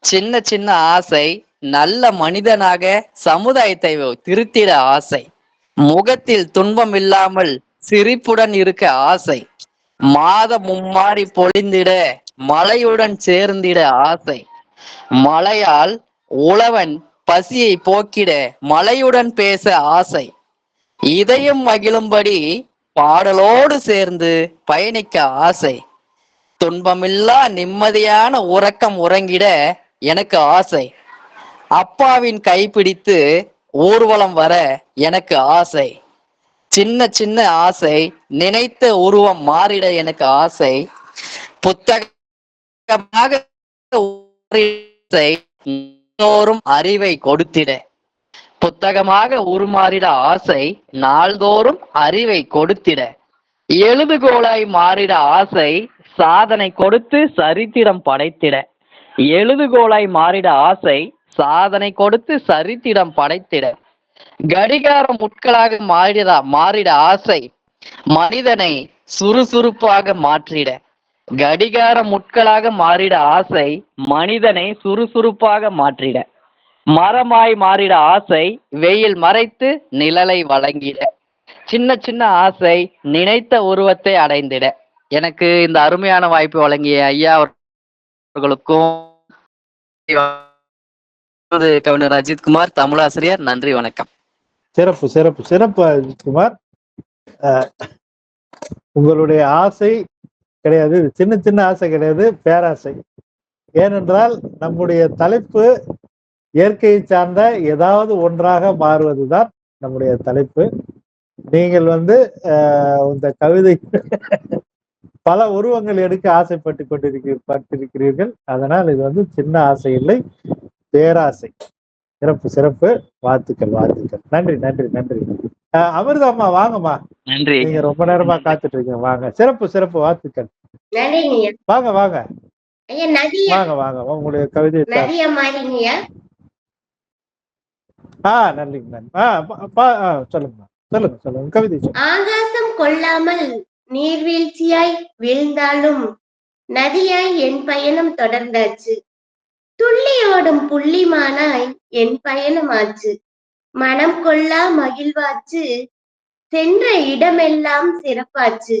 சின்ன சின்ன ஆசை, நல்ல மனிதனாக சமுதாயத்தை திருத்திட ஆசை. முகத்தில் துன்பம் இல்லாமல் சிரிப்புடன் இருக்க ஆசை. மாதம் மும்மாறி பொழிந்திட மழையுடன் சேர்ந்திட ஆசை. மழையால் உழவன் பசியை போக்கிட மழையுடன் பேச ஆசை. இதயம் மகிழும்படி பாடலோடு சேர்ந்து பயணிக்க ஆசை. துன்பமில்லா நிம்மதியான உறக்கம் உறங்கிட எனக்கு ஆசை. அப்பாவின் கைப்பிடித்து ஊர்வலம் வர எனக்கு ஆசை. சின்ன சின்ன ஆசை, நினைத்த உருவம் மாறிட எனக்கு ஆசை. புத்தகமாக நாள்தோறும் அறிவை கொடுத்திட. புத்தகமாக உருமாறிட ஆசை, நாள்தோறும் அறிவை கொடுத்திட. எழுதுகோலாய் மாறிட ஆசை, சாதனை கொடுத்து சரித்திரம் படைத்திட. எழுதுகோலாய் மாறிட ஆசை, சாதனை கொடுத்து சரித்திரம் படைத்திட. கடிகார முட்களாக மாறிட ஆசை, மனிதனை சுறுசுறுப்பாக மாற்றிட. கடிகார முட்களாக மாறிட ஆசை, மனிதனை சுறுசுறுப்பாக மாற்றிட. மரமாய் மாறிட ஆசை, வெயில் மறைத்து நிழலை வழங்கிட. சின்ன சின்ன ஆசை, நினைத்த உருவத்தை அடைந்திட. எனக்கு இந்த அருமையான வாய்ப்பு வழங்கிய ஐயா அவர்களுக்கும் கவிஞர் அஜித்குமார், தமிழாசிரியர், நன்றி, வணக்கம். சிறப்பு சிறப்பு சிறப்பு அஜித்குமார். உங்களுடைய ஆசை கிடையாது, சின்ன சின்ன ஆசை கிடையாது, பேராசை. ஏனென்றால் நம்முடைய தலைப்பு இயற்கையை சார்ந்த ஏதாவது ஒன்றாக மாறுவதுதான் நம்முடைய தலைப்பு. நீங்கள் இந்த கவிதை பல உருவங்கள் எடுக்க ஆசைப்பட்டு பட்டிருக்கிறீர்கள். அதனால் இது சின்ன ஆசை இல்லை, பேராசை. சிறப்பு சிறப்பு, வாழ்த்துக்கள் வாழ்த்துக்கள். நன்றி நன்றி நன்றி. அமிர்தம்மா வாங்கம்மா. நன்றி. நீங்க ரொம்ப நேரமா காத்துட்டு இருக்கீங்க, வாங்க. சிறப்பு சிறப்பு, வாழ்த்துக்கள். வாங்க வாங்க வாங்க வாங்க, உங்களுடைய கவிதை. நன்றிங்க சொல்லுங்க சொல்லுங்க சொல்லுங்க, கவிதை சொல்லுங்க. ஆகாசம் கொள்ளாமல் நீர்வீழ்ச்சியாய் வீழ்ந்தாலும் நதியாய் என் பயணம் தொடர்ந்தாச்சு. துள்ளியோடும் புள்ளிமானாய் என் பயணமாச்சு. மனம் கொள்ளா மகிழ்வாச்சு, சென்ற இடமெல்லாம் சிறப்பாச்சு.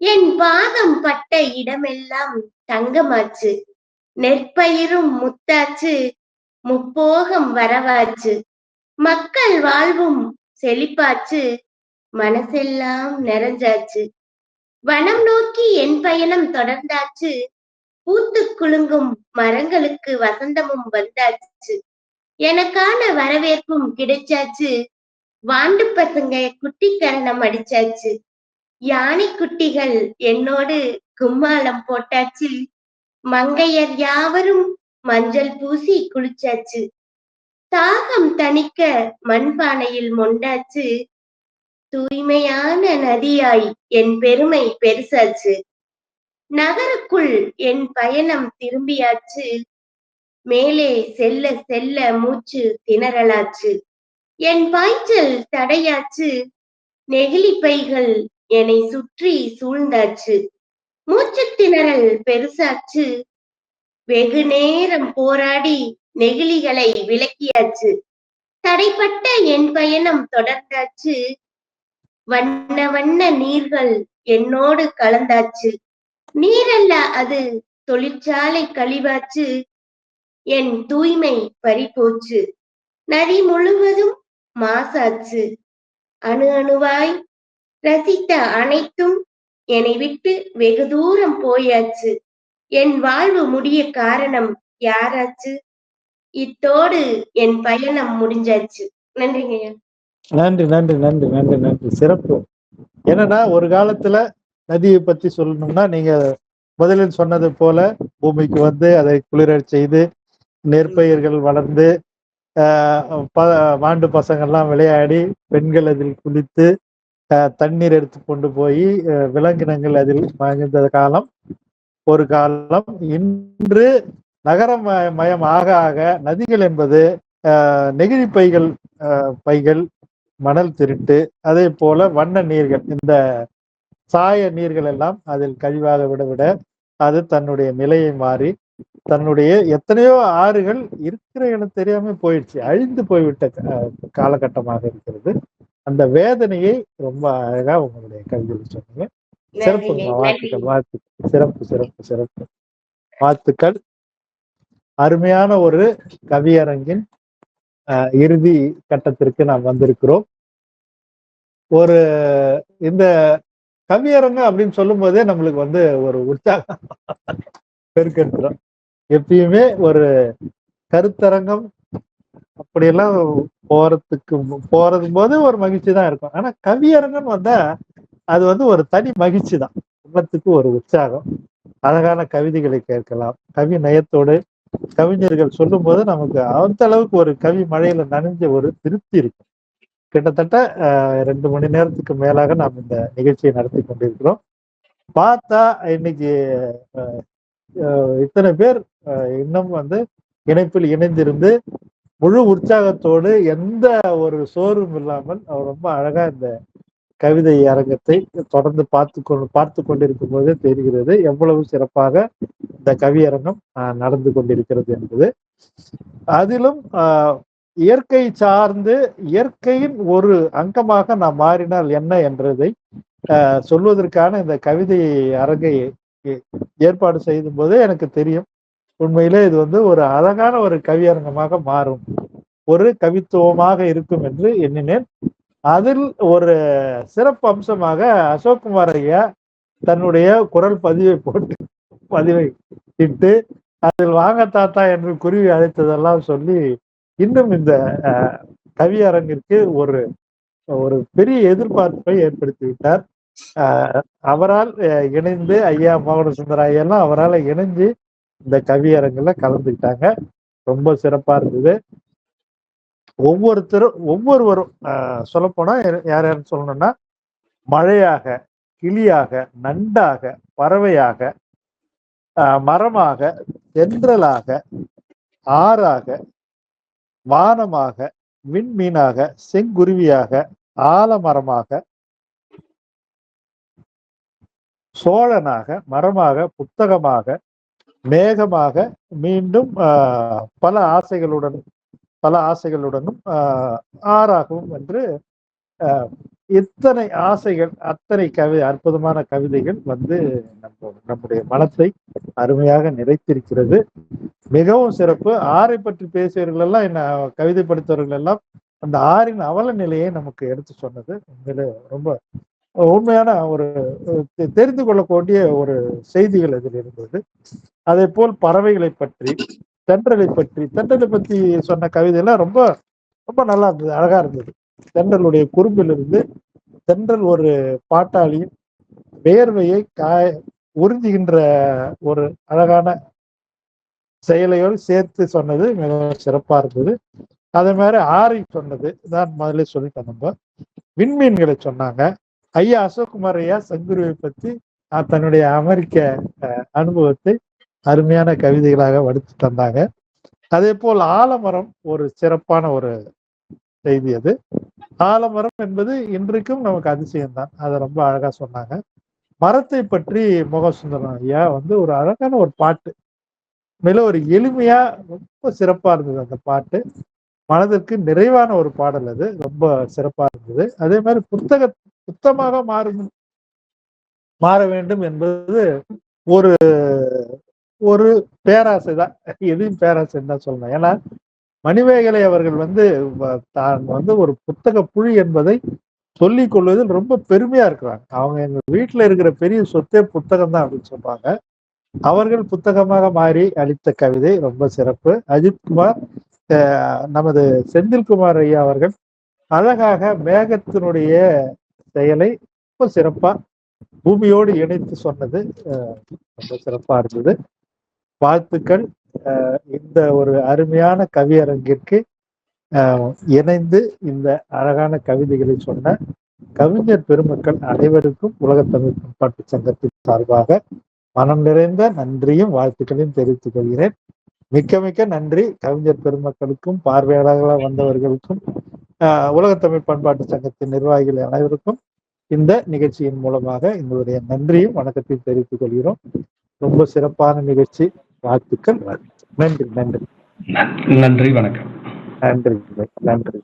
என் பாதம் பட்ட இடமெல்லாம் தங்கமாச்சு. நெற்பயிரும் முத்தாச்சு, முப்போகம் வரவாச்சு. மக்கள் வாழ்வும் செழிப்பாச்சு, மனசெல்லாம் நிறைஞ்சாச்சு. வனம் நோக்கி என் பயணம் தொடர்ந்தாச்சு. பூத்து குலுங்கும் மரங்களுக்கு வசந்தமும் வந்தாச்சு. எனக்கான வரவேற்பும் கிடைச்சாச்சு. வாண்டு பசங்க குட்டி கரணம் அடிச்சாச்சு. யானை குட்டிகள் என்னோடு கும்மாளம் போட்டாச்சு. மங்கையர் யாவரும் மஞ்சள் பூசி குளிச்சாச்சு. தாகம் தணிக்க மண்பானையில் மொண்டாச்சு. தூய்மையான நதியாய் என் பெருமை பெருசாச்சு. நகருக்குள் என் பயணம் திரும்பியாச்சு, மேலே செல்ல செல்ல மூச்சு திணறலாச்சு, என் பாய்ச்சல் தடையாச்சு, நெகிழி பைகள் என்னை சுற்றி சூழ்ந்தாச்சு, மூச்சு திணறல் பெருசாச்சு, வெகு நேரம் போராடி நெகிழிகளை விலக்கியாச்சு, தடைப்பட்ட என் பயணம் தொடர்ந்தாச்சு, வண்ண வண்ண நீர்கள் என்னோடு கலந்தாச்சு, நீரல்ல அது தொழிற்சாலை கழிவாச்சு, என் தூய்மை பறிபோச்சு, நதி முழுவதும் மாசாச்சு, அணு அணுவாய் ரசித்த அனைத்தும் என்னை விட்டு வெகு தூரம் போயாச்சு, என் வாழ்வு முடிய காரணம் யாராச்சு, இத்தோடு என் பயணம் முடிஞ்சாச்சு. நன்றிங்க. நன்றி நன்றி நன்றி நன்றி நன்றி. சிறப்பு. என்னன்னா ஒரு காலத்துல நதியை பத்தி சொல்லணும்னா நீங்க முதலில் சொன்னது போல பூமிக்கு வந்து அதை குளிரச் செய்து நெற்பயிர்கள் வளர்ந்து மாண்டு பசங்கள்லாம் விளையாடி பெண்கள் அதில் குளித்து தண்ணீர் எடுத்து கொண்டு போய் விலங்கினங்கள் அதில் மகிழ்ந்த காலம் ஒரு காலம். இன்று நகரமயம் ஆக ஆக நதிகள் என்பது நெகிழி பைகள் மணல் திருட்டு அதே போல வண்ண நீர்கள் இந்த சாய நீர்கள் எல்லாம் அதில் கழிவாக விட அது தன்னுடைய நிலையை மாறி தன்னுடைய எத்தனையோ ஆறுகள் இருக்கிற இடம் தெரியாம போயிடுச்சு, அழிந்து போய்விட்ட காலகட்டமாக இருக்கிறது. அந்த வேதனையை ரொம்ப அழகா உங்களுடைய கவிதையில் சொன்னீங்க. சிறப்புங்க. வாழ்த்துக்கள் வாழ்த்துக்கள். சிறப்பு சிறப்பு சிறப்பு. வாழ்த்துக்கள். அருமையான ஒரு கவியரங்கின் இறுதி கட்டத்திற்கு நாம் வந்திருக்கிறோம். ஒரு இந்த கவியரங்கம் அப்படின்னு சொல்லும் போதே நம்மளுக்கு வந்து ஒரு உற்சாகம் பெருக்கெடுத்துரும். எப்பயுமே ஒரு கருத்தரங்கம் அப்படியெல்லாம் போறது போது ஒரு மகிழ்ச்சி தான் இருக்கும். ஆனா கவியரங்கம் வந்தா அது வந்து ஒரு தனி மகிழ்ச்சி தான், உள்ளத்துக்கு ஒரு உற்சாகம். அழகான கவிதைகளை கேட்கலாம். கவி நயத்தோடு கவிஞர்கள் சொல்லும் போது நமக்கு அந்த அளவுக்கு ஒரு கவி மழையில நனைஞ்ச ஒரு திருப்தி இருக்கும். கிட்டத்தட்ட 2 மணி நேரத்துக்கு மேலாக நாம் இந்த நிகழ்ச்சியை நடத்தி கொண்டிருக்கிறோம். பார்த்தா இன்னைக்கு இத்தனை பேர் இன்னும் வந்து இணைப்பில் இணைந்திருந்து முழு உற்சாகத்தோடு எந்த ஒரு சோர்வும் இல்லாமல் ரொம்ப அழகா இந்த கவிதை அரங்கத்தை தொடர்ந்து பார்த்து கொண்டிருக்கும் போதே தெரிகிறது எவ்வளவு சிறப்பாக இந்த கவியரங்கம் நடந்து கொண்டிருக்கிறது என்பது. அதிலும் இயற்கை சார்ந்து இயற்கையின் ஒரு அங்கமாக நாம் மாறினால் என்ன என்றதை சொல்வதற்கான இந்த கவிதை அரங்கை ஏற்பாடு செய்யும் போதே எனக்கு தெரியும் உண்மையிலே இது வந்து ஒரு அழகான ஒரு கவியரங்கமாக மாறும், ஒரு கவித்துவமாக இருக்கும் என்று எண்ணினேன். அதில் ஒரு சிறப்பு அம்சமாக அசோக்குமார் ஐயா தன்னுடைய குரல் பதிவை இட்டு அதில் வாங்க தாத்தா என்று குருவி அழைத்ததெல்லாம் சொல்லி இன்னும் இந்த கவியரங்கிற்கு ஒரு பெரிய எதிர்பார்ப்பை ஏற்படுத்திவிட்டார். அவரால் இணைந்து ஐயா மோகன சுந்தர ஐயெல்லாம் அவரால் இணைஞ்சு இந்த கவியரங்குல கலந்துக்கிட்டாங்க. ரொம்ப சிறப்பா இருந்தது. ஒவ்வொருவரும் சொல்லப்போனா யார் யாருன்னு சொல்லணும்னா மழையாக, கிளியாக, நண்டாக, பறவையாக, மரமாக, தென்றலாக, ஆறாக, வானமாக, விண்மீனாக, செங்குருவியாக, ஆலமரமாக, சோழனாக, மரமாக, புத்தகமாக, மேகமாக, மீண்டும் பல ஆசைகளுடனும் ஆறாகவும் என்று இத்தனை ஆசைகள், அத்தனை அற்புதமான கவிதைகள் வந்து நம்முடைய மனத்தை அருமையாக நிறைத்திருக்கிறது. மிகவும் சிறப்பு. ஆறை பற்றி பேசியவர்கள் எல்லாம் என்ன கவிதை படித்தவர்கள் எல்லாம் அந்த ஆறின் அவல நிலையை நமக்கு எடுத்து சொன்னது உண்மையிலே ரொம்ப உண்மையான ஒரு தெரிந்து கொள்ளக்கூடிய ஒரு செய்திகள் இதில் இருந்தது. அதே போல் பறவைகளை பற்றி, தென்றலை பற்றி சொன்ன கவிதையெல்லாம் ரொம்ப ரொம்ப நல்லா இருந்தது, அழகா இருந்தது. தென்றலுடைய குறும்பிலிருந்து தென்றல் ஒரு பாட்டாளியின் வேர்வையை உறிஞ்சுகின்ற ஒரு அழகான செயலையோடு சேர்த்து சொன்னது மிகவும் சிறப்பா இருந்தது. அதே மாதிரி ஆரை சொன்னது தான் முதல்ல சொல்லிட்டோம். நம்ம விண்மீன்களை சொன்னாங்க. ஐயா அசோக்குமார் ஐயா சங்குருவை பற்றி தன்னுடைய அமெரிக்க அனுபவத்தை அருமையான கவிதைகளாக வடித்து தந்தாங்க. அதே போல் ஆலமரம் ஒரு சிறப்பான ஒரு செய்தி. அது ஆலமரம் என்பது இன்றைக்கும் நமக்கு அதிசயம்தான். அதை ரொம்ப அழகா சொன்னாங்க. மரத்தை பற்றி மோகசுந்தரம் ஐயா ஒரு அழகான ஒரு பாட்டு, மேல ஒரு எளிமையா ரொம்ப சிறப்பா இருந்தது. அந்த பாட்டு மனதிற்கு நிறைவான ஒரு பாடல். அது ரொம்ப சிறப்பா இருந்தது. அதே மாதிரி புத்தமாக மாற வேண்டும் என்பது ஒரு ஒரு பேராசை தான். எதையும் பேராசைன்னு தான் சொல்லணும். ஏன்னா மணிமேகலை அவர்கள் தான் ஒரு புத்தக புலி என்பதை சொல்லிக் கொள்வதில் ரொம்ப பெருமையா இருக்கிறாங்க. அவங்க எங்க வீட்டுல இருக்கிற பெரிய சொத்தே புத்தகம் தான் அப்படின்னு சொல்றாங்க. அவர்கள் புத்தகமாக மாறி அளித்த கவிதை ரொம்ப சிறப்பு. அஜித்குமார், நமது செந்தில்குமார் ஐயா அவர்கள் அழகாக மேகத்தினுடைய செயலை ரொம்ப சிறப்பா பூமியோடு இணைத்து சொன்னது ரொம்ப சிறப்பா இருந்தது. வாழ்த்துக்கள். இந்த ஒரு அருமையான கவியரங்கிற்கு இணைந்து இந்த அழகான கவிதைகளை சொன்ன கவிஞர் பெருமக்கள் அனைவருக்கும் உலகத்தமிழ் பண்பாட்டு சங்கத்தின் சார்பாக மனம் நிறைந்த நன்றியும் வாழ்த்துக்களையும் தெரிவித்துக் கொள்கிறேன். மிக்க மிக்க நன்றி கவிஞர் பெருமக்களுக்கும் பார்வையாளர்களாக வந்தவர்களுக்கும் உலகத்தமிழ் பண்பாட்டு சங்கத்தின் நிர்வாகிகள் அனைவருக்கும் இந்த நிகழ்ச்சியின் மூலமாக எங்களுடைய நன்றியும் வணக்கத்தையும் தெரிவித்துக் கொள்கிறோம். ரொம்ப சிறப்பான நிகழ்ச்சி. வாழ்த்துக்கள். நன்றி நன்றி நன்றி. வணக்கம். நன்றி நன்றி.